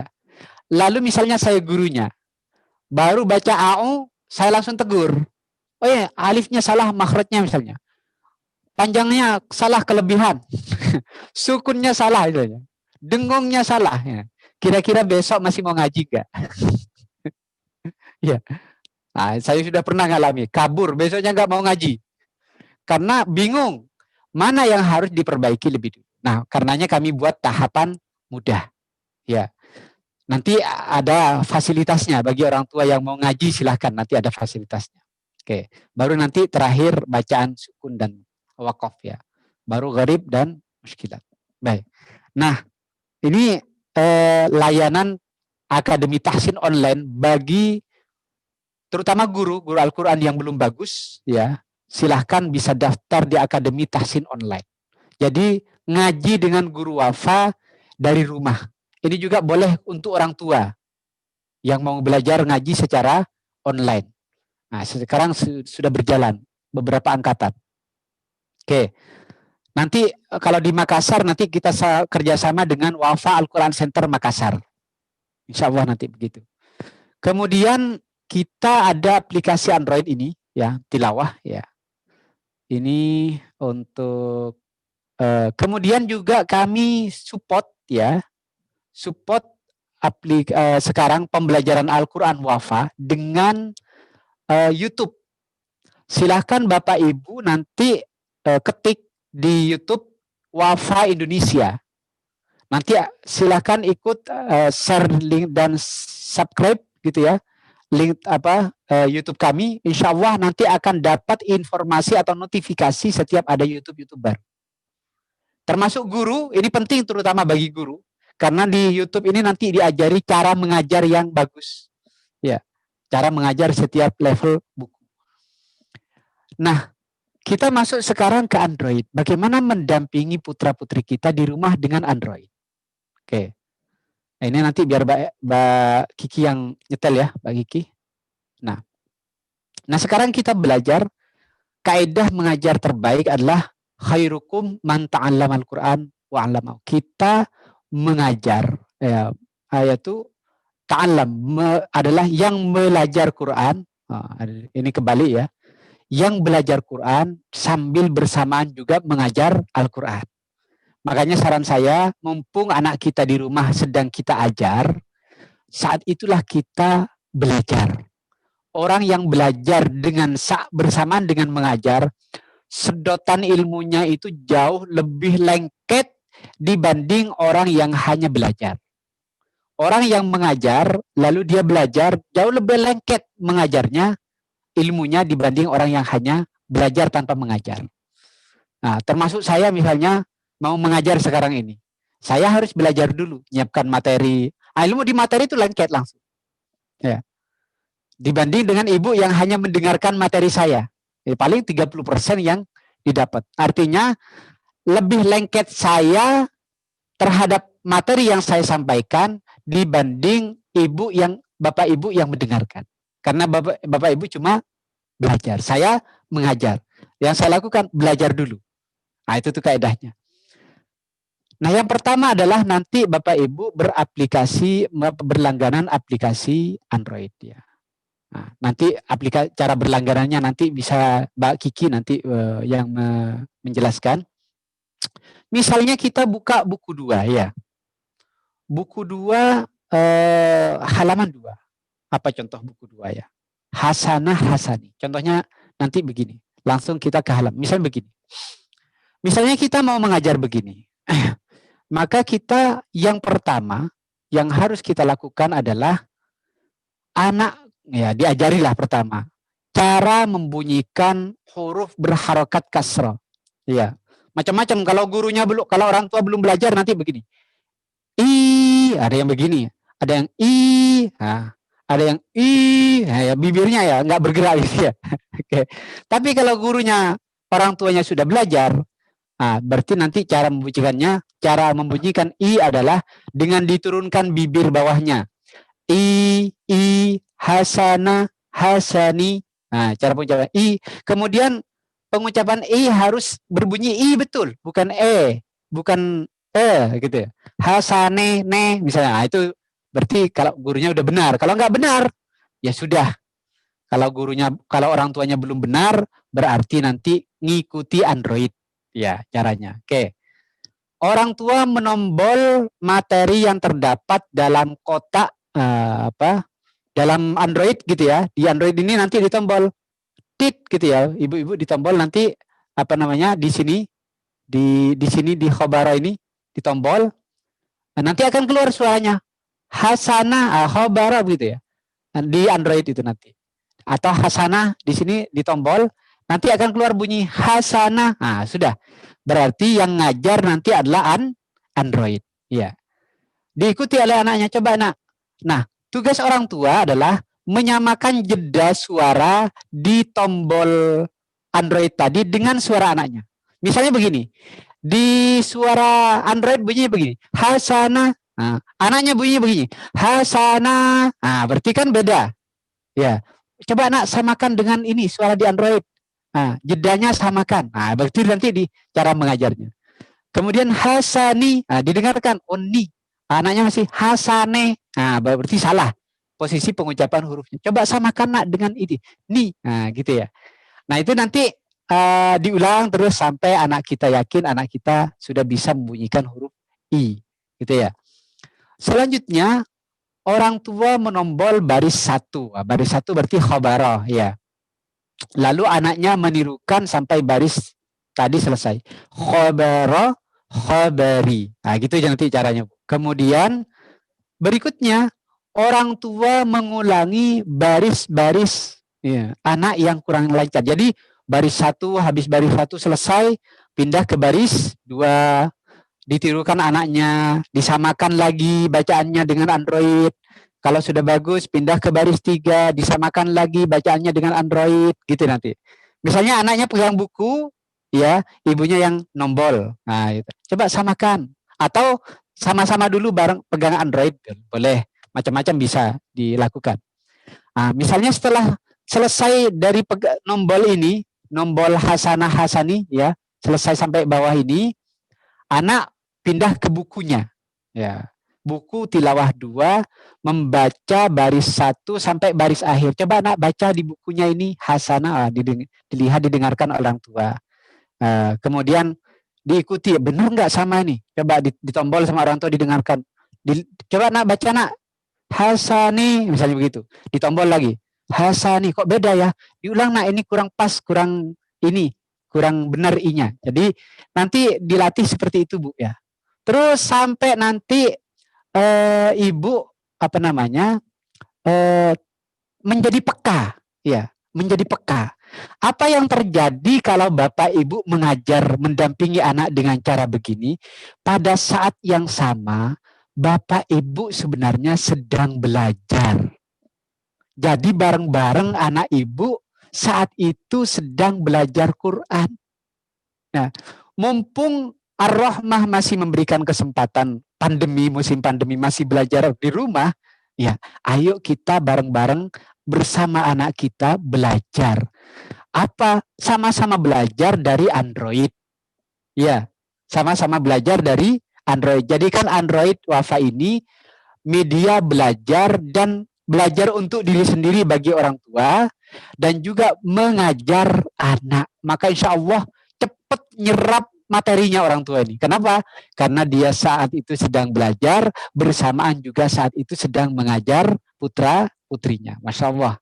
Speaker 8: Lalu misalnya saya gurunya. Baru baca AU, saya langsung tegur. Oh ya, alifnya salah, makhrajnya misalnya. Panjangnya salah kelebihan. Sukunnya salah. Misalnya. Dengungnya salah. Ya. Kira-kira besok masih mau ngaji gak? Ya. Nah, saya sudah pernah ngalami. Kabur, besoknya nggak mau ngaji. Karena bingung. Mana yang harus diperbaiki lebih dulu. Nah, karenanya kami buat tahapan mudah. Ya. Nanti ada fasilitasnya bagi orang tua yang mau ngaji, silahkan nanti ada fasilitasnya. Oke, baru nanti terakhir bacaan sukun dan waqaf ya. Baru gharib dan muskilat. Baik. Nah, ini layanan Akademi Tahsin Online bagi terutama guru Al-Quran yang belum bagus ya. Silahkan bisa daftar di Akademi Tahsin Online. Jadi ngaji dengan guru wafa dari rumah. Ini juga boleh untuk orang tua yang mau belajar ngaji secara online. Nah, sekarang sudah berjalan beberapa angkatan. Oke. Nanti kalau di Makassar nanti kita kerjasama dengan Wafa Al-Quran Center Makassar. Insya Allah nanti begitu. Kemudian kita ada aplikasi Android ini ya, Tilawah ya. Ini untuk kemudian juga kami support ya. Support sekarang pembelajaran Al-Quran Wafa dengan YouTube. Silahkan Bapak Ibu nanti ketik di YouTube Wafa Indonesia. Nanti silahkan ikut share link dan subscribe gitu ya. Link YouTube kami. Insya Allah nanti akan dapat informasi atau notifikasi setiap ada YouTuber. Termasuk guru, ini penting terutama bagi guru. Karena di YouTube ini nanti diajari cara mengajar yang bagus. Ya, cara mengajar setiap level buku. Nah, kita masuk sekarang ke Android. Bagaimana mendampingi putra-putri kita di rumah dengan Android? Oke. Nah, ini nanti biar Mbak Kiki yang nyetel ya, Mbak Kiki. Nah, sekarang kita belajar kaidah mengajar terbaik adalah khairukum man ta'allamal Qur'an wa 'allamahu. Kita mengajar ya, ayat itu ta'allam adalah yang belajar Quran. Ini kembali ya. Yang belajar Quran sambil bersamaan juga mengajar Al-Quran. Makanya saran saya, mumpung anak kita di rumah sedang kita ajar, saat itulah kita belajar. Orang yang belajar dengan bersamaan dengan mengajar, sedotan ilmunya itu jauh lebih lengket dibanding orang yang hanya belajar. Orang yang mengajar, lalu dia belajar, jauh lebih lengket mengajarnya, ilmunya dibanding orang yang hanya belajar tanpa mengajar. Nah, termasuk saya misalnya mau mengajar sekarang ini. Saya harus belajar dulu, menyiapkan materi. Ilmu di materi itu lengket langsung. Ya. Dibanding dengan ibu yang hanya mendengarkan materi saya. Paling 30% yang didapat. Artinya, lebih lengket saya terhadap materi yang saya sampaikan dibanding bapak ibu yang mendengarkan. Karena bapak ibu cuma belajar, saya mengajar. Yang saya lakukan belajar dulu. Nah, itu tuh kaidahnya. Nah, yang pertama adalah nanti bapak ibu berlangganan aplikasi Android ya. Nah, nanti cara berlangganannya nanti bisa Mbak Kiki nanti yang menjelaskan. Misalnya kita buka buku 2 ya. Buku 2 halaman 2. Apa contoh buku 2 ya? Hasanah Hasani. Contohnya nanti begini. Langsung kita ke halaman. Misalnya begini. Misalnya kita mau mengajar begini, maka kita yang pertama yang harus kita lakukan adalah anak ya diajarilah pertama cara membunyikan huruf berharokat kasroh. Ya, macam-macam. Kalau gurunya belum, kalau orang tua belum belajar nanti begini. Ada yang begini, ada yang ada yang ya, bibirnya ya nggak bergerak gitu ya. Oke. Tapi kalau gurunya orang tuanya sudah belajar, berarti nanti cara membunyikan i adalah dengan diturunkan bibir bawahnya. Hasana, hasani. Nah, cara pengucapan i. Kemudian pengucapan i harus berbunyi i betul, bukan bukan gitu ya. Hasane, ne, misalnya. Nah, itu berarti kalau gurunya udah benar. Kalau nggak benar, ya sudah. Kalau orang tuanya belum benar, berarti nanti ngikuti Android. Ya, caranya. Oke. Orang tua menombol materi yang terdapat dalam kotak dalam Android gitu ya. Di Android ini nanti ditombol tit gitu ya. Ibu-ibu ditombol nanti di sini di khobaro ini ditombol. Nah, nanti akan keluar suaranya Hasanah khobaro gitu ya. Di Android itu nanti. Atau Hasanah di sini ditombol, nanti akan keluar bunyi Hasanah. Nah, sudah. Berarti yang ngajar nanti adalah Android. Ya. Diikuti oleh anaknya. Coba anak. Nah, tugas orang tua adalah menyamakan jeda suara di tombol Android tadi dengan suara anaknya. Misalnya begini. Di suara Android bunyinya begini. Hasanah. Nah, anaknya bunyinya begini. Hasanah. Nah, berarti kan beda. Ya. Coba anak samakan dengan ini suara di Android. Nah, jedanya samakan. Nah, berarti nanti di cara mengajarnya. Kemudian hasani, didengarkan oni. Anaknya masih hasane. Nah, berarti salah posisi pengucapan hurufnya. Coba samakan nak dengan ini. Ni. Nah, gitu ya. Nah, itu nanti diulang terus sampai anak kita yakin anak kita sudah bisa membunyikan huruf i. Gitu ya. Selanjutnya orang tua menombol baris 1. Baris 1 berarti khobaroh ya. Lalu anaknya menirukan sampai baris tadi selesai. Khobaroh, khobari. Nah, gitu nanti caranya. Kemudian berikutnya orang tua mengulangi baris-baris ya, anak yang kurang lancar. Jadi baris 1 habis baris 1 selesai, pindah ke baris 2. Ditirukan anaknya, disamakan lagi bacaannya dengan Android. Kalau sudah bagus, pindah ke baris 3, disamakan lagi bacaannya dengan Android, gitu nanti. Misalnya anaknya pegang buku, ya, ibunya yang nombol. Nah, gitu. Coba samakan. Atau sama-sama dulu bareng pegang Android, boleh. Macam-macam bisa dilakukan. Nah, misalnya setelah selesai dari nombol ini, nombol Hasanah Hasani, ya, selesai sampai bawah ini, anak pindah ke bukunya. Ya. Buku tilawah 2 membaca baris 1 sampai baris akhir. Coba anak baca di bukunya ini Hasanah, dilihat didengarkan orang tua. Kemudian diikuti, benar nggak sama nih? Coba ditombol sama orang tua didengarkan. Coba anak baca nak Hasani misalnya begitu. Ditombol lagi. Hasani kok beda ya? Diulang nak ini kurang pas, kurang benar i-nya. Jadi nanti dilatih seperti itu Bu ya. Terus sampai nanti ibu menjadi peka ya, menjadi peka. Apa yang terjadi kalau Bapak Ibu mengajar, mendampingi anak dengan cara begini? Pada saat yang sama Bapak Ibu sebenarnya sedang belajar. Jadi bareng-bareng anak Ibu saat itu sedang belajar Quran. Nah, mumpung Ar-Rahmah masih memberikan kesempatan musim pandemi masih belajar di rumah, ya, ayo kita bareng-bareng bersama anak kita belajar. Apa? Sama-sama belajar dari Android. Ya, sama-sama belajar dari Android. Jadikan Android Wafa ini media belajar dan belajar untuk diri sendiri bagi orang tua dan juga mengajar anak. Maka insya Allah cepat nyerap materinya orang tua ini. Kenapa? Karena dia saat itu sedang belajar, bersamaan juga saat itu sedang mengajar putra-putrinya. Masya Allah.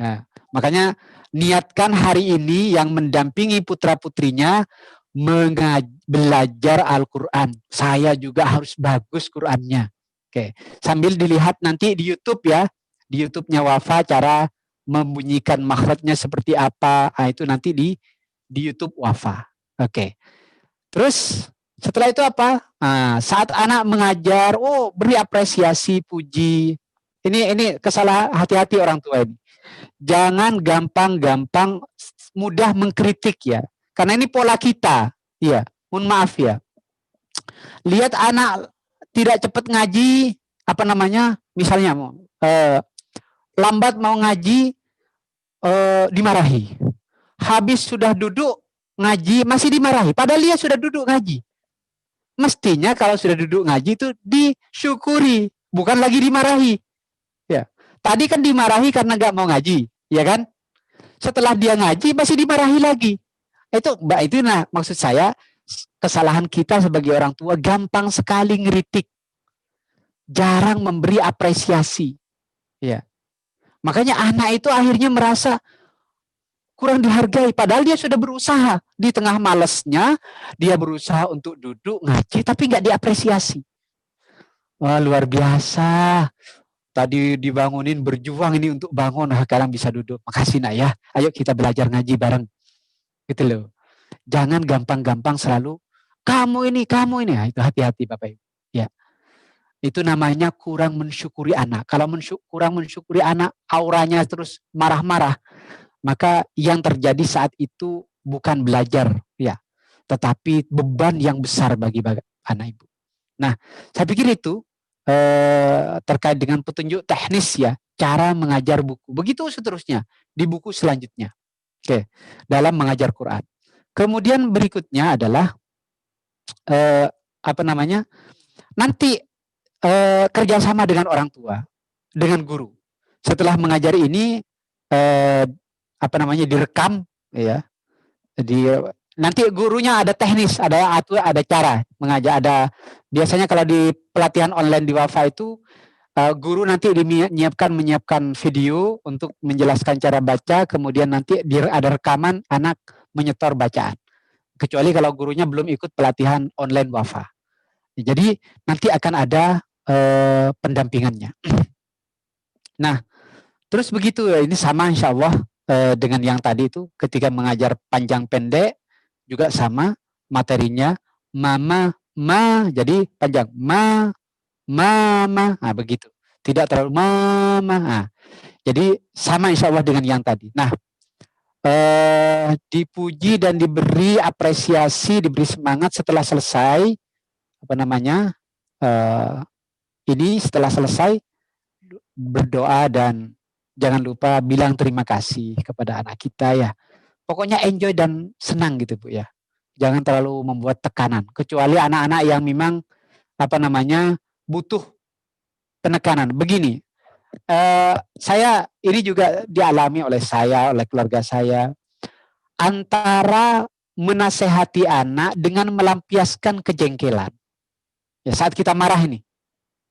Speaker 8: Nah, makanya niatkan hari ini yang mendampingi putra-putrinya belajar Al-Quran. Saya juga harus bagus Qurannya. Oke, sambil dilihat nanti di YouTube ya, di YouTube-nya Wafa cara membunyikan makhrajnya seperti apa. Nah, itu nanti di YouTube Wafa. Oke. Terus setelah itu apa? Nah, saat anak mengajar, beri apresiasi, puji. Ini kesalahan, hati-hati orang tua ini. Jangan gampang-gampang mudah mengkritik ya. Karena ini pola kita. Ya, mohon maaf ya. Lihat anak tidak cepat ngaji, misalnya lambat mau ngaji, dimarahi. Habis sudah duduk ngaji masih dimarahi. Padahal dia sudah duduk ngaji. Mestinya kalau sudah duduk ngaji itu disyukuri, bukan lagi dimarahi. Ya, tadi kan dimarahi karena nggak mau ngaji, ya kan? Setelah dia ngaji masih dimarahi lagi. Itu maksud saya kesalahan kita sebagai orang tua gampang sekali ngeritik, jarang memberi apresiasi. Ya, makanya anak itu akhirnya merasa kurang dihargai, padahal dia sudah berusaha. Di tengah malesnya, dia berusaha untuk duduk ngaji, tapi nggak diapresiasi. Wah, luar biasa. Tadi dibangunin, berjuang ini untuk bangun, sekarang bisa duduk. Makasih nak ya, ayo kita belajar ngaji bareng. Gitu loh. Jangan gampang-gampang selalu, kamu ini. Nah, itu hati-hati Bapak Ibu. Ya. Itu namanya kurang mensyukuri anak. Kalau kurang mensyukuri anak, auranya terus marah-marah, maka yang terjadi saat itu bukan belajar, ya, tetapi beban yang besar bagi anak ibu. Nah, saya pikir itu terkait dengan petunjuk teknis ya, cara mengajar buku. Begitu seterusnya di buku selanjutnya. Oke, dalam mengajar Quran. Kemudian berikutnya adalah nanti kerjasama dengan orang tua, dengan guru. Setelah mengajar ini direkam ya. Nanti gurunya ada teknis, ada cara mengajar, biasanya kalau di pelatihan online di Wafa itu guru nanti menyiapkan video untuk menjelaskan cara baca, kemudian nanti ada rekaman anak menyetor bacaan. Kecuali kalau gurunya belum ikut pelatihan online Wafa. Jadi nanti akan ada pendampingannya. Nah, terus begitu ya, ini sama insya Allah dengan yang tadi itu, ketika mengajar panjang pendek juga sama materinya, jadi panjang mama, nah begitu, tidak terlalu mama. Nah, jadi sama insya Allah dengan yang tadi. Nah, dipuji dan diberi apresiasi, diberi semangat setelah selesai ini setelah selesai berdoa dan jangan lupa bilang terima kasih kepada anak kita ya. Pokoknya enjoy dan senang gitu Bu ya. Jangan terlalu membuat tekanan. Kecuali anak-anak yang memang butuh penekanan. Begini, saya ini juga dialami oleh keluarga saya. Antara menasehati anak dengan melampiaskan kejengkelan. Ya, saat kita marah ini.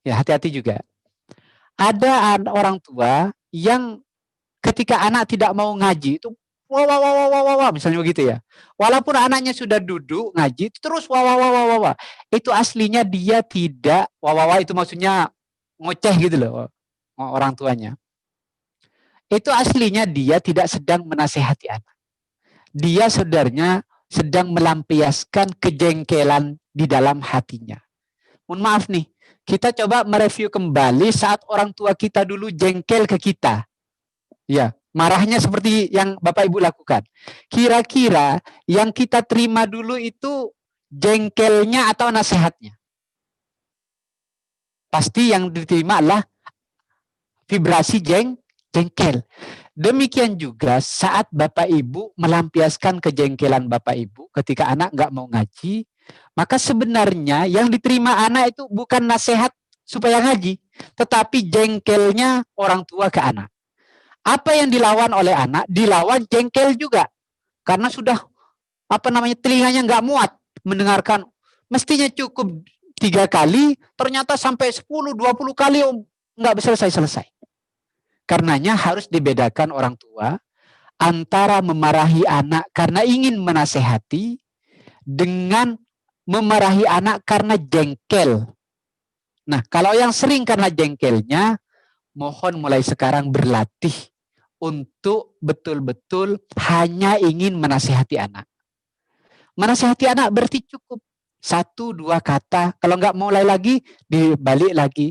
Speaker 8: Ya, hati-hati juga. Ada orang tua yang ketika anak tidak mau ngaji itu wah misalnya begitu ya. Walaupun anaknya sudah duduk ngaji terus wah. Itu aslinya dia tidak wah itu maksudnya ngoceh gitu loh orang tuanya. Itu aslinya dia tidak sedang menasehati anak. Dia sebenarnya sedang melampiaskan kejengkelan di dalam hatinya. Mohon maaf nih, kita coba mereview kembali saat orang tua kita dulu jengkel ke kita. Ya, marahnya seperti yang Bapak Ibu lakukan. Kira-kira yang kita terima dulu itu jengkelnya atau nasihatnya? Pasti yang diterima adalah vibrasi jengkel. Demikian juga saat Bapak Ibu melampiaskan kejengkelan Bapak Ibu ketika anak nggak mau ngaji, maka sebenarnya yang diterima anak itu bukan nasihat supaya ngaji, tetapi jengkelnya orang tua ke anak. Apa yang dilawan oleh anak? Dilawan jengkel juga. Karena sudah telinganya nggak muat mendengarkan. Mestinya cukup 3 kali, ternyata sampai 10-20 kali nggak selesai-selesai. Karenanya harus dibedakan orang tua antara memarahi anak karena ingin menasehati dengan memarahi anak karena jengkel. Nah, kalau yang sering karena jengkelnya, mohon mulai sekarang berlatih untuk betul-betul hanya ingin menasihati anak. Menasihati anak berarti cukup 1-2 kata. Kalau nggak mulai lagi, dibalik lagi.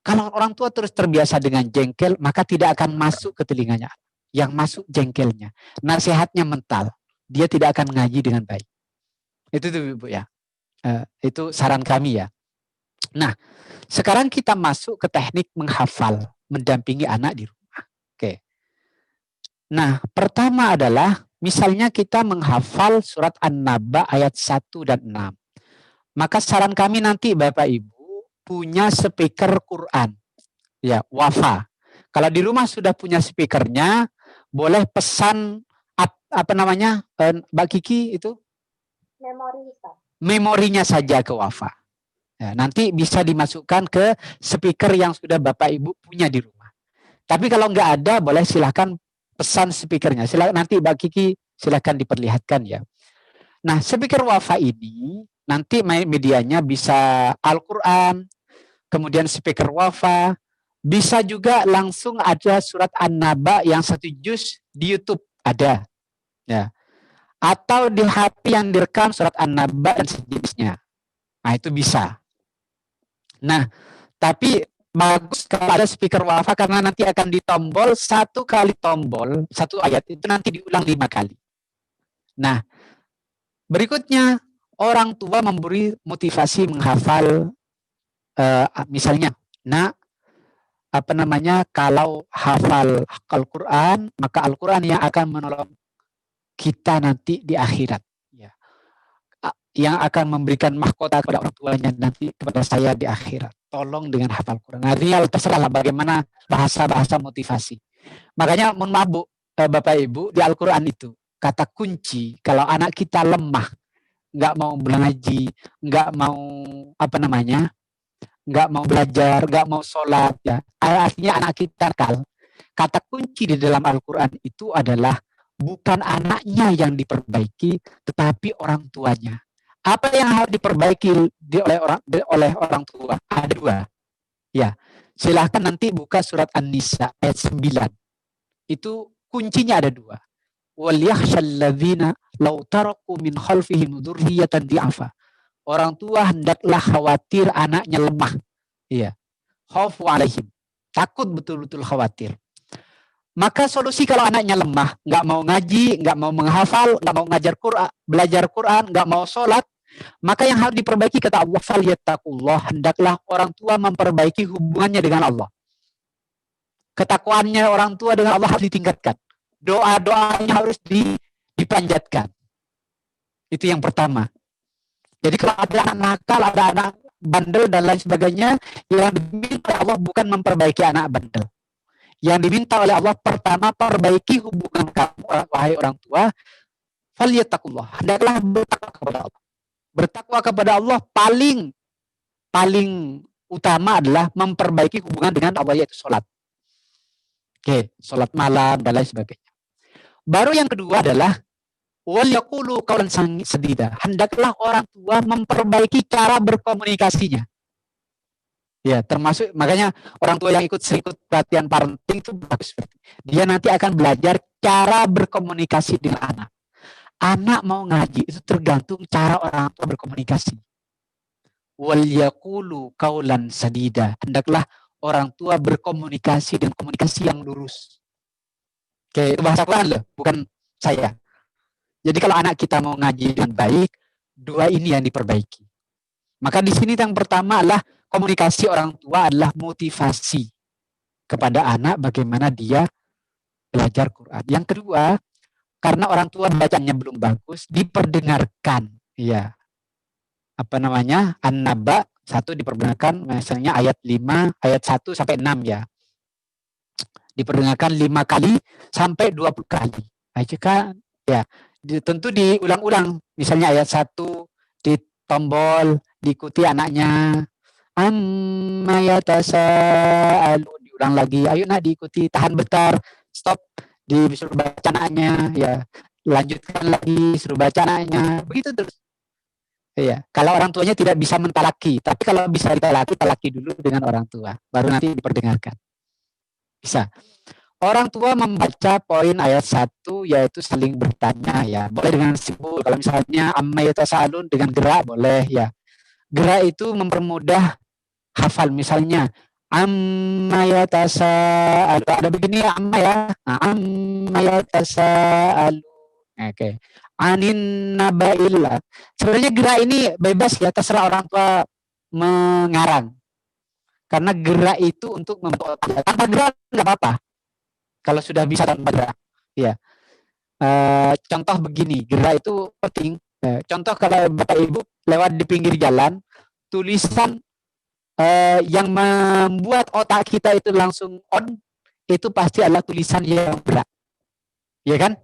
Speaker 8: Kalau orang tua terus terbiasa dengan jengkel, maka tidak akan masuk ke telinganya. Yang masuk jengkelnya. Nasihatnya mental. Dia tidak akan ngaji dengan baik. Itu tuh Ibu ya. Itu saran kami ya. Nah, sekarang kita masuk ke teknik menghafal, mendampingi anak di rumah. Oke. Nah, pertama adalah misalnya kita menghafal surat An-Naba ayat 1 dan 6. Maka saran kami nanti Bapak Ibu punya speaker Quran. Ya, wafa. Kalau di rumah sudah punya speakernya, boleh pesan apa namanya? Mbak Kiki itu? Memorinya saja ke wafa. Ya, nanti bisa dimasukkan ke speaker yang sudah Bapak Ibu punya di rumah. Tapi kalau nggak ada, boleh silahkan pesan speakernya. Silakan nanti Mbak Kiki silahkan diperlihatkan ya. Nah, speaker wafa ini nanti medianya bisa Al-Quran, kemudian speaker wafa, bisa juga langsung ada surat An-Naba yang 1 juz di YouTube ada. Ya. Atau di HP yang direkam surat An-Naba dan sejenisnya. Nah, itu bisa. Nah, tapi bagus kalau ada speaker wafa karena nanti akan ditombol 1 kali tombol, 1 ayat itu nanti diulang 5 kali. Nah, berikutnya orang tua memberi motivasi menghafal misalnya, apa namanya, kalau hafal Al-Quran, maka Al-Quran yang akan menolong kita nanti di akhirat. Yang akan memberikan mahkota kepada orang tuanya nanti kepada saya di akhirat. Tolong dengan hafal Quran. Artinya terserahlah bagaimana bahasa-bahasa motivasi. Makanya mohon maaf Bu, Bapak Ibu, di Al-Quran itu kata kunci kalau anak kita lemah, nggak mau mengaji, nggak mau apa namanya, nggak mau belajar, nggak mau sholat, ya. Artinya anak kita nakal. Kata kunci di dalam Al-Quran itu adalah bukan anaknya yang diperbaiki, tetapi orang tuanya. Apa yang harus diperbaiki oleh orang tua? Ada 2. Ya, silahkan nanti buka surat An-Nisa ayat 9. Itu kuncinya ada 2. Wal yakhshal ladzina law taraku min khalfihim dzurriyyatan di'afa. Orang tua hendaklah khawatir anaknya lemah. Iya. Khaufu alaihim. Takut betul-betul khawatir. Maka solusi kalau anaknya lemah, nggak mau ngaji, nggak mau menghafal, nggak mau ngajar Quran, belajar Quran, nggak mau sholat, maka yang harus diperbaiki kata Allah, falyattaqullah, hendaklah orang tua memperbaiki hubungannya dengan Allah. Ketakwaannya orang tua dengan Allah harus ditingkatkan. Doa-doanya harus dipanjatkan. Itu yang pertama. Jadi kalau ada anak nakal, ada anak bandel dan lain sebagainya, yang diminta Allah bukan memperbaiki anak bandel. Yang diminta oleh Allah pertama, perbaiki hubungan kamu, wahai orang tua. Falyattaqullah, hendaklah bertakwa kepada Allah. Bertakwa kepada Allah paling utama adalah memperbaiki hubungan dengan Allah, yaitu sholat. Oke, sholat malam dan lain sebagainya. Baru yang kedua adalah wal yaqulu qaulan sadida. Hendaklah orang tua memperbaiki cara berkomunikasinya. Ya, termasuk makanya orang tua yang ikut pelatihan parenting itu bagus. Dia nanti akan belajar cara berkomunikasi dengan anak. Anak mau ngaji itu tergantung cara orang tua berkomunikasi. Wal yaqulu qaulan sadida. Hendaklah orang tua berkomunikasi dengan komunikasi yang lurus. Oke, itu bahasa Quran loh, bukan saya. Jadi kalau anak kita mau ngaji dengan baik, 2 ini yang diperbaiki. Maka di sini yang pertama adalah komunikasi orang tua adalah motivasi kepada anak bagaimana dia belajar Quran. Yang kedua, karena orang tua bacanya belum bagus, diperdengarkan. Ya. Apa namanya? An-Naba 1 diperdengarkan, misalnya ayat 5, ayat 1 sampai 6 ya. Diperdengarkan 5 kali sampai 20 kali. Nah, jika ya, tentu diulang-ulang. Misalnya ayat 1 ditombol, diikuti anaknya. Amma yatasa'alun, diulang lagi. Ayo nak diikuti, tahan bentar, stop, disuruh baca anaknya ya. lanjutkan lagi, suruh baca anaknya, begitu terus. Iya, kalau orang tuanya tidak bisa mentalaki, tapi kalau bisa ditalaki, talaki dulu dengan orang tua, baru nanti diperdengarkan. Bisa. Orang tua membaca poin ayat 1 yaitu saling bertanya ya, boleh dengan simbol. Kalau misalnya amma yatasaalun dengan gerak boleh ya. Gerak itu mempermudah hafal, misalnya amma yatasaalu, ada begini ya amma ya. Nah, amma yatasaalu. Oke. Anin nabail. Sebenarnya gerak ini bebas ya, terserah orang tua mengarang. Karena gerak itu untuk membentuk otak. Tanpa gerak nggak apa-apa. Kalau sudah bisa tanpa gerak. Ya. Contoh begini, gerak itu penting. Contoh kalau Bapak Ibu lewat di pinggir jalan, tulisan yang membuat otak kita itu langsung on, itu pasti adalah tulisan yang berat. Ya kan?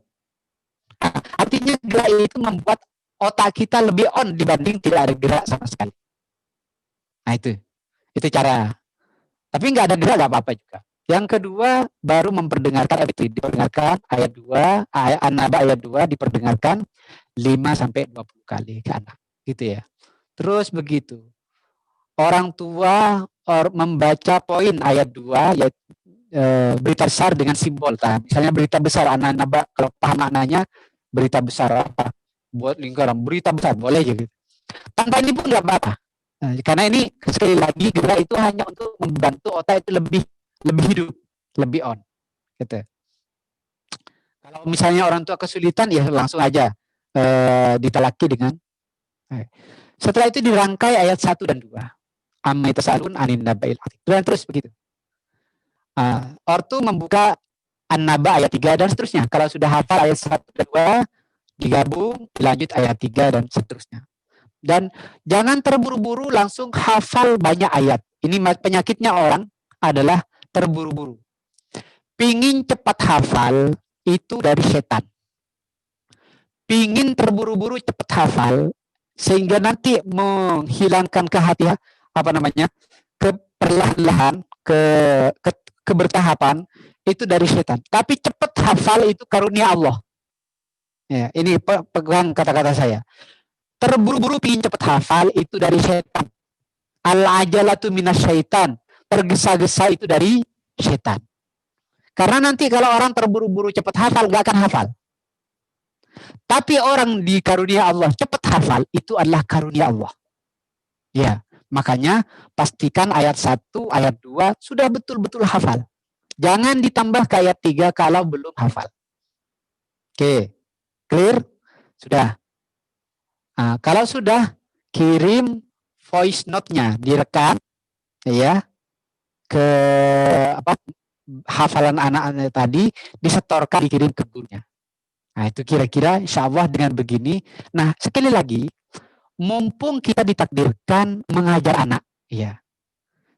Speaker 8: Artinya gerak itu membuat otak kita lebih on dibanding tidak ada gerak sama sekali. Nah itu cara. Tapi nggak ada gerak nggak apa-apa juga. Yang kedua baru memperdengarkan diperdengarkan ayat 2, ayat An-Naba ayat 2 diperdengarkan 5-20 kali ke anak, gitu ya. Terus begitu. Orang tua membaca poin ayat 2 yaitu berita besar dengan simbol. Misalnya berita besar An-Naba, kalau paham maknanya berita besar apa? Buat lingkaran berita besar boleh gitu. Tanpa ini pun nggak apa-apa. Karena ini sekali lagi gerak itu hanya untuk membantu otak itu lebih hidup, lebih on, gitu. Kalau misalnya orang tua kesulitan ya langsung aja ditalaki dengan. Setelah itu dirangkai ayat 1 dan 2. Amma yatasaalun anin nabail adzim. Dan terus begitu. Ortu membuka An-Naba ayat 3 dan seterusnya. Kalau sudah hafal ayat 1 dan 2 digabung, dilanjut ayat 3 dan seterusnya. Dan jangan terburu-buru langsung hafal banyak ayat. Ini penyakitnya orang adalah terburu-buru. Pingin cepat hafal itu dari setan. Pingin terburu-buru cepat hafal sehingga nanti menghilangkan kehati-hatian, keperlahan-lahan, kebertahapan itu dari setan. Tapi cepat hafal itu karunia Allah. Ya, ini pegang kata-kata saya. Terburu-buru pingin cepat hafal itu dari setan. Al-ajalatu minasyaitan. Tergesa-gesa itu dari setan. Karena nanti kalau orang terburu-buru cepat hafal, nggak akan hafal. Tapi orang di karunia Allah cepat hafal, itu adalah karunia Allah. Ya, makanya pastikan ayat 1, ayat 2 sudah betul-betul hafal. Jangan ditambah ke ayat 3 kalau belum hafal. Oke, clear? Sudah. Nah, kalau sudah, kirim voice note-nya, direkam ya ke hafalan anak-anak tadi, disetorkan, dikirim ke gurunya. Nah, itu kira-kira insya Allah dengan begini. Nah, sekali lagi, mumpung kita ditakdirkan mengajar anak, ya,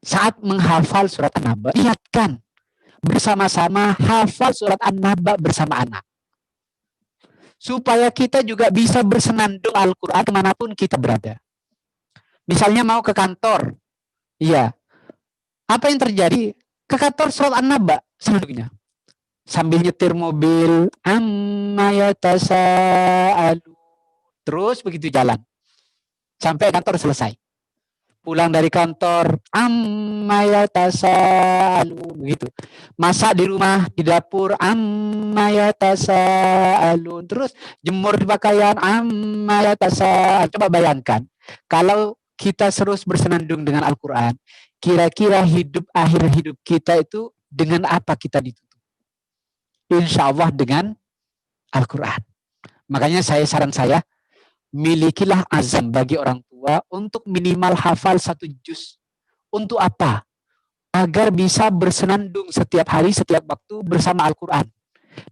Speaker 8: saat menghafal surat An-Naba, lihatkan bersama-sama hafal surat An-Naba bersama anak. Supaya kita juga bisa bersenandung Al-Quran kemanapun kita berada. Misalnya mau ke kantor, iya. Apa yang terjadi? Ke kantor surat An-Naba senandungnya. Sambil nyetir mobil, amma yatasaalu. Terus begitu jalan. Sampai kantor selesai. Pulang dari kantor, amma yatasaalu, begitu. Masak di rumah, di dapur, amma yatasaalun. Terus jemur di pakaian, amma yatasaalun. Coba bayangkan, kalau kita terus bersenandung dengan Al-Quran, kira-kira akhir hidup kita itu dengan apa kita ditutup? Insya Allah dengan Al-Quran. Makanya saran saya, milikilah azam bagi orang tua untuk minimal hafal 1 juz. Untuk apa? Agar bisa bersenandung setiap hari, setiap waktu bersama Al-Quran.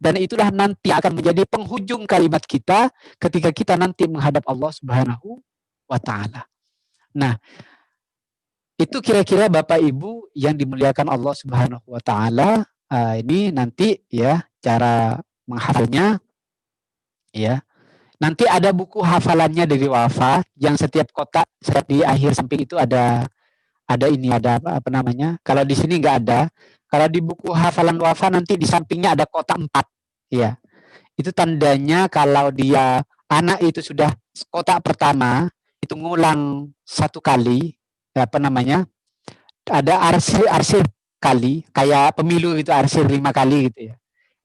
Speaker 8: Dan itulah nanti akan menjadi penghujung kalimat kita ketika kita nanti menghadap Allah Subhanahu wa Ta'ala. Nah, itu kira-kira Bapak Ibu yang dimuliakan Allah Subhanahu wa Ta'ala. Ini nanti ya cara menghafalnya ya. Nanti ada buku hafalannya dari Wafa yang setiap kotak di akhir samping itu ada apa namanya? Kalau di sini nggak ada. Kalau di buku hafalan Wafa nanti di sampingnya ada kotak 4 ya. Itu tandanya kalau dia anak itu sudah kotak pertama itu ngulang 1 kali, apa namanya, ada arsir kali, kayak pemilu itu arsir 5 kali gitu ya.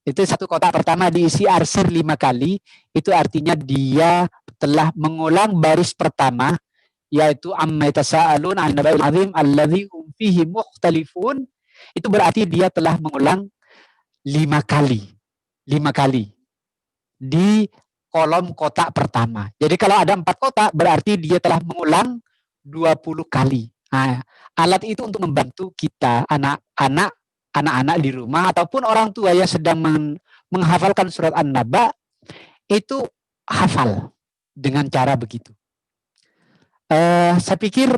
Speaker 8: Itu 1 kotak pertama diisi arsir 5 kali, itu artinya dia telah mengulang baris pertama, yaitu amma yatasaalun 'an naba'il 'azim alladzi hum fihi mukhtalifun. Itu berarti dia telah mengulang 5 kali. 5 kali di kolom kotak pertama. Jadi kalau ada 4 kotak berarti dia telah mengulang 20 kali. Nah, alat itu untuk membantu kita anak-anak di rumah ataupun orang tua yang sedang menghafalkan surat An-Naba itu hafal dengan cara begitu. Saya pikir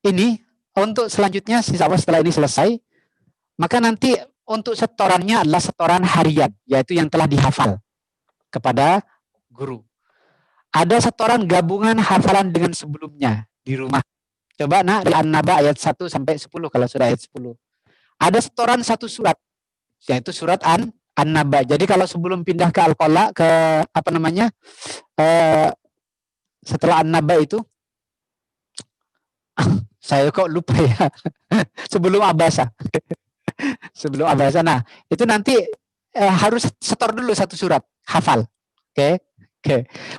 Speaker 8: ini untuk selanjutnya setelah ini selesai, maka nanti untuk setorannya adalah setoran harian, yaitu yang telah dihafal kepada guru. Ada setoran gabungan hafalan dengan sebelumnya di rumah. Coba nak di An-Naba ayat 1 sampai 10 kalau sudah ayat 10. Ada setoran 1 surat, yaitu surat An-Naba. Jadi kalau sebelum pindah ke Al-Qala, ke apa namanya, setelah An-Naba itu, saya kok lupa ya, sebelum Abasa. Sebelum Abasa. Nah, itu nanti harus setor dulu 1 surat, hafal. Oke.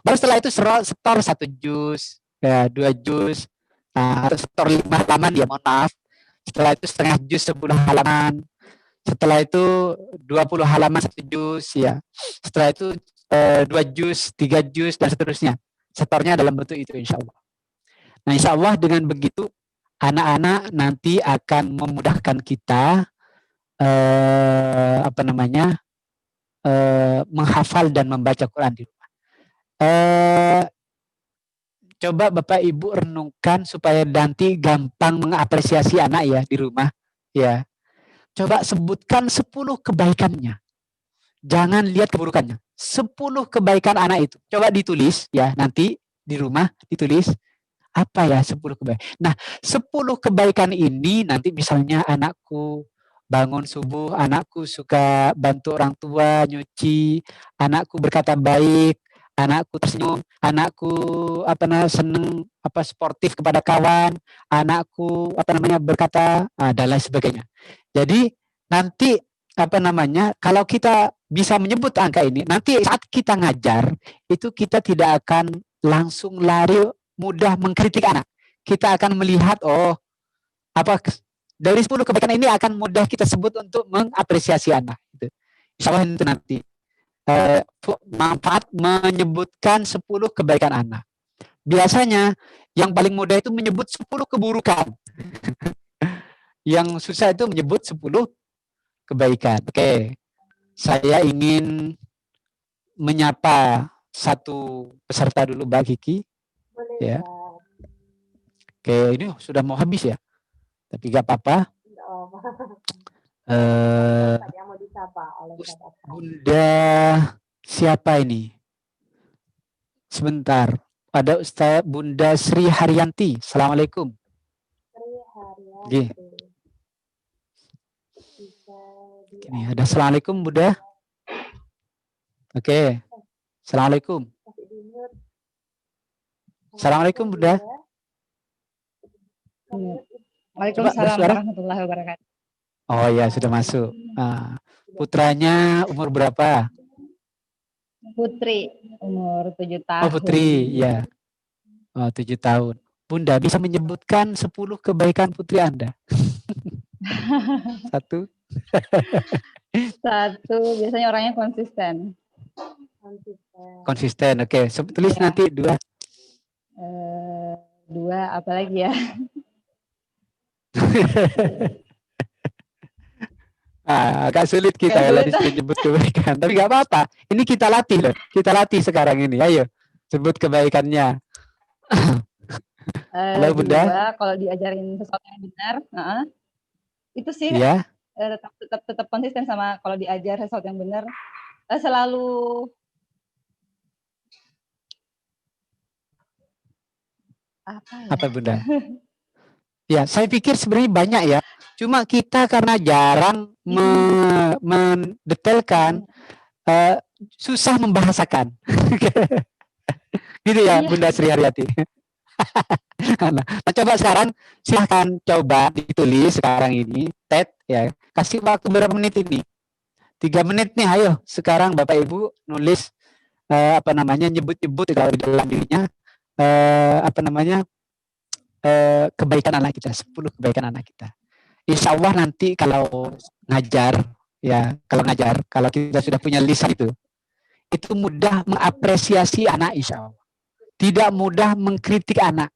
Speaker 8: Baru setelah itu setor 1 juz, ya, 2 juz, atau setor 5 halaman, ya mohon maaf. Setelah itu setengah juz 10 halaman. Setelah itu 20 halaman 1 juz, ya. Setelah itu 2 juz, 3 juz, dan seterusnya. Setornya dalam bentuk itu insya Allah. Nah insya Allah dengan begitu anak-anak nanti akan memudahkan kita menghafal dan membaca Quran di rumah. Coba Bapak Ibu renungkan supaya nanti gampang mengapresiasi anak ya di rumah. Ya, coba sebutkan 10 kebaikannya. Jangan lihat keburukannya. 10 kebaikan anak itu. Coba ditulis ya nanti di rumah ditulis. Apa ya 10 kebaikan. Nah 10 kebaikan ini nanti misalnya anakku bangun subuh, anakku suka bantu orang tua nyuci, anakku berkata baik, anakku tersenyum, anakku seneng sportif kepada kawan, anakku berkata dan lain sebagainya. Jadi nanti kalau kita bisa menyebut angka ini, nanti saat kita ngajar itu kita tidak akan langsung lari mudah mengkritik anak. Kita akan melihat dari 10 kebaikan ini akan mudah kita sebut untuk mengapresiasi anak. Insya Allah itu nanti manfaat menyebutkan 10 kebaikan anak. Biasanya yang paling mudah itu menyebut 10 keburukan. Yang susah itu menyebut 10 kebaikan. Oke. Saya ingin menyapa 1 peserta dulu, Mbak Kiki. Ya. Oke, ini sudah mau habis ya. Tapi gak apa-apa. Bunda siapa ini? Sebentar. Ada Ustaz Bunda Sri Haryanti. Assalamualaikum. Ini ada Assalamualaikum Bunda. Oke. Assalamualaikum. Assalamualaikum Bunda.
Speaker 11: Waalaikumsalam warahmatullahi wabarakatuh.
Speaker 8: Oh ya sudah masuk. Putranya umur berapa?
Speaker 11: Putri, umur 7 tahun.
Speaker 8: Oh Putri, ya. Oh 7 tahun. Bunda bisa menyebutkan 10 kebaikan putri Anda? 1.
Speaker 11: 1, biasanya orangnya konsisten.
Speaker 8: Konsisten, oke. Tulis ya. Nanti 2.
Speaker 11: 2, apa lagi ya?
Speaker 8: Agak sulit kita ya disebut kebaikan. Tapi nggak apa-apa. Ini kita latih loh. Kita latih sekarang ini. Ayo, sebut kebaikannya. Halo Bunda.
Speaker 11: Kalau diajarin sesuatu yang benar, itu sih
Speaker 8: ya.
Speaker 11: tetap konsisten sama kalau diajar sesuatu yang benar. Selalu
Speaker 8: apa Bunda? Ya, saya pikir sebenarnya banyak ya. Cuma kita karena jarang mendetailkan, susah membahasakan. Gitu ya, Bunda Sri Haryati. Nah, coba sekarang silahkan coba ditulis sekarang ini, Ted ya. Kasih waktu berapa menit ini? 3 menit nih, ayo. Sekarang Bapak Ibu nulis nyebut-nyebut kalau di dalam dirinya kebaikan anak kita, 10 kebaikan anak kita. Insya Allah nanti kalau ngajar, kalau kita sudah punya lisan itu mudah mengapresiasi anak, insya Allah. Tidak mudah mengkritik anak.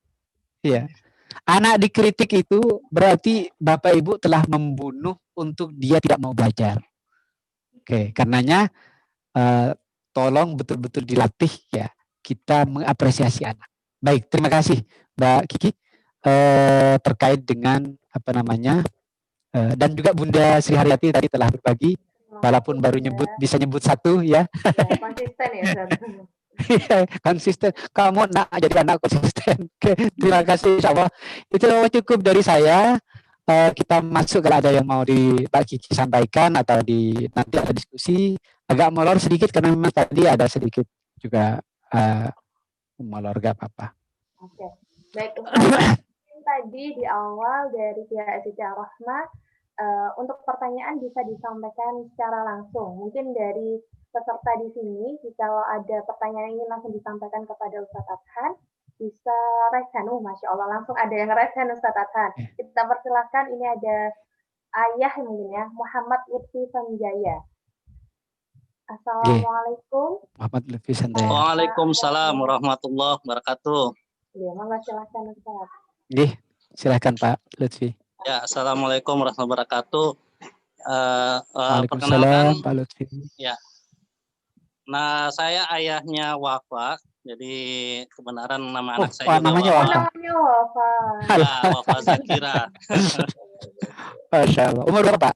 Speaker 8: Ya. Anak dikritik itu berarti Bapak Ibu telah membunuh untuk dia tidak mau belajar. Oke, karenanya tolong betul-betul dilatih ya, kita mengapresiasi anak. Baik, terima kasih Mbak Kiki terkait dengan dan juga Bunda Sri Haryati tadi telah berbagi, walaupun baru bisa nyebut 1 ya.
Speaker 9: Konsisten ya.
Speaker 8: Konsisten, kamu nak jadi anak konsisten. Oke, terima kasih, insya Allah itu cukup dari saya. Kita masuk kalau ada yang mau di Pak Kiki sampaikan atau nanti ada diskusi agak molor sedikit karena memang tadi ada sedikit juga molor, gak apa-apa.
Speaker 9: Oke, baik. Tadi di awal dari pihak FIT Ar-Rahmah untuk pertanyaan bisa disampaikan secara langsung. Mungkin dari peserta di sini, jika ada pertanyaan ini langsung disampaikan kepada Ustadz Adhan, bisa raise hand. Masya Allah, langsung ada yang raise hand Ustadz Adhan. Kita persilahkan, ini ada ayah mungkin ya, Muhammad Lutfi Sanjaya. Assalamualaikum.
Speaker 8: Muhammad Lutfi Sanjaya.
Speaker 12: Waalaikumsalam warahmatullahi wabarakatuh.
Speaker 9: Ya, monggo silahkan Ustadz.
Speaker 8: Silakan Pak Lutfi.
Speaker 12: Ya, assalamualaikum warahmatullahi wabarakatuh.
Speaker 8: Waalaikumsalam Pak Lutfi.
Speaker 12: Ya. Nah, saya ayahnya Wafa, jadi kebenaran nama anak saya juga
Speaker 8: namanya
Speaker 12: Wafa.
Speaker 9: Namanya Wafa.
Speaker 12: Ya, Wafa Zakira.
Speaker 8: Masya Allah. Umur berapa?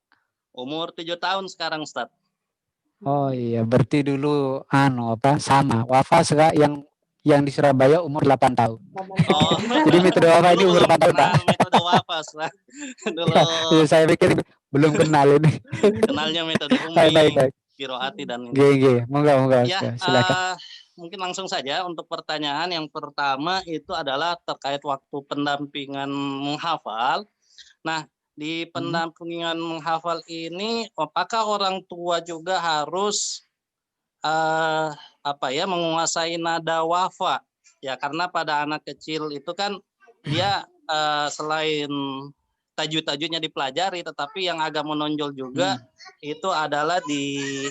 Speaker 12: Umur 7 tahun sekarang, Ustaz.
Speaker 8: Oh iya, berarti dulu sama. Wafa yang di Surabaya umur 8 tahun.
Speaker 12: Oh.
Speaker 8: Jadi metode Wafa ini umur 8 tahun, Pak.
Speaker 12: Metode Wafa, dulu.
Speaker 8: Saya pikir belum kenal ini.
Speaker 12: Kenalnya metode Umi.
Speaker 8: Baik.
Speaker 12: Kiroati dan ini.
Speaker 8: Oke. Moga
Speaker 12: ya,
Speaker 8: silakan.
Speaker 12: Mungkin langsung saja untuk pertanyaan yang pertama itu adalah terkait waktu pendampingan menghafal. Nah, di pendampingan menghafal ini apakah orang tua juga harus menguasai nada wafa? Ya, karena pada anak kecil itu kan dia selain tajwid-tajwidnya dipelajari, tetapi yang agak menonjol juga itu adalah di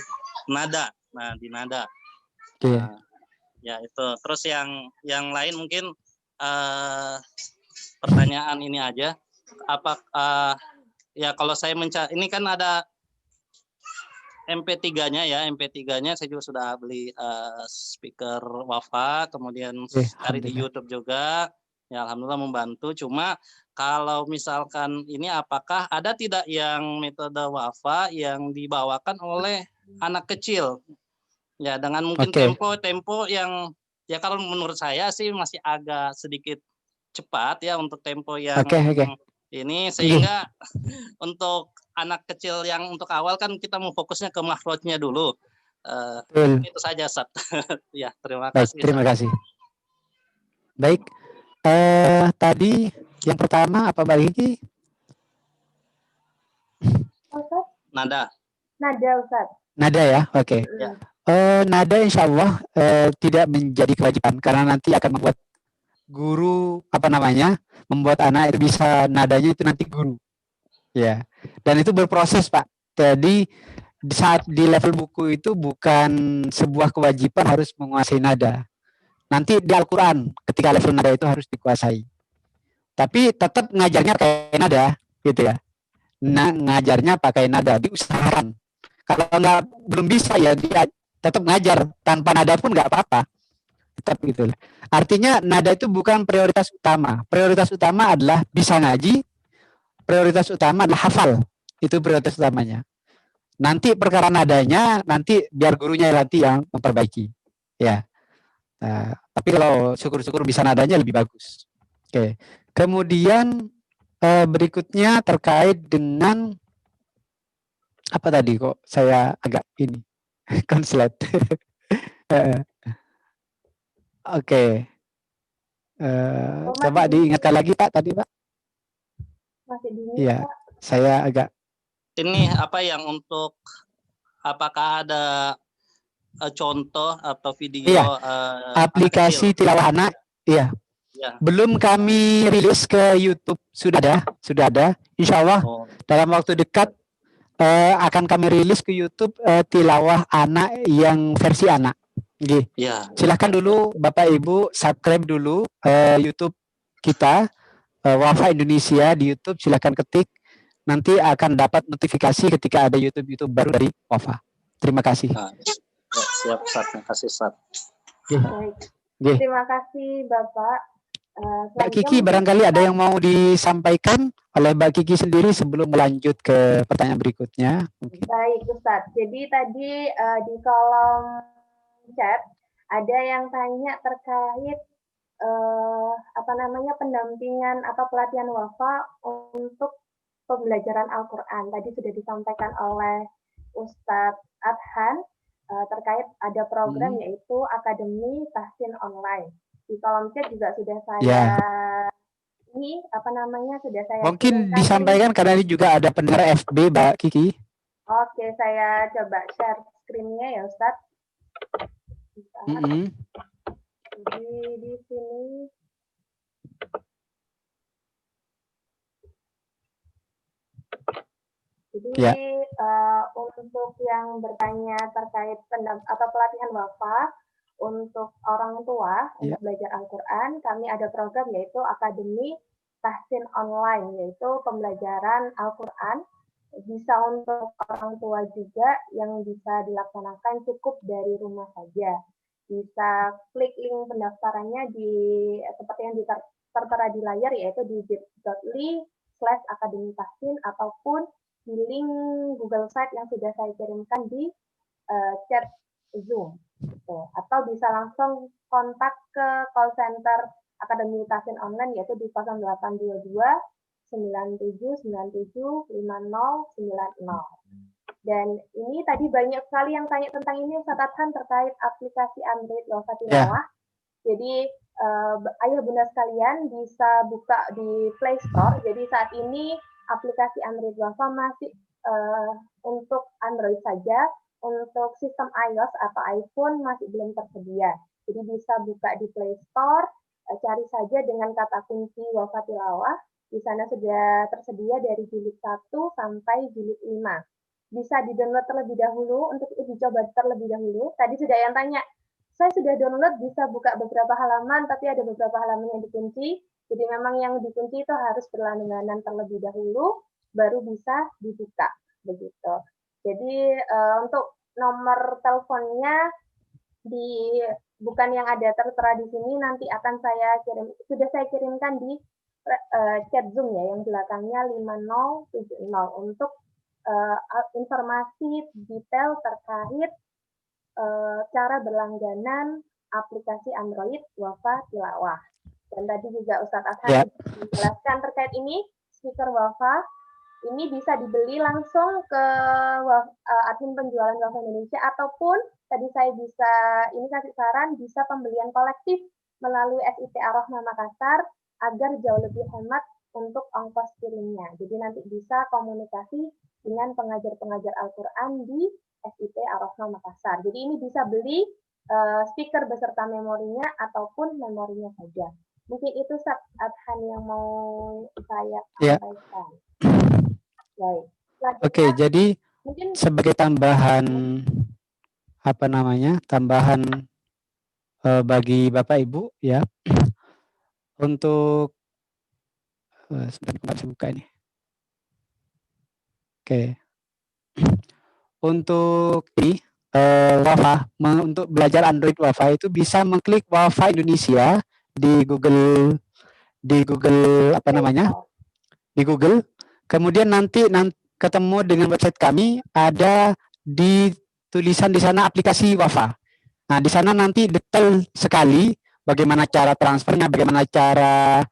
Speaker 12: nada. Nah, di nada. Nah, ya itu. Terus yang lain mungkin pertanyaan ini aja. Ya kalau saya ini kan ada MP3-nya ya, MP3-nya saya juga sudah beli speaker Wafa, kemudian cari di YouTube juga. Ya, alhamdulillah membantu. Cuma kalau misalkan ini apakah ada tidak yang metode Wafa yang dibawakan oleh anak kecil? Ya, dengan mungkin tempo yang ya kalau menurut saya sih masih agak sedikit cepat ya untuk tempo yang ini, sehingga untuk anak kecil yang untuk awal kan kita mau fokusnya ke makhrajnya dulu. Itu saja, Sat. Ya, terima kasih.
Speaker 8: Baik, terima kasih. Baik. Tadi yang pertama apa Mbak Kiki?
Speaker 12: Nada.
Speaker 9: Nada, Ustaz.
Speaker 8: Nada ya, oke.
Speaker 12: Ya.
Speaker 8: Nada insya Allah tidak menjadi kewajiban karena nanti akan membuat guru membuat anak itu bisa nadanya itu nanti guru. Ya. Dan itu berproses, Pak. Jadi saat di level buku itu bukan sebuah kewajiban harus menguasai nada. Nanti di Al-Quran ketika level nada itu harus dikuasai. Tapi tetap ngajarnya pakai nada, gitu ya. Nah, ngajarnya pakai nada, diusahakan. Kalau belum bisa ya dia tetap ngajar tanpa nada pun nggak apa-apa. Tetap gitu. Artinya nada itu bukan prioritas utama. Prioritas utama adalah bisa ngaji. Prioritas utama adalah hafal. Itu prioritas utamanya. Nanti perkara nadanya nanti biar gurunya nanti yang memperbaiki. Ya. Nah, tapi kalau syukur-syukur bisa nadanya lebih bagus. Oke. Kemudian berikutnya terkait dengan apa tadi kok saya agak ini. konslet. Oke. Coba diingatkan lagi Pak tadi Pak.
Speaker 9: Masih dingin,
Speaker 8: Iya,
Speaker 9: Pak.
Speaker 8: saya agak.
Speaker 12: Ini apa yang untuk apakah ada contoh atau video
Speaker 8: Iya, aplikasi tilawah anak, iya.
Speaker 12: Ya.
Speaker 8: Belum kami rilis ke YouTube, sudah ada. Insya Allah dalam waktu dekat akan kami rilis ke YouTube tilawah anak yang versi anak. Oke.
Speaker 12: Ya.
Speaker 8: Silahkan dulu Bapak Ibu subscribe dulu YouTube kita Wafa Indonesia di YouTube. Silahkan ketik, nanti akan dapat notifikasi ketika ada YouTube baru dari Wafa. Terima kasih.
Speaker 12: Siap, Ustaz. Terima kasih, Ustaz.
Speaker 9: Baik. Terima kasih Bapak.
Speaker 8: Mbak Kiki, barangkali ada yang mau disampaikan oleh Mbak Kiki sendiri sebelum melanjut ke pertanyaan berikutnya.
Speaker 9: Baik, Ustadz. Jadi tadi di kolom chat ada yang tanya terkait pendampingan atau pelatihan Wafa untuk pembelajaran Al-Quran. Tadi sudah disampaikan oleh Ustadz Adhan terkait ada program yaitu Akademi Tahsin Online. Di kolom chat juga sudah saya sudah saya
Speaker 8: mungkin disampaikan karena ini juga ada pendengar FB Mbak Kiki.
Speaker 9: Oke, saya coba share screen-nya ya Ustadz. Jadi di sini untuk yang bertanya terkait pelatihan Wafa untuk orang tua untuk belajar Al-Quran, kami ada program yaitu Akademi Tahsin Online, yaitu pembelajaran Al-Quran. Bisa untuk orang tua juga yang bisa dilaksanakan cukup dari rumah saja. Bisa klik link pendaftarannya seperti yang tertera di layar, yaitu di bit.ly/Akademi Tahsin ataupun di link Google Site yang sudah saya kirimkan di chat Zoom. Atau bisa langsung kontak ke call center Akademi Tahsin Online yaitu di 0822 9797 5090. Dan ini tadi banyak sekali yang tanya tentang ini Ustaz Adhan terkait aplikasi Android Wafa Tilawah. Jadi ayah bunda sekalian bisa buka di Play Store. Jadi saat ini aplikasi Android Wafa masih untuk Android saja. Untuk sistem iOS atau iPhone masih belum tersedia. Jadi bisa buka di Play Store, cari saja dengan kata kunci Wafa Tilawah. Di sana sudah tersedia dari jilid 1 sampai jilid 5. Bisa di-download terlebih dahulu untuk dicoba terlebih dahulu. Tadi sudah yang tanya, saya sudah download bisa buka beberapa halaman, tapi ada beberapa halaman yang dikunci. Jadi memang yang dikunci itu harus berlangganan terlebih dahulu, baru bisa dibuka. Begitu. Jadi untuk nomor teleponnya bukan yang ada tertera di sini, nanti akan sudah saya kirimkan di chat Zoom ya, yang belakangnya 5070 untuk informasi detail terkait cara berlangganan aplikasi Android Wafa Tilawah. Dan tadi juga Ustadz Adhan menjelaskan terkait ini, speaker Wafa ini bisa dibeli langsung ke admin penjualan Wafa Indonesia ataupun tadi saya kasih saran bisa pembelian kolektif melalui SIT Ar-Rahmah Makassar agar jauh lebih hemat untuk ongkos kirimnya. Jadi nanti bisa komunikasi dengan pengajar-pengajar Al-Quran di SIT Ar-Rahmah Makassar. Jadi ini bisa beli speaker beserta memorinya ataupun memorinya saja. Mungkin itu Ustadz Adhan yang mau saya sampaikan. Baik.
Speaker 8: Oke, jadi
Speaker 9: mungkin
Speaker 8: sebagai tambahan bagi Bapak Ibu ya, untuk sebentar saya buka ini. Oke, untuk Wafa untuk belajar Android Wafa itu bisa mengklik Wafa Indonesia di Google di Google. Kemudian nanti ketemu dengan website kami, ada di tulisan di sana aplikasi Wafa. Nah, di sana nanti detail sekali bagaimana cara transfernya, bagaimana cara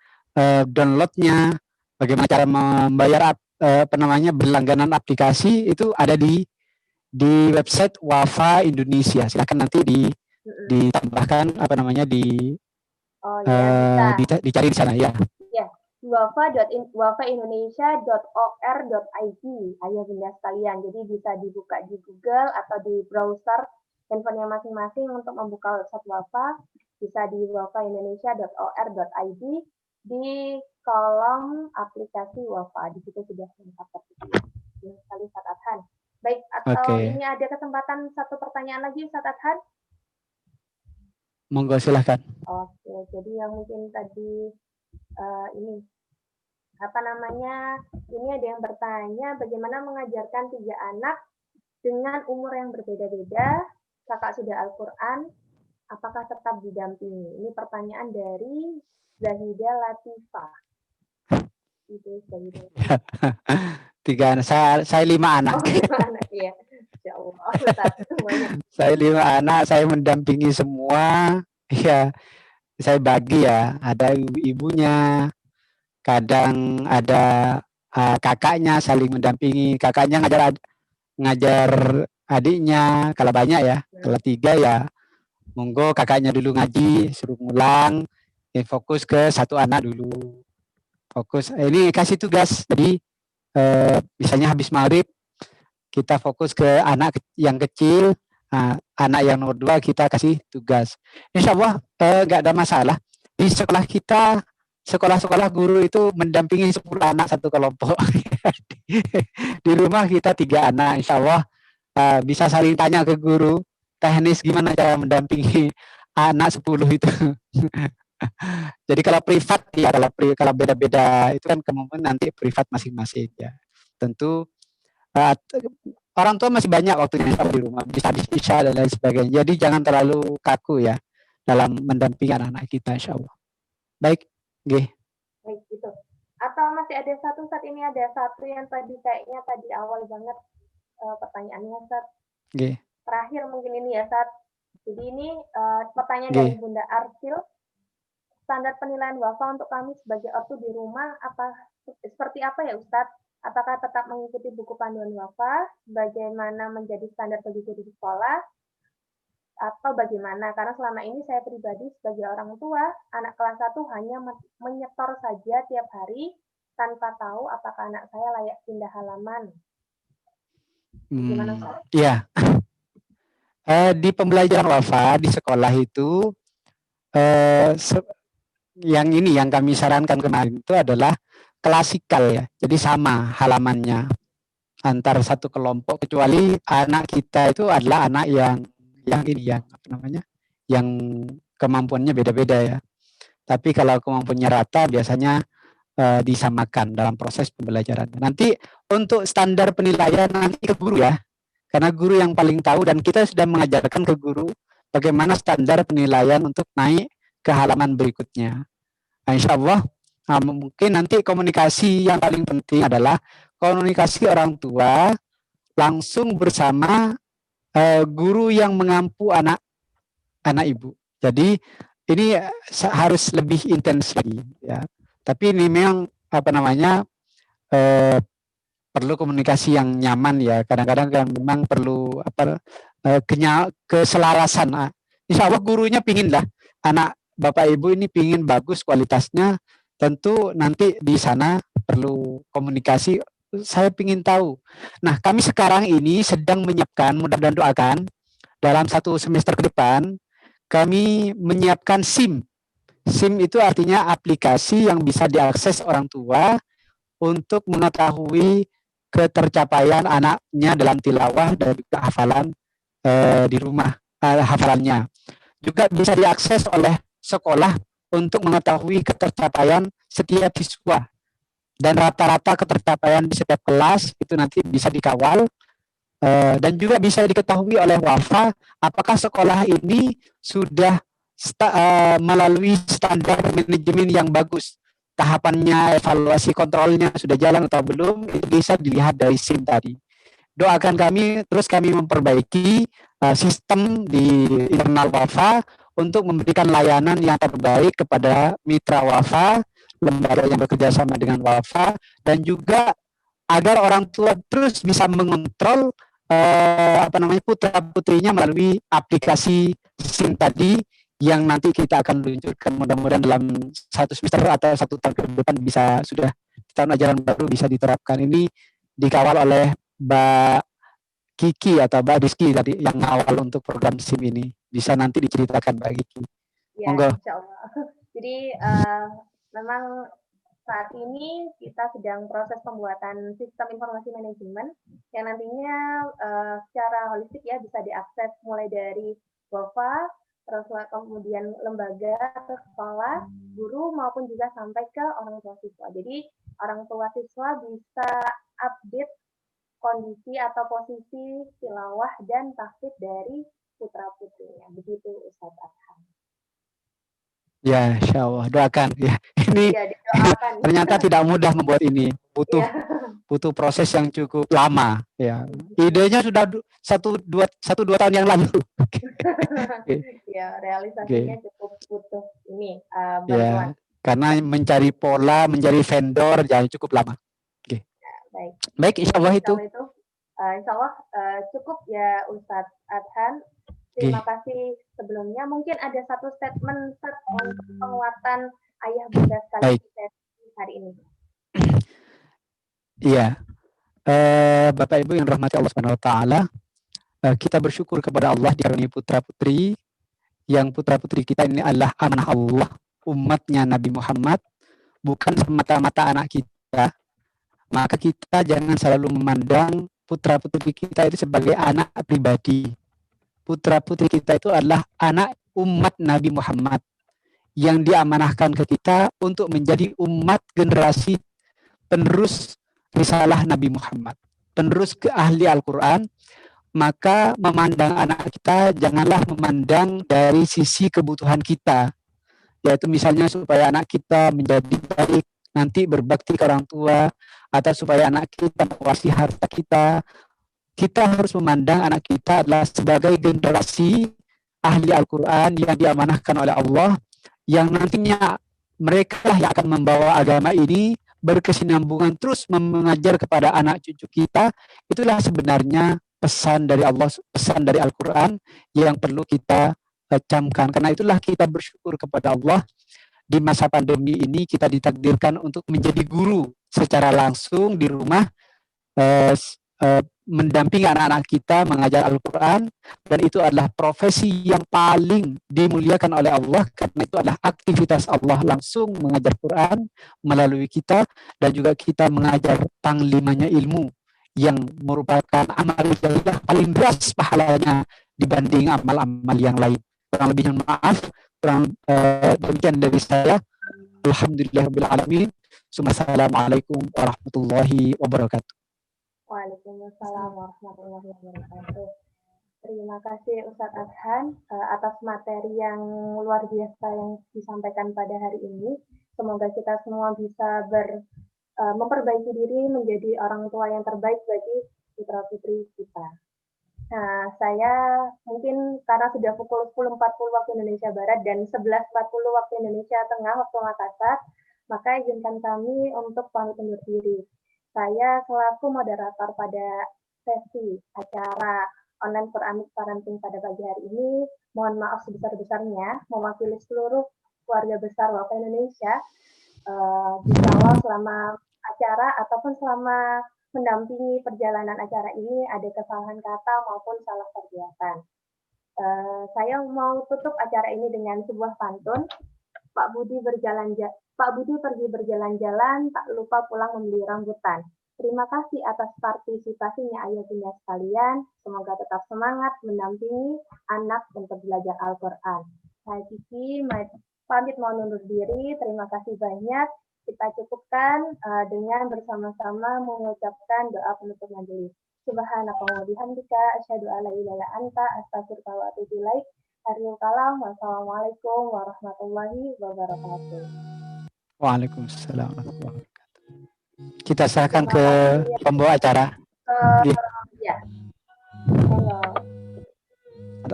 Speaker 8: downloadnya, bagaimana cara membayar berlangganan aplikasi, itu ada di di website Wafa Indonesia. Silakan nanti ditambahkan apa namanya dicari di sana ya.
Speaker 9: Ya, wafaindonesia.or.id, ayah bunda sekalian. Jadi bisa dibuka di Google atau di browser handphonenya masing-masing untuk membuka website Wafa. Bisa di wafaindonesia.or.id, di kolom aplikasi Wafa. Di situ sudah lengkap tersedia. Ini sekali Ustaz Adhan. Baik, atau ini ada kesempatan satu pertanyaan lagi Ustaz Adhan?
Speaker 8: Monggo silahkan.
Speaker 9: Oke, jadi yang mungkin tadi ini apa namanya? Ini ada yang bertanya bagaimana mengajarkan 3 anak dengan umur yang berbeda-beda. Kakak sudah Al-Quran, apakah tetap didampingi? Ini pertanyaan dari Zahida Latifah. Itu Zahida.
Speaker 8: 3 anak, saya 5 anak.
Speaker 9: Oh, 5 anak, iya. Ya Allah,
Speaker 8: saya 5 anak, saya mendampingi semua. Ya, saya bagi ya. Ada ibunya, kadang ada kakaknya saling mendampingi. Kakaknya ngajar adiknya. Kalau banyak ya, kalau 3 ya, monggo kakaknya dulu ngaji, suruh ngulang. Fokus ke 1 anak dulu. Fokus. Ini kasih tugas. Jadi misalnya habis maghrib kita fokus ke anak yang kecil, anak yang nomor 2 kita kasih tugas. Insya Allah nggak ada masalah. Di sekolah kita, sekolah-sekolah guru itu mendampingi 10 anak satu kelompok. Di rumah kita 3 anak, insya Allah bisa saling tanya ke guru teknis gimana cara mendampingi anak 10 itu. Jadi kalau privat ya, kalau beda-beda itu kan kemungkinan nanti privat masing-masing ya. Tentu orang tua masih banyak waktunya di rumah, bisa bisa dan lain sebagainya. Jadi jangan terlalu kaku ya dalam mendampingi anak-anak kita, insya Allah. Baik, Baik
Speaker 9: gitu. Atau masih ada satu saat ini ada satu yang tadi kayaknya tadi awal banget pertanyaannya Ustaz. Terakhir mungkin ini ya Ustaz. Jadi ini pertanyaan dari Bunda Arsil. Standar penilaian Wafa untuk kami sebagai ortu di rumah seperti apa ya Ustadz? Apakah tetap mengikuti buku panduan Wafa? Bagaimana menjadi standar bagi guru di sekolah? Atau bagaimana? Karena selama ini saya pribadi sebagai orang tua, anak kelas 1 hanya menyetor saja tiap hari tanpa tahu apakah anak saya layak pindah halaman. Gimana Ustadz?
Speaker 8: Iya. Di pembelajaran Wafa di sekolah itu yang kami sarankan kemarin itu adalah klasikal ya. Jadi sama halamannya antar satu kelompok, kecuali anak kita itu adalah anak yang kemampuannya beda-beda ya. Tapi kalau kemampuannya rata biasanya disamakan dalam proses pembelajaran. Nanti untuk standar penilaian nanti ke guru ya. Karena guru yang paling tahu dan kita sudah mengajarkan ke guru bagaimana standar penilaian untuk naik ke halaman berikutnya. Nah, insya Allah mungkin nanti komunikasi yang paling penting adalah komunikasi orang tua langsung bersama guru yang mengampu anak ibu. Jadi ini harus lebih intens lagi ya. Tapi ini memang perlu komunikasi yang nyaman ya. Kadang-kadang kan memang perlu keselarasan. Insya Allah gurunya pingin lah anak Bapak Ibu ini pingin bagus kualitasnya, tentu nanti di sana perlu komunikasi. Saya pingin tahu. Nah, kami sekarang ini sedang menyiapkan, mudah-mudahan doakan, dalam 1 semester ke depan, kami menyiapkan SIM. SIM itu artinya aplikasi yang bisa diakses orang tua untuk mengetahui ketercapaian anaknya dalam tilawah dan juga hafalan di rumah, hafalannya. Juga bisa diakses oleh sekolah untuk mengetahui ketercapaian setiap siswa dan rata-rata ketercapaian di setiap kelas itu nanti bisa dikawal dan juga bisa diketahui oleh Wafa apakah sekolah ini sudah melalui standar manajemen yang bagus, tahapannya, evaluasi kontrolnya sudah jalan atau belum, itu bisa dilihat dari SIM tadi. Doakan kami, terus kami memperbaiki sistem di internal Wafa untuk memberikan layanan yang terbaik kepada mitra Wafa, lembaga yang bekerja sama dengan Wafa, dan juga agar orang tua terus bisa mengontrol putra putrinya melalui aplikasi SIM tadi yang nanti kita akan luncurkan, mudah-mudahan dalam 1 semester atau 1 tahun ke depan bisa sudah tahun ajaran baru bisa diterapkan. Ini dikawal oleh Mbak Kiki atau Mbak Rizky tadi yang awal untuk program SIM ini. Bisa nanti diceritakan Mbak Kiki.
Speaker 9: Ya,
Speaker 8: Monggo.
Speaker 9: insya Allah. Jadi memang saat ini kita sedang proses pembuatan sistem informasi manajemen yang nantinya secara holistik ya bisa diakses mulai dari WAFA, terus kemudian lembaga, sekolah, guru maupun juga sampai ke orang tua siswa. Jadi orang tua siswa bisa update kondisi atau posisi tilawah dan tahfidz dari putra putrinya. Begitu Ustaz Adhan.
Speaker 8: Ya, insya Allah doakan ya. Ini
Speaker 9: ya,
Speaker 8: ternyata tidak mudah membuat ini, butuh proses yang cukup lama. Ya, idenya sudah 1-2 tahun yang lalu.
Speaker 9: Ya, realisasinya cukup butuh ini bantuan.
Speaker 8: Ya, karena mencari pola, mencari vendor, jangan cukup lama. Oke.
Speaker 9: Ya, baik.
Speaker 8: Baik, insya Allah itu.
Speaker 9: Insya Allah cukup ya Ustadz Adhan. Terima kasih sebelumnya. Mungkin ada satu statement untuk penguatan ayah bunda sekalian hari ini.
Speaker 8: Iya, Bapak Ibu yang rahmati Allah Subhanahu Wa Taala, kita bersyukur kepada Allah dikaruniai putra putri, yang putra putri kita ini adalah amanah Allah, umatnya Nabi Muhammad, bukan semata-mata anak kita. Maka kita jangan selalu memandang putra putri kita itu sebagai anak pribadi. Putra putri kita itu adalah anak umat Nabi Muhammad yang diamanahkan ke kita untuk menjadi umat generasi penerus risalah Nabi Muhammad, penerus ke ahli Al-Quran. Maka memandang anak kita janganlah memandang dari sisi kebutuhan kita, yaitu misalnya supaya anak kita menjadi baik, nanti berbakti ke orang tua, atau supaya anak kita menguasai harta kita. Kita harus memandang anak kita adalah sebagai generasi ahli Al-Quran yang diamanahkan oleh Allah, yang nantinya mereka yang akan membawa agama ini berkesinambungan terus mengajar kepada anak cucu kita. Itulah sebenarnya pesan dari Allah, pesan dari Al-Quran yang perlu kita camkan. Karena itulah kita bersyukur kepada Allah di masa pandemi ini kita ditakdirkan untuk menjadi guru secara langsung di rumah, mendampingi anak-anak kita mengajar Al-Quran, dan itu adalah profesi yang paling dimuliakan oleh Allah karena itu adalah aktivitas Allah langsung mengajar Quran melalui kita, dan juga kita mengajar panglimanya ilmu yang merupakan amal jariah paling deras pahalanya dibanding amal-amal yang lain. Kurang lebihnya maaf, demikian dari saya. Alhamdulillahirabbil alamin. Assalamualaikum warahmatullahi wabarakatuh.
Speaker 9: Waalaikumsalam warahmatullahi wabarakatuh. Terima kasih Ustadz Adhan atas materi yang luar biasa yang disampaikan pada hari ini. Semoga kita semua bisa memperbaiki diri menjadi orang tua yang terbaik bagi putra putri kita. Nah, saya mungkin karena sudah pukul 10.40 waktu Indonesia Barat dan 11.40 waktu Indonesia Tengah waktu Makassar, maka izinkan kami untuk pamit undur diri. Saya selaku moderator pada sesi acara online Quranik Parenting pada pagi hari ini, mohon maaf sebesar-besarnya mewakili seluruh keluarga besar Wafa Indonesia. Insya Allah selama acara ataupun selama mendampingi perjalanan acara ini ada kesalahan kata maupun salah perbuatan. Saya mau tutup acara ini dengan sebuah pantun. Pak Budi pergi berjalan-jalan, tak lupa pulang membeli rambutan. Terima kasih atas partisipasinya ayah bunda sekalian. Semoga tetap semangat mendampingi anak untuk belajar Al-Quran. Saya Kiki, pamit mau undur diri. Terima kasih banyak. Kita cukupkan dengan bersama-sama mengucapkan doa penutup majelis. Subhanakallahumma wa bihamdika asyhadu an la ilaha illa anta astaghfiruka wa atubu ilaik. Wassalamualaikum warahmatullahi wabarakatuh.
Speaker 8: Waalaikumsalam warahmatullahi wabarakatuh. Kita serahkan ke pembawa acara.
Speaker 9: Ya.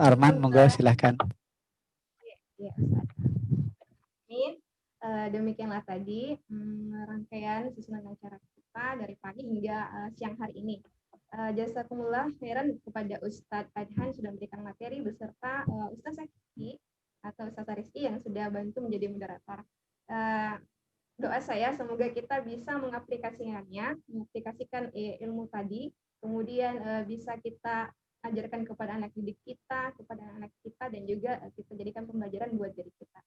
Speaker 8: Arman, monggo silahkan.
Speaker 1: Ya, demikianlah tadi rangkaian susunan acara kita dari pagi hingga siang hari ini. Jazakumullah khairan kepada Ustadz Adhan sudah memberikan materi beserta Ustadz Zaki atau Ustadz Rizky yang sudah bantu menjadi moderator. Doa saya semoga kita bisa mengaplikasikan ilmu tadi, kemudian bisa kita ajarkan kepada anak didik kita, kepada anak kita, dan juga kita jadikan pembelajaran buat diri kita.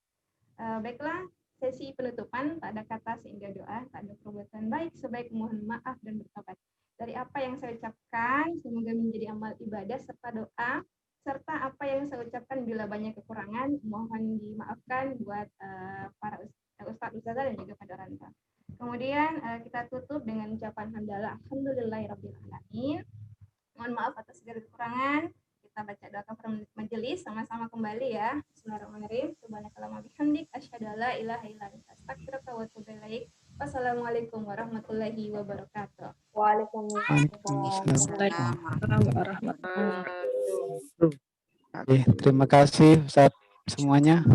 Speaker 1: Baiklah, sesi penutupan, tak ada kata sehingga doa, tak ada perbuatan baik sebaik mohon maaf dan bertobat. Dari apa yang saya ucapkan, semoga menjadi amal ibadah serta doa, serta apa yang saya ucapkan bila banyak kekurangan, mohon dimaafkan buat para ustadz-ustadzah dan juga pada orang tua. Kemudian kita tutup dengan ucapan hamdalah, alhamdulillahirabbil alamin. Mohon maaf atas segala kekurangan. Kita baca doa majelis sama-sama kembali ya. Bismillahirrahmanirrahim. Subhanakallahumma bihamdik asyhadu an la ilaha illa anta astaghfiruka wa atubu ilaik. Wassalamualaikum warahmatullahi wabarakatuh.
Speaker 10: Waalaikumsalam warahmatullahi wabarakatuh.
Speaker 8: Terima kasih Ustaz semuanya.